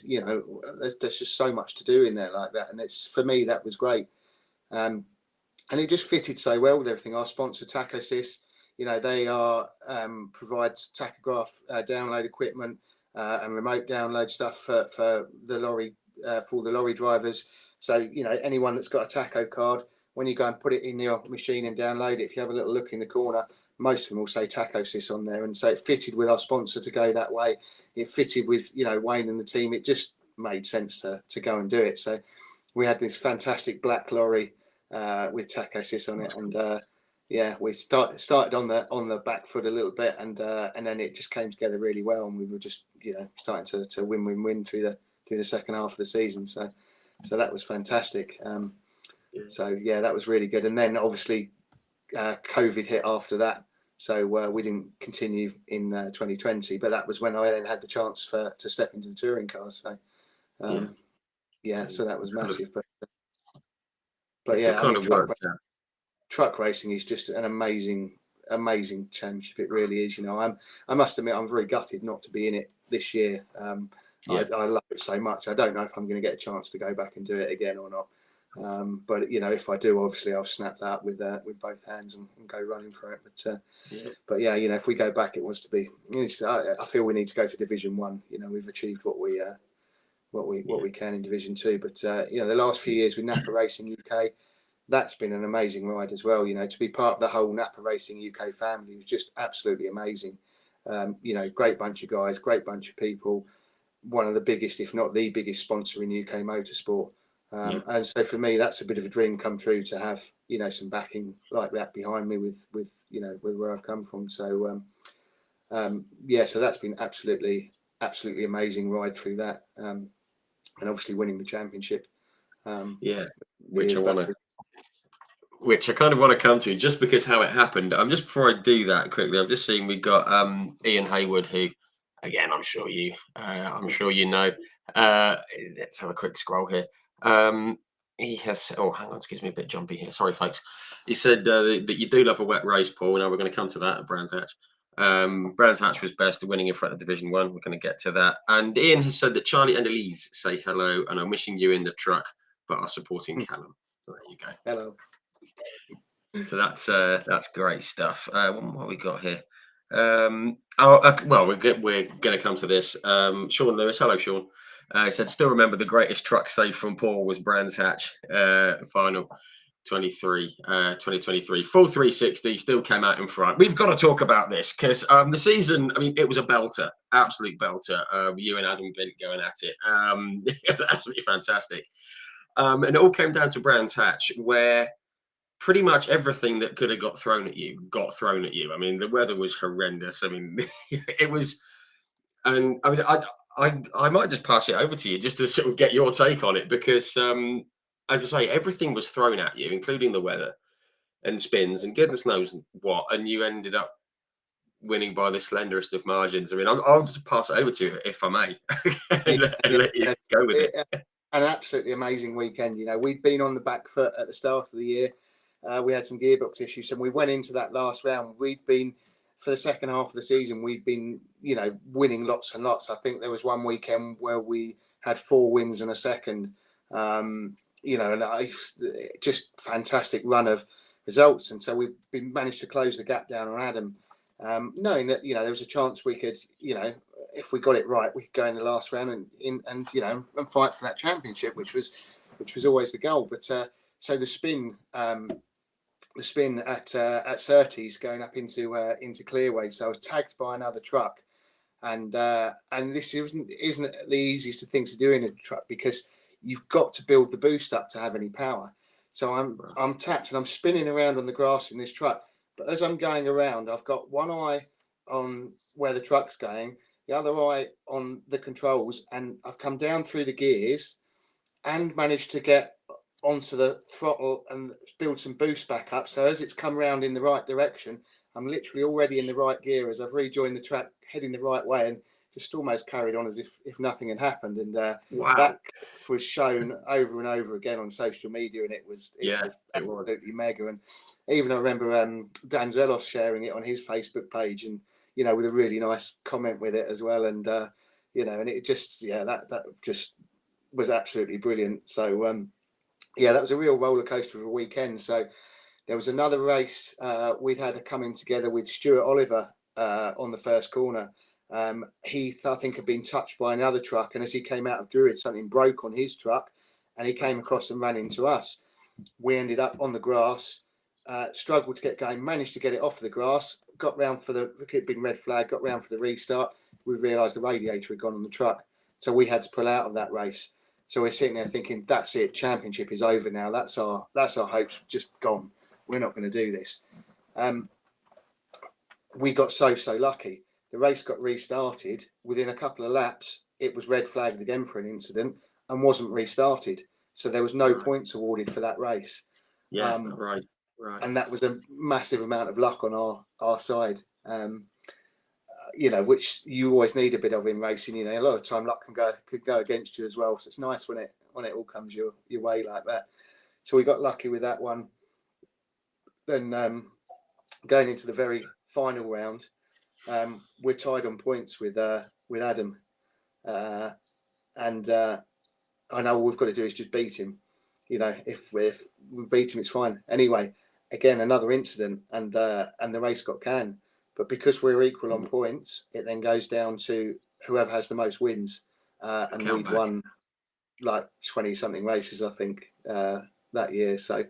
there's just so much to do in there like that. And it's, for me, that was great. And it just fitted so well with everything. Our sponsor, TachoSys, they provides tachograph download equipment and remote download stuff for the lorry, for the lorry drivers. So, anyone that's got a tacho card, when you go and put it in your machine and download it, if you have a little look in the corner, most of them will say TachoSys on there. And so it fitted with our sponsor to go that way. It fitted with, Wayne and the team. It just made sense to go and do it. So we had this fantastic black lorry with TachoSys on it. And we started on the back foot a little bit, and then it just came together really well. And we were just, starting to win through the second half of the season. So that was fantastic. So yeah, that was really good. And then obviously COVID hit after that, so we didn't continue in 2020. But that was when I then had the chance to step into the touring cars. So so that was massive. But yeah, I mean, truck racing is just an amazing championship. It really is. I must admit, I'm very gutted not to be in it this year. I love it so much. I don't know if I'm going to get a chance to go back and do it again or not. But if I do, obviously I'll snap that with both hands and go running for it. But if we go back, it wants to be. I feel we need to go to Division 1. We've achieved what we can in Division 2. But the last few years with Napa Racing UK, that's been an amazing ride as well. To be part of the whole Napa Racing UK family was just absolutely amazing. Great bunch of guys, great bunch of people. One of the biggest, if not the biggest, sponsor in UK motorsport. And so for me, that's a bit of a dream come true to have, some backing like that behind me with where I've come from. So, so that's been absolutely amazing ride through that. And obviously winning the championship. Which I kind of want to come to, just because how it happened. Just before I do that quickly, I've just seen we got Ian Hayward, who, again, I'm sure you know. Let's have a quick scroll here. He has, hang on, excuse me, a bit jumpy here. Sorry, folks. He said that you do love a wet race, Paul. Now we're going to come to that at Brands Hatch. Brands Hatch was best, winning in front of Division 1. We're going to get to that. And Ian has said that Charlie and Elise say hello and are missing you in the truck, but are supporting Callum. So there you go. Hello. So that's great stuff. What we got here? We're going to come to this. Sean Lewis, hello, Sean. He said, still remember the greatest truck save from Paul was Brands Hatch final 2023. Full 360, still came out in front. We've got to talk about this because the season, I mean, it was a belter, absolute belter. You and Adam Bint going at it. It was absolutely fantastic. And it all came down to Brands Hatch, where pretty much everything that could have got thrown at you got thrown at you. I mean, the weather was horrendous. I mean, it was, and I mean, I might just pass it over to you just to sort of get your take on it, because as I say, everything was thrown at you, including the weather and spins and goodness knows what, and you ended up winning by the slenderest of margins. I mean, I'll just pass it over to you, if I may, and let you go with it. An absolutely amazing weekend. We'd been on the back foot at the start of the year. We had some gearbox issues, and we went into that last round. We'd been, for the second half of the season, we'd been, winning lots and lots. I think there was one weekend where we had 4 wins and a second. you know, and just fantastic run of results. And so we managed to close the gap down on Adam, knowing that, you know, there was a chance we could, you know, if we got it right, we could go in the last round and you know, and fight for that championship, which was always the goal. But so the spin at Surtees going up into Clearway. So I was tagged by another truck, and this isn't the easiest of things to do in a truck, because you've got to build the boost up to have any power. So I'm tapped and I'm spinning around on the grass in this truck. But as I'm going around, I've got one eye on where the truck's going, the other eye on the controls, and I've come down through the gears and managed to get onto the throttle and build some boost back up. So as it's come round in the right direction, I'm literally already in the right gear as I've rejoined the track, heading the right way, and just almost carried on as if nothing had happened. And Wow. that was shown over and over again on social media, and it was absolutely mega. And even I remember Dan Zelos sharing it on his Facebook page, and, you know, with a really nice comment with it as well. And you know, and it just, that just was absolutely brilliant. So that was a real roller coaster of a weekend. So there was another race we'd had coming together with Stuart Oliver on the first corner. He, I think, had been touched by another truck, and as he came out of Druid, something broke on his truck, and he came across and ran into us. We ended up on the grass, struggled to get going, managed to get it off the grass, got round for the, it had been red flag, got round for the restart. We realised the radiator had gone on the truck, so we had to pull out of that race. So we're sitting there thinking, that's it, championship is over now. That's our hopes just gone. We're not going to do this. We got so lucky. The race got restarted. Within a couple of laps, it was red flagged again for an incident and wasn't restarted. So there was no points awarded for that race. Yeah, right. And that was a massive amount of luck on our side. You know, which you always need a bit of in racing. You know, a lot of the time luck could go against you as well. So it's nice when it all comes your way like that. So we got lucky with that one. Then going into the very final round, we're tied on points with Adam, and I know all we've got to do is just beat him. You know, if we beat him, it's fine. Anyway, again, another incident, and the race got canned. But because we're equal on points, it then goes down to whoever has the most wins. And we'd won like 20-something races, I think, that year. So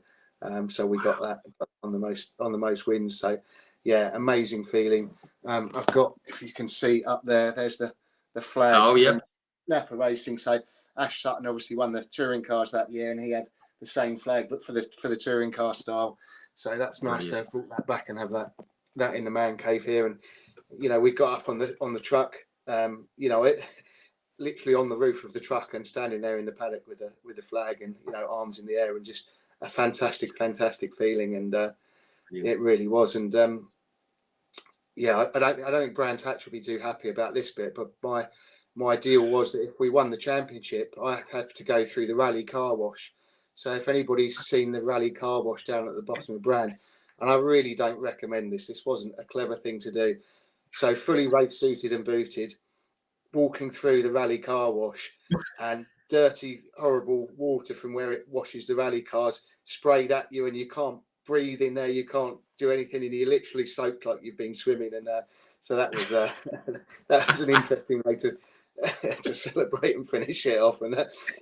we got that on the most wins. So yeah, amazing feeling. I've got, if you can see up there's the flag from Napa Racing. So Ash Sutton obviously won the touring cars that year, and he had the same flag, but for the touring car style. So that's nice to have brought that back and have that in the man cave here. And, you know, we got up on the truck, you know, it literally on the roof of the truck and standing there in the paddock with the flag and, you know, arms in the air, and just a fantastic feeling. And it really was. And I don't think Brands Hatch would be too happy about this bit, but my deal was that if we won the championship, I had to go through the rally car wash. So if anybody's seen the rally car wash down at the bottom of Brand, and I really don't recommend this wasn't a clever thing to do. So fully race suited and booted, walking through the rally car wash, and dirty, horrible water from where it washes the rally cars sprayed at you, and you can't breathe in there, you can't do anything, and you're literally soaked like you've been swimming. And so that was that was an interesting way to celebrate and finish it off. And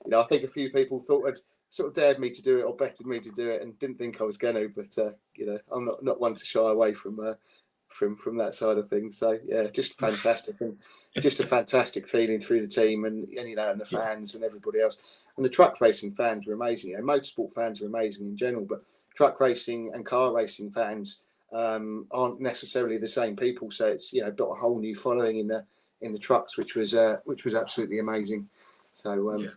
you know, I think a few people thought had sort of dared me to do it or betted me to do it, and didn't think I was going to. But you know, I'm not one to shy away from that side of things. So yeah, just fantastic, and just a fantastic feeling through the team, and you know, and the fans and everybody else. And the truck racing fans were amazing. You know, motorsport fans are amazing in general, but truck racing and car racing fans aren't necessarily the same people. So it's, you know, got a whole new following in the trucks, which was absolutely amazing. So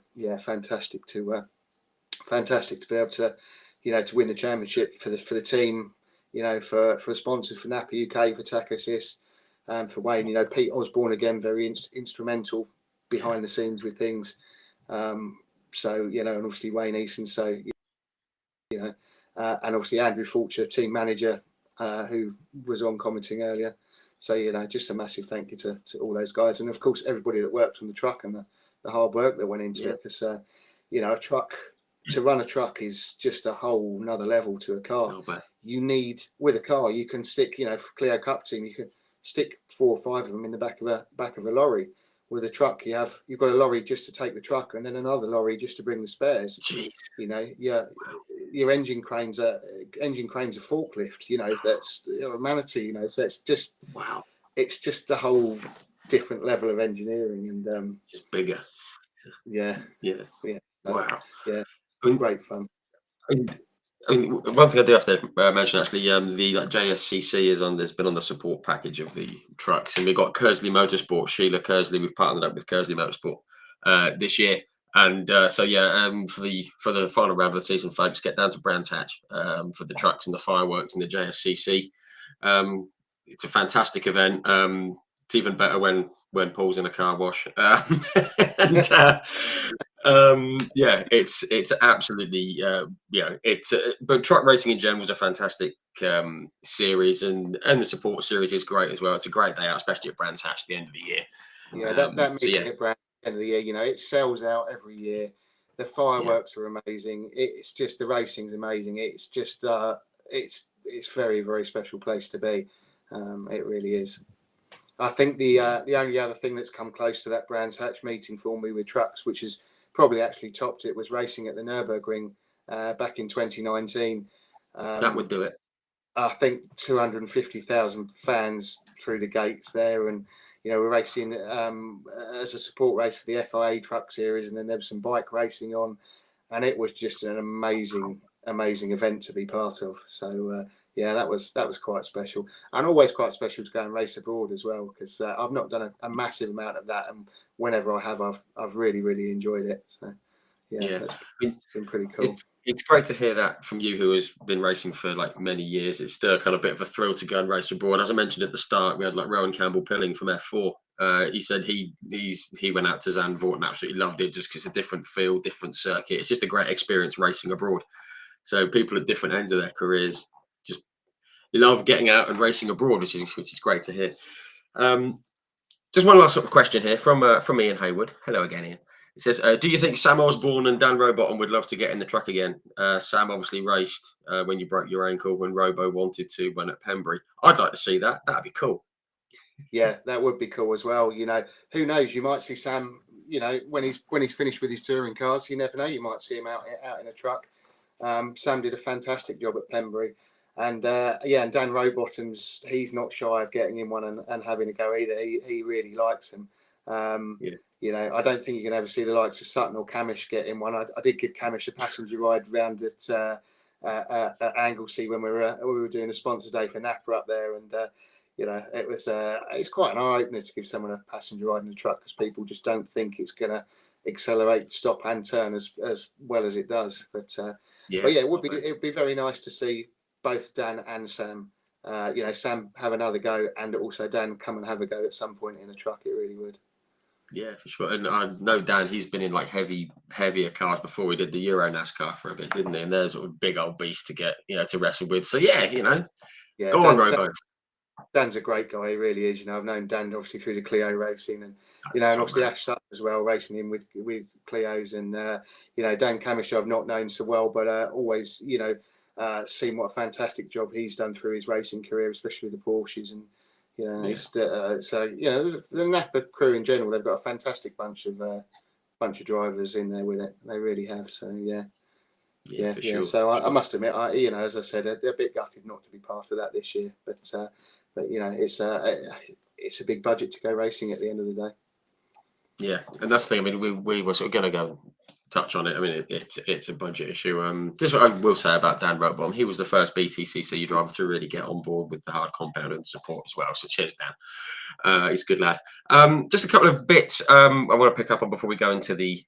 fantastic to be able to, you know, to win the championship for the team, you know, for sponsors, for Napa UK, for Tack Assist, for Wayne. You know, Pete Osborne again, very instrumental behind the scenes with things. So you know, and obviously Wayne Eason. So you know, and obviously Andrew Fulcher, team manager, who was on commenting earlier. So you know, just a massive thank you to all those guys, and of course everybody that worked on the truck and the hard work that went into it. Because you know, a truck to run a truck is just a whole nother level to a car. You need, with a car, you can stick, for Clio Cup team, you can stick 4 or 5 of them in the back of a lorry. With a truck, you've got a lorry just to take the truck, and then another lorry just to bring the spares. Jeez. Your engine cranes are forklift. That's a manatee. So it's just wow. It's just a whole different level of engineering, and it's just bigger. Yeah. Wow. Yeah. Great fun. I mean, one thing I do have to mention actually, the JSCC has been on the support package of the trucks, and we've got Kersley Motorsport. Sheila Kersley, we've partnered up with Kersley Motorsport this year, and for the final round of the season, folks, get down to Brands Hatch for the trucks and the fireworks and the JSCC. It's a fantastic event. It's even better when Paul's in a car wash. It's absolutely but truck racing in general was a fantastic series, and the support series is great as well. It's a great day out, especially at Brands Hatch at the end of the year. That meeting at Brands at the end of the year, it sells out every year. The fireworks are amazing. It's just, the racing's amazing. It's just it's very, very special place to be. It really is. I think the only other thing that's come close to that Brands Hatch meeting for me with trucks, which has probably actually topped it, was racing at the Nürburgring back in 2019. That would do it. I think 250,000 fans through the gates there, and we're racing as a support race for the FIA Truck Series, and then there was some bike racing on, and it was just an amazing event to be part of. So that was quite special, and always quite special to go and race abroad as well, because I've not done a massive amount of that, and whenever I have, I've really enjoyed it. So it's been pretty cool. It's great to hear that from you, who has been racing for like many years. It's still kind of a bit of a thrill to go and race abroad. As I mentioned at the start, we had like Rowan Campbell-Pilling from F4. He said he went out to Zandvoort and absolutely loved it, just because it's a different feel, different circuit. It's just a great experience racing abroad. So people at different ends of their careers just love getting out and racing abroad, which is great to hear. Just one last sort of question here from Ian Haywood. Hello again, Ian. It says, do you think Sam Osborne and Dan Rowbottom would love to get in the truck again? Sam obviously raced when you broke your ankle, when Robo wanted to, when at Pembury. I'd like to see that. That'd be cool. Yeah, that would be cool as well. Who knows? You might see Sam, when he's finished with his touring cars. You never know. You might see him out in a truck. Sam did a fantastic job at Pembury. And and Dan Rowbottom's, he's not shy of getting in one and having a go either. He really likes him. I don't think you can ever see the likes of Sutton or Camish get in one. I did give Camish a passenger ride round at Anglesey when we were doing a sponsors day for Napa up there, and it's quite an eye opener to give someone a passenger ride in a truck, because people just don't think it's going to accelerate, stop and turn as well as it does. But it would be very nice to see both Dan and Sam. Sam have another go, and also Dan come and have a go at some point in a truck. It really would. Yeah, for sure. And I know Dan, he's been in like heavier cars before. We did the Euro NASCAR for a bit, didn't he? And there's sort of big old beast to get, to wrestle with. So go on, Robo. Dan's a great guy. He really is. I've known Dan obviously through the Clio racing, and and obviously Ash Sutton as well, racing him with Clios, and Dan Camish I've not known so well, but always seen what a fantastic job he's done through his racing career, especially with the Porsches. And the Napa crew in general, they've got a fantastic bunch of drivers in there with it. They really have. So sure. So I must admit, as I said, they're a bit gutted not to be part of that this year. But it's a big budget to go racing at the end of the day. Yeah, and that's the thing. I mean, we were sort of going to go touch on it. I mean, it's a budget issue. Just what I will say about Dan Rowbottom, he was the first BTCC driver to really get on board with the hard compound and support as well. So cheers, Dan. He's a good lad. Just a couple of bits I want to pick up on before we go into the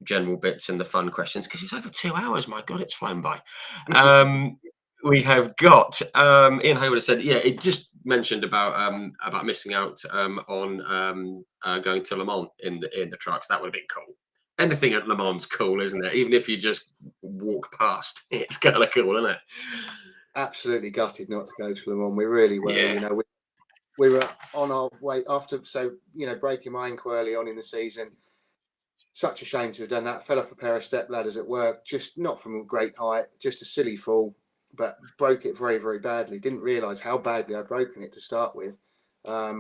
general bits and the fun questions, because it's over 2 hours. My God, it's flown by. We have got Ian Hayward has said, it just mentioned about missing out on going to Le Mans in the trucks. That would have been cool. Anything at Le Mans cool, isn't it? Even if you just walk past, it's kind of cool, isn't it? Absolutely gutted not to go to Le Mans. We really were. Yeah. We were on our way after, breaking my ankle early on in the season. such a shame to have done that. Fell off a pair of step ladders at work, just not from a great height, just a silly fall, but broke it very, very badly. Didn't realise how badly I'd broken it to start with. I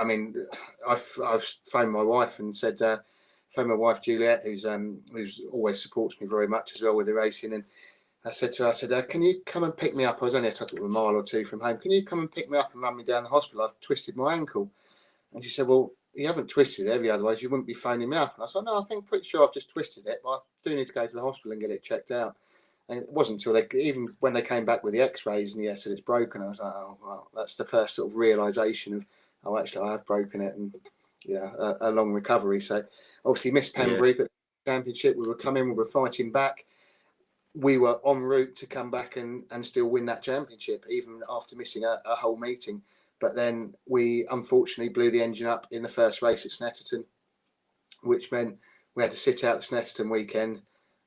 mean, I phoned my wife and said, phoned my wife Juliet, who's always supports me very much as well with the racing, and I said to her, can you come and pick me up? I was only a mile or two from home. Can you come and pick me up and run me down the hospital? I've twisted my ankle. And she said, well, you haven't twisted it, otherwise you wouldn't be phoning me up. And I said, no, I think pretty sure I've just twisted it, but I do need to go to the hospital and get it checked out. And it wasn't until even when they came back with the x-rays and said it's broken, I was like, oh, well, that's the first sort of realisation of, oh, actually I have broken it, and a long recovery. So obviously missed Pembury, but championship, we were fighting back. We were en route to come back and still win that championship, even after missing a whole meeting. But then we unfortunately blew the engine up in the first race at Snetterton, which meant we had to sit out the Snetterton weekend.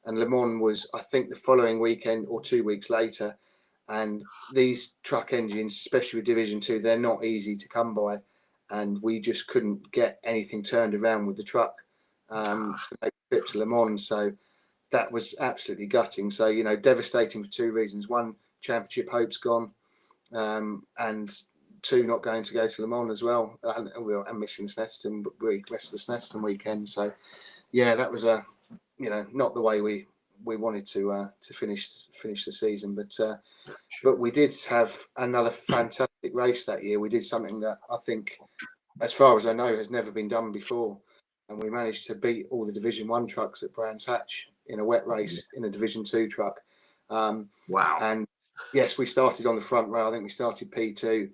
And Le Mans was, I think, the following weekend or 2 weeks later. And these truck engines, especially with Division 2, they're not easy to come by. And we just couldn't get anything turned around with the truck to make the trip to Le Mans. So that was absolutely gutting. So, devastating for two reasons. One, championship hope's gone. And two, not going to go to Le Mans as well. And missing the Snetterton, rest of the Snetterton weekend. So, yeah, that was not the way we wanted to finish the season. But we did have another fantastic race that year. We did something that I think, as far as I know, has never been done before. And we managed to beat all the Division 1 trucks at Brands Hatch in a wet race in a Division 2 truck. Wow. And yes, we started on the front row. I think we started P2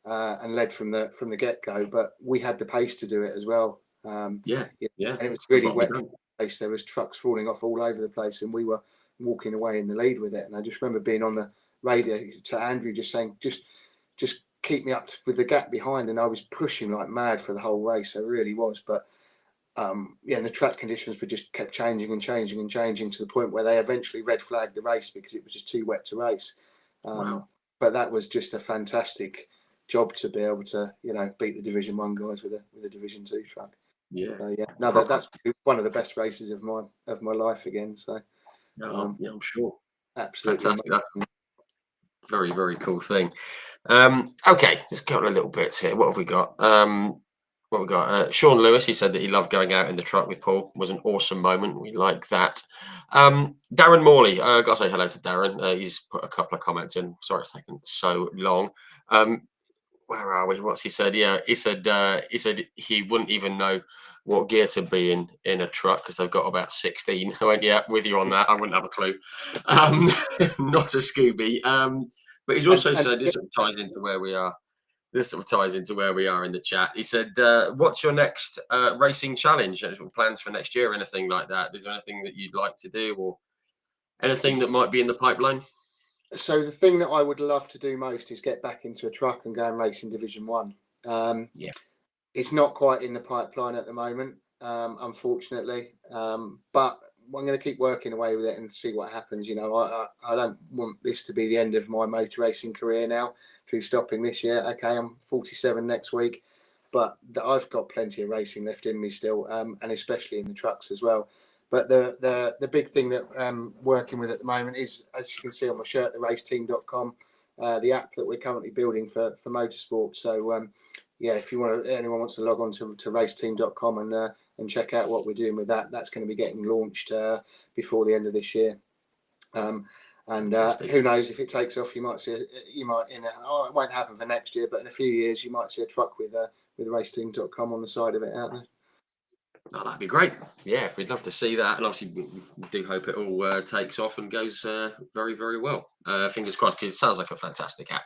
and led from the get-go, but we had the pace to do it as well. And it was really wet race. There was trucks falling off all over the place, and we were walking away in the lead with it. And I just remember being on the radio to Andrew just saying, just keep me up with the gap behind. And I was pushing like mad for the whole race. I really was. But and the track conditions were just kept changing and changing and changing to the point where they eventually red flagged the race because it was just too wet to race. Wow. But that was just a fantastic job to be able to, beat the Division 1 guys with a Division 2 truck. Yeah. So, no, that's one of the best races of my life again. So I'm sure. Absolutely fantastic. That's very, very cool thing. Okay, just got a little bit here. What have we got? Sean Lewis, he said that he loved going out in the truck with Paul. It was an awesome moment. We like that. Darren Morley, got to say hello to Darren. He's put a couple of comments in. Sorry it's taken so long. Where are we? What's he said? Yeah, he said he wouldn't even know what gear to be in a truck because they've got about 16. I went, yeah, with you on that. I wouldn't have a clue. Not a Scooby. But he's also said this sort of ties into where we are. This sort of ties into where we are in the chat. He said, what's your next racing challenge? Plans for next year, anything like that? Is there anything that you'd like to do or anything that might be in the pipeline? So the thing that I would love to do most is get back into a truck and go and race in Division 1. It's not quite in the pipeline at the moment, unfortunately. But I'm going to keep working away with it and see what happens. I don't want this to be the end of my motor racing career now through stopping this year. Okay, I'm 47 next week, but I've got plenty of racing left in me still, and especially in the trucks as well. But the big thing that I'm working with at the moment is, as you can see on my shirt, the raceteam.com, the app that we're currently building for motorsport. So if anyone wants to log on to raceteam.com and check out what we're doing with that, that's going to be getting launched before the end of this year. And who knows, if it takes off, it won't happen for next year, but in a few years you might see a truck with raceteam.com on the side of it out there. Oh, that'd be great. Yeah, we'd love to see that. And obviously, we do hope it all takes off and goes very, very well. Fingers crossed, because it sounds like a fantastic app.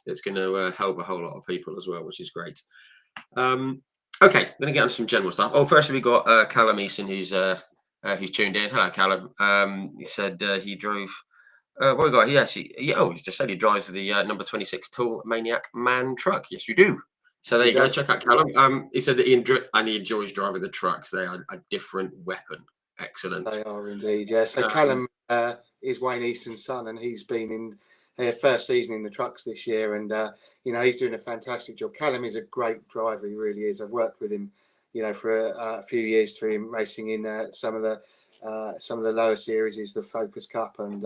It's going to help a whole lot of people as well, which is great. Okay, I'm going to get on some general stuff. Oh, first we got Callum Eason, who's tuned in. Hello, Callum. He said he drove. What we got? He just said he drives the number 26 Tool Maniac Man truck. Yes, you do. So there you go. Check out Callum. He said that he enjoys driving the trucks. They are a different weapon. Excellent. They are indeed. Yeah. So Callum is Wayne Easton's son, and he's been in his first season in the trucks this year, and he's doing a fantastic job. Callum is a great driver. He really is. I've worked with him for a few years through him racing in some of the lower series, is the Focus Cup and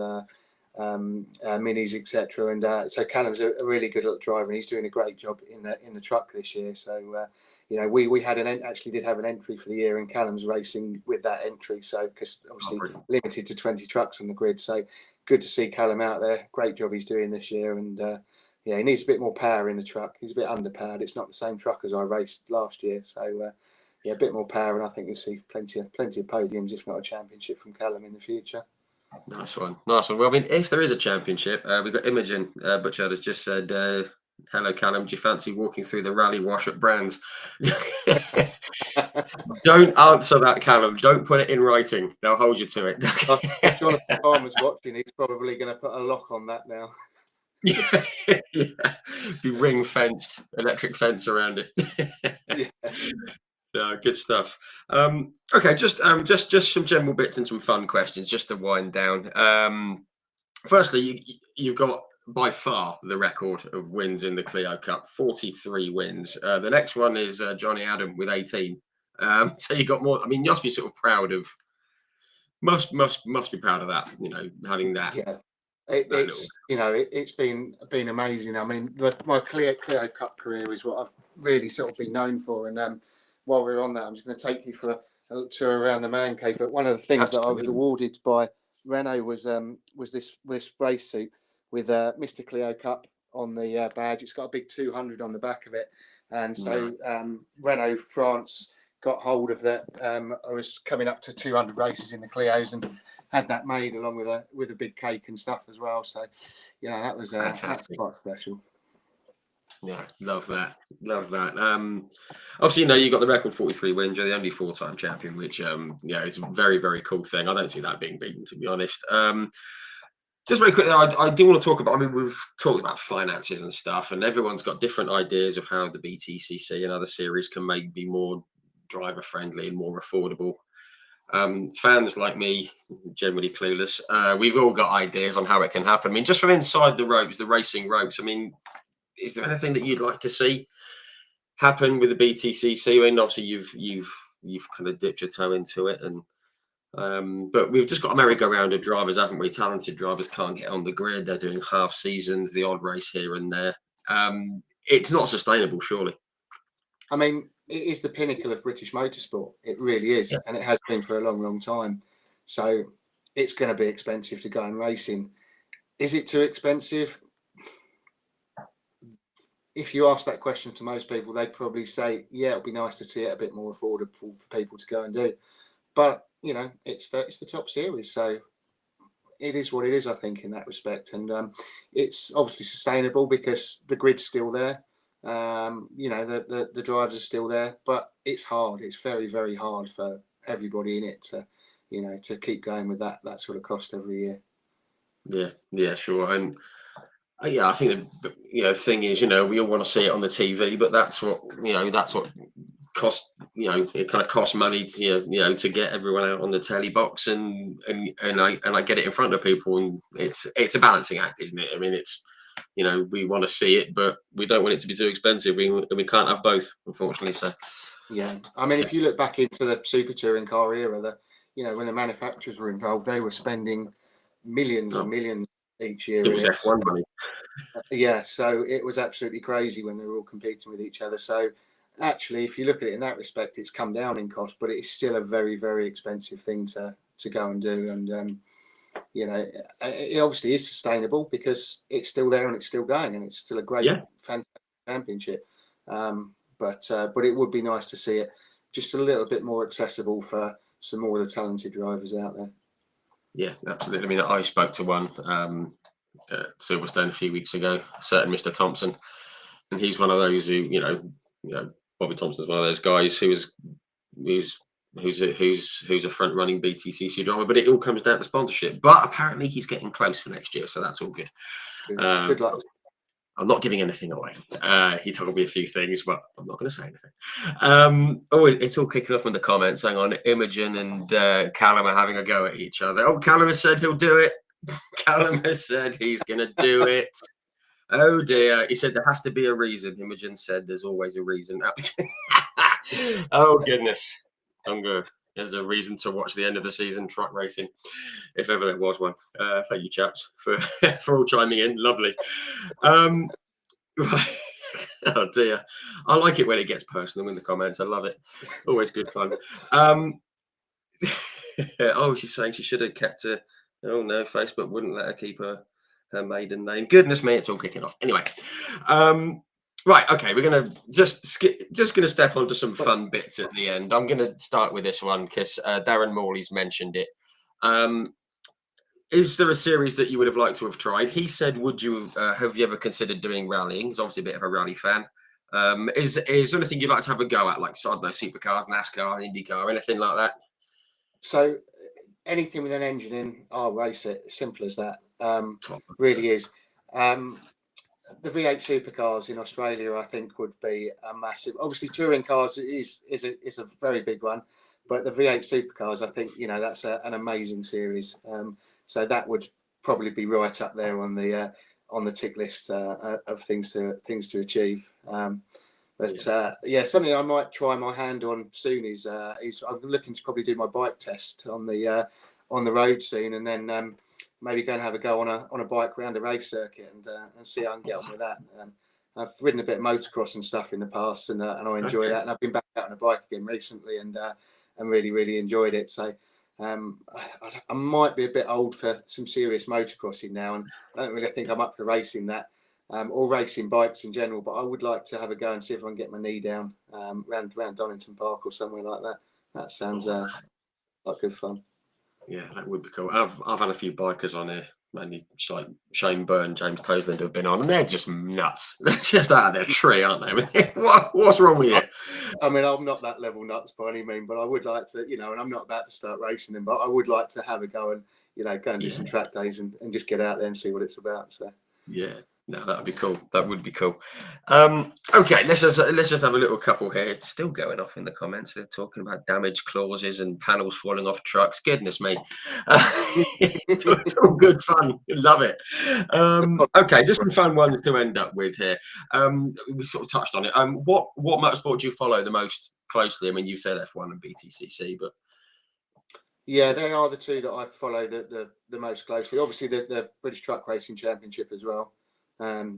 minis, etc. And so Callum's a really good little driver, and he's doing a great job in the truck this year. So we had actually did have an entry for the year, and Callum's racing with that entry. So because obviously limited to 20 trucks on the grid, so good to see Callum out there. Great job he's doing this year, and he needs a bit more power in the truck. He's a bit underpowered. It's not the same truck as I raced last year, so a bit more power, and I think you'll see plenty of podiums, if not a championship, from Callum in the future. Nice one. Well, I mean, if there is a championship, we've got Imogen Butchard has just said, hello, Callum, do you fancy walking through the rally wash at Brands? Don't answer that, Callum. Don't put it in writing. They'll hold you to it. If Jonathan Palmer's watching, he's probably going to put a lock on that now. Yeah. Be ring fenced, electric fence around it. No, good stuff. Okay, just some general bits and some fun questions just to wind down. Firstly, you've got by far the record of wins in the Clio Cup, 43 wins. The next one is Johnny Adam with 18. So you got more. I mean, you must be sort of proud of. Must be proud of that. Having that. Yeah. It's been amazing. I mean, my Clio Cup career is what I've really sort of been known for. And while we're on that, I'm just going to take you for a tour around the man cave. But one of the things that I was awarded by Renault was this race suit with Mr. Clio Cup on the badge. It's got a big 200 on the back of it, and so Renault France got hold of that. I was coming up to 200 races in the Clios and had that made along with a big cake and stuff as well. So, that was that's quite special. Yeah, love that. Obviously, you got the record 43 wins. You're the only 4-time champion, which is a very, very cool thing. I don't see that being beaten, to be honest. Just very quickly, I do want to talk about. I mean, we've talked about finances and stuff, and everyone's got different ideas of how the BTCC and other series can maybe be more driver friendly and more affordable. Fans like me, generally clueless, we've all got ideas on how it can happen. I mean, just from inside the ropes, the racing ropes. I mean, is there anything that you'd like to see happen with the BTCC? I mean, obviously you've kind of dipped your toe into it, and but we've just got a merry-go-round of drivers, haven't we? Talented drivers can't get on the grid. They're doing half seasons, the odd race here and there. It's not sustainable, surely. I mean, it is the pinnacle of British motorsport. It really is, and it has been for a long, long time. So it's going to be expensive to go and racing. Is it too expensive? If you ask that question to most people, they'd probably say, yeah, it'd be nice to see it a bit more affordable for people to go and do. But, it's the top series. So it is what it is, I think, in that respect. And it's obviously sustainable because the grid's still there. The drivers are still there, but it's hard. It's very, very hard for everybody in it to keep going with that sort of cost every year. Yeah, sure. And I think the thing is, we all want to see it on the TV, but that's what costs. It kind of costs money to to get everyone out on the telly box, and I get it in front of people, and it's a balancing act, isn't it? I mean, it's we want to see it, but we don't want it to be too expensive. We can't have both, unfortunately. So I mean, if you look back into the super touring car era, when the manufacturers were involved, they were spending millions and millions each year. It was F1 money. So it was absolutely crazy when they were all competing with each other. So actually, if you look at it in that respect, it's come down in cost, but it's still a very, very expensive thing to go and do. And it obviously is sustainable because it's still there and it's still going, and it's still a great, fantastic championship. But it would be nice to see it just a little bit more accessible for some more of the talented drivers out there. Yeah, absolutely. I mean, I spoke to one at Silverstone a few weeks ago, a certain Mr. Thompson, and he's one of those who, Bobby Thompson's one of those guys who's a front running BTCC driver, but it all comes down to sponsorship. But apparently he's getting close for next year, so that's all good. Good luck. I'm not giving anything away. He told me a few things, but I'm not going to say anything. It's all kicking off in the comments. Hang on, Imogen and Callum are having a go at each other. Oh, Callum has said he'll do it. Callum has said he's going to do it. Oh dear. He said there has to be a reason. Imogen said there's always a reason. Oh goodness, hunger. There's a reason to watch the end of the season truck racing, if ever there was one. Thank you, chaps, for for all chiming in. Lovely. Right. Oh dear, I like it when it gets personal in the comments. I love it. Always good fun. Oh, she's saying she should have kept her. Oh no, Facebook wouldn't let her keep her maiden name. Goodness me, it's all kicking off. Anyway, right, okay, we're gonna just gonna step onto some fun bits at the end. I'm gonna start with this one because Darren Morley's mentioned it. Is there a series that you would have liked to have tried? He said, "Would you have you ever considered doing rallying?" He's obviously a bit of a rally fan. Is there anything you'd like to have a go at, like I don't know, supercars, NASCAR, IndyCar, anything like that? So anything with an engine in, I'll race it. Simple as that. Top. Really is. The V8 supercars in Australia, I think, would be a massive. Obviously, touring cars is a very big one, but the V8 supercars, I think, that's an amazing series. So that would probably be right up there on the tick list of things to achieve. Something I might try my hand on soon is I'm looking to probably do my bike test on the road scene, and then maybe go and have a go on a bike around a race circuit and see how I can get on with that. I've ridden a bit of motocross and stuff in the past, and I enjoy that. And I've been back out on a bike again recently, and really enjoyed it. So I might be a bit old for some serious motocrossing now, and I don't really think I'm up for racing that. Or racing bikes in general, but I would like to have a go and see if I can get my knee down round Donington Park or somewhere like that. That sounds like good fun. Yeah, that would be cool. I've had a few bikers on here, mainly like Shane Byrne, James Toseland, who've been on, and they're just nuts. They're just out of their tree, aren't they? What's wrong with you? I mean, I'm not that level nuts by any means, but I would like to, and I'm not about to start racing them, but I would like to have a go and, go and do some track days and just get out there and see what it's about. So yeah. No, that would be cool. That would be cool. Okay, let's just have a little couple here. It's still going off in the comments. They're talking about damage clauses and panels falling off trucks. Goodness me, it's all good fun. Love it. Okay, just some fun ones to end up with here. We sort of touched on it. What motorsport do you follow the most closely? I mean, you said F1 and BTCC, but yeah, they are the two that I follow the most closely. Obviously, the British Truck Racing Championship as well. Formula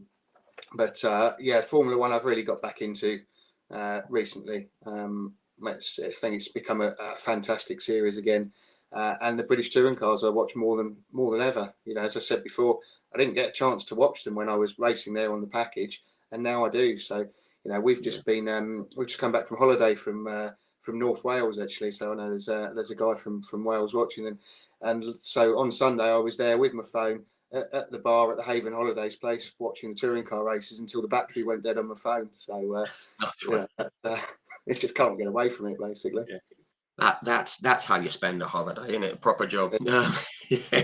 One I've really got back into recently. I think it's become a fantastic series again, and the British touring cars I watch more than ever. As I said before, I didn't get a chance to watch them when I was racing there on the package, and now I do. So we've just come back from holiday from North Wales actually. So I know there's a guy from Wales watching, and so on Sunday I was there with my phone at the bar at the Haven Holidays place watching the touring car races until the battery went dead on my phone. So it just can't get away from it basically. Yeah. That's how you spend a holiday, isn't it? A proper job.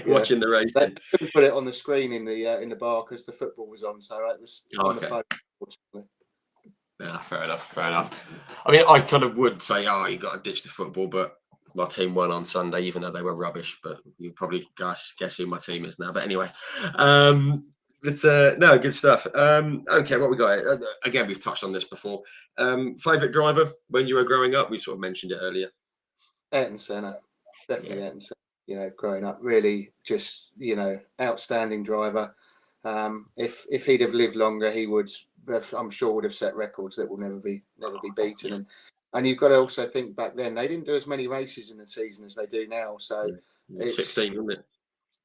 Watching the race. They couldn't put it on the screen in the bar because the football was on, so it was on the phone. Unfortunately. Yeah, fair enough. I mean, I kind of would say, you got to ditch the football, but my team won on Sunday, even though they were rubbish. But you probably guess who my team is now. But anyway, it's no good stuff. Okay, what we got? Again, we've touched on this before. Favorite driver when you were growing up? We sort of mentioned it earlier. Ayrton Senna, definitely Ayrton Senna. Growing up, really just outstanding driver. If he'd have lived longer, he would. I'm sure would have set records that will never be beaten. And you've got to also think back then they didn't do as many races in the season as they do now. So it's 16, isn't it?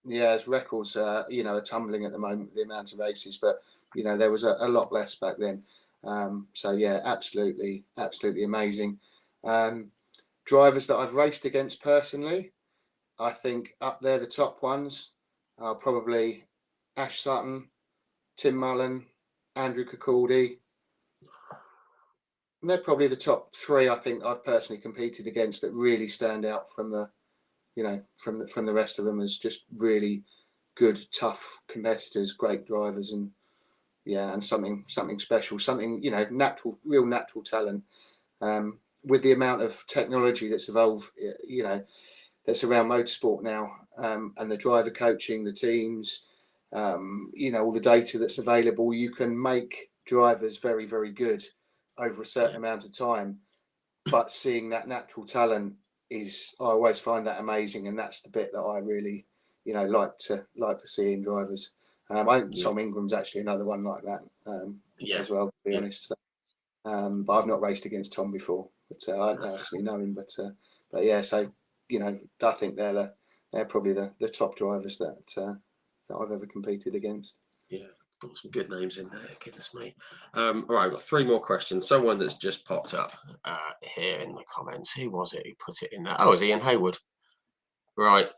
Yeah, as records are tumbling at the moment, the amount of races, but there was a lot less back then. Absolutely amazing. Drivers that I've raced against personally, I think up there the top ones are probably Ash Sutton, Tim Mullen, Andrew Cicaldi. And they're probably the top three I think I've personally competed against that really stand out from the from the rest of them as just really good, tough competitors, great drivers, and something special, something real natural talent. With the amount of technology that's evolved, that's around motorsport now, and the driver coaching, the teams, all the data that's available, you can make drivers very, very good over a certain amount of time. but seeing that natural talent I always find that amazing, and that's the bit that I really, like to see in drivers. I think Tom Ingram's actually another one like that as well, to be honest. So, but I've not raced against Tom before, but I don't actually know him. But yeah, so I think they're probably the top drivers that I've ever competed against. Yeah, got some good names in there. Goodness me. All right, I've got 3 more questions. Someone that's just popped up here in the comments. Who was it who put it in there? Oh, it was Ian Hayward. Right.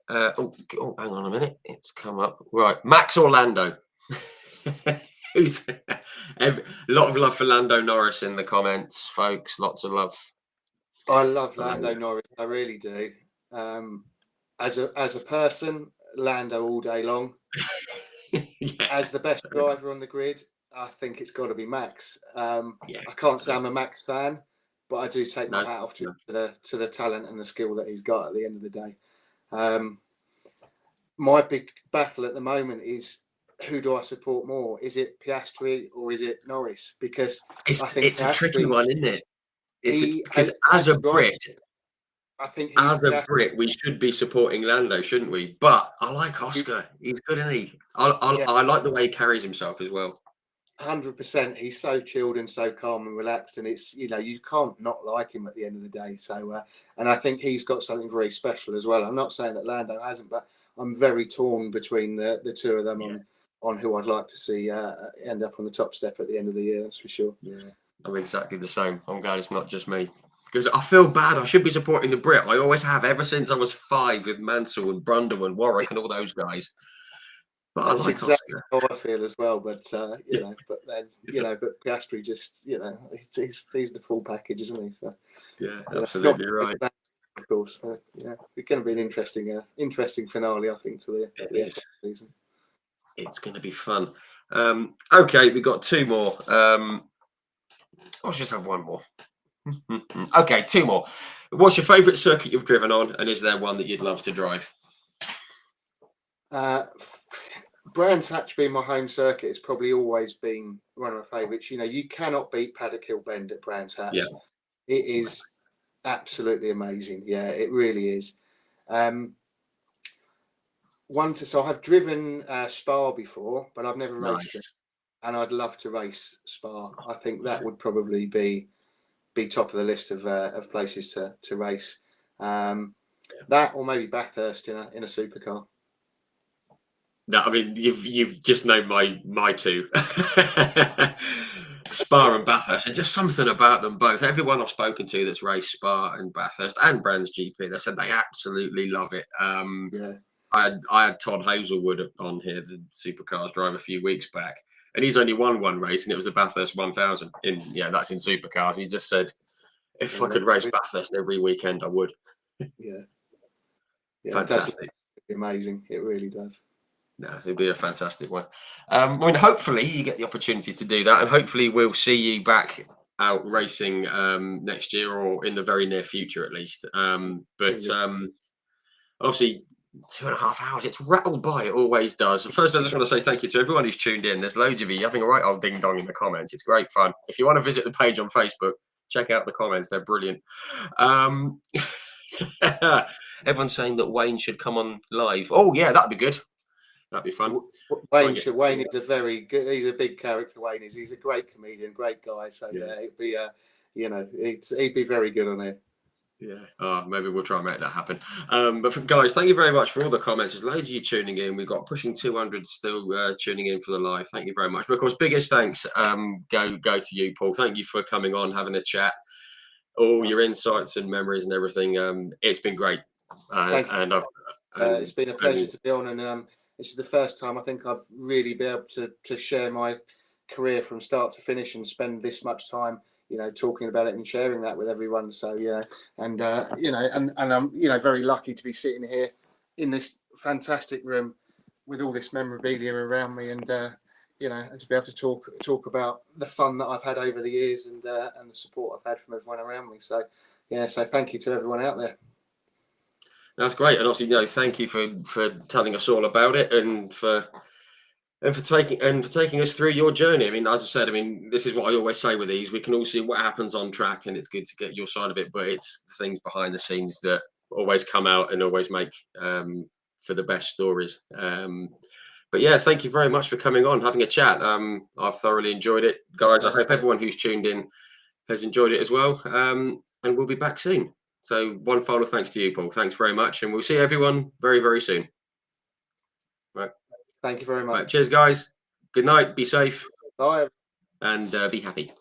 Oh, hang on a minute. It's come up. Right. Max Orlando. Who's a lot of love for Lando Norris in the comments, folks. Lots of love. I love Lando Norris. I really do. As a person, Lando all day long. As the best driver on the grid, I think it's got to be Max. I can't say I'm a Max fan, but I do take my hat off to the talent and the skill that he's got at the end of the day. My big battle at the moment is, who do I support more? Is it Piastri or is it Norris? Because I think it's a tricky one, isn't it? Because as a Brit, we should be supporting Lando, shouldn't we? But I like Oscar. He's good, isn't he? I like the way he carries himself as well. 100%. He's so chilled and so calm and relaxed, and it's you can't not like him at the end of the day. So, and I think he's got something very special as well. I'm not saying that Lando hasn't, but I'm very torn between the two of them on who I'd like to see end up on the top step at the end of the year. That's for sure. Yeah, I'm exactly the same. I'm glad it's not just me, because I feel bad. I should be supporting the Brit. I always have, ever since I was 5, with Mansell and Brundle and Warwick and all those guys. But that's I like exactly Oscar. how I feel as well. But but then but Piastri just he's the full package, isn't he? So, yeah, absolutely right. Of course, it's going to be an interesting finale, I think, to the season. It's going to be fun. Okay, we've got 2 more. Let's just have 1 more. Okay, 2 more. What's your favourite circuit you've driven on, and is there one that you'd love to drive? Brands Hatch being my home circuit has probably always been one of my favourites. You cannot beat Paddock Hill Bend at Brands Hatch. Yeah. It is absolutely amazing. Yeah, it really is. So I've driven Spa before, but I've never raced it, and I'd love to race Spa. I think that would probably be top of the list of places to race. That, or maybe Bathurst in a supercar. No, I mean, you've just known my 2. Spa and Bathurst. There's just something about them both. Everyone I've spoken to that's raced Spa and Bathurst and Brands GP, they said they absolutely love it. I had Todd Hazelwood on here, the supercars driver, a few weeks back, and he's only won 1 race, and it was the Bathurst 1000. That's in supercars. He just said, if I could race Bathurst every weekend, I would. Yeah, Fantastic. Amazing. It really does. No, it'd be a fantastic one. I mean, hopefully you get the opportunity to do that, and hopefully we'll see you back out racing next year, or in the very near future at least. Obviously 2.5 hours, it's rattled by, it always does. First, I just want to say thank you to everyone who's tuned in. There's loads of you having a right old ding dong in the comments. It's great fun. If you want to visit the page on Facebook, check out the comments, they're brilliant. Everyone's saying that Wayne should come on live. Oh yeah, that'd be good. That'd be fun. Wayne is a very good. He's a big character. Wayne is. He's a great comedian, great guy. So it'd be he'd be very good on it. Yeah. Maybe we'll try and make that happen. But guys, thank you very much for all the comments. There's loads of you tuning in. We've got pushing 200 still tuning in for the live. Thank you very much. But of course, biggest thanks go to you, Paul. Thank you for coming on, having a chat, all your insights and memories and everything. It's been great. It's been a pleasure to be on, and this is the first time I think I've really been able to share my career from start to finish and spend this much time, talking about it and sharing that with everyone. So and I'm very lucky to be sitting here in this fantastic room with all this memorabilia around me, and to be able to talk about the fun that I've had over the years and the support I've had from everyone around me. So so thank you to everyone out there. That's great, and obviously, thank you for telling us all about it, and for and for taking us through your journey. I mean, as I said, I mean, this is what I always say with these. We can all see what happens on track, and it's good to get your side of it, but it's the things behind the scenes that always come out and always make for the best stories. But yeah, thank you very much for coming on, having a chat. I've thoroughly enjoyed it, guys. I hope everyone who's tuned in has enjoyed it as well. And we'll be back soon. So one final thanks to you, Paul. Thanks very much, and we'll see everyone very, very soon. Right. Thank you very much. Right, cheers, guys. Good night. Be safe. Bye. And be happy.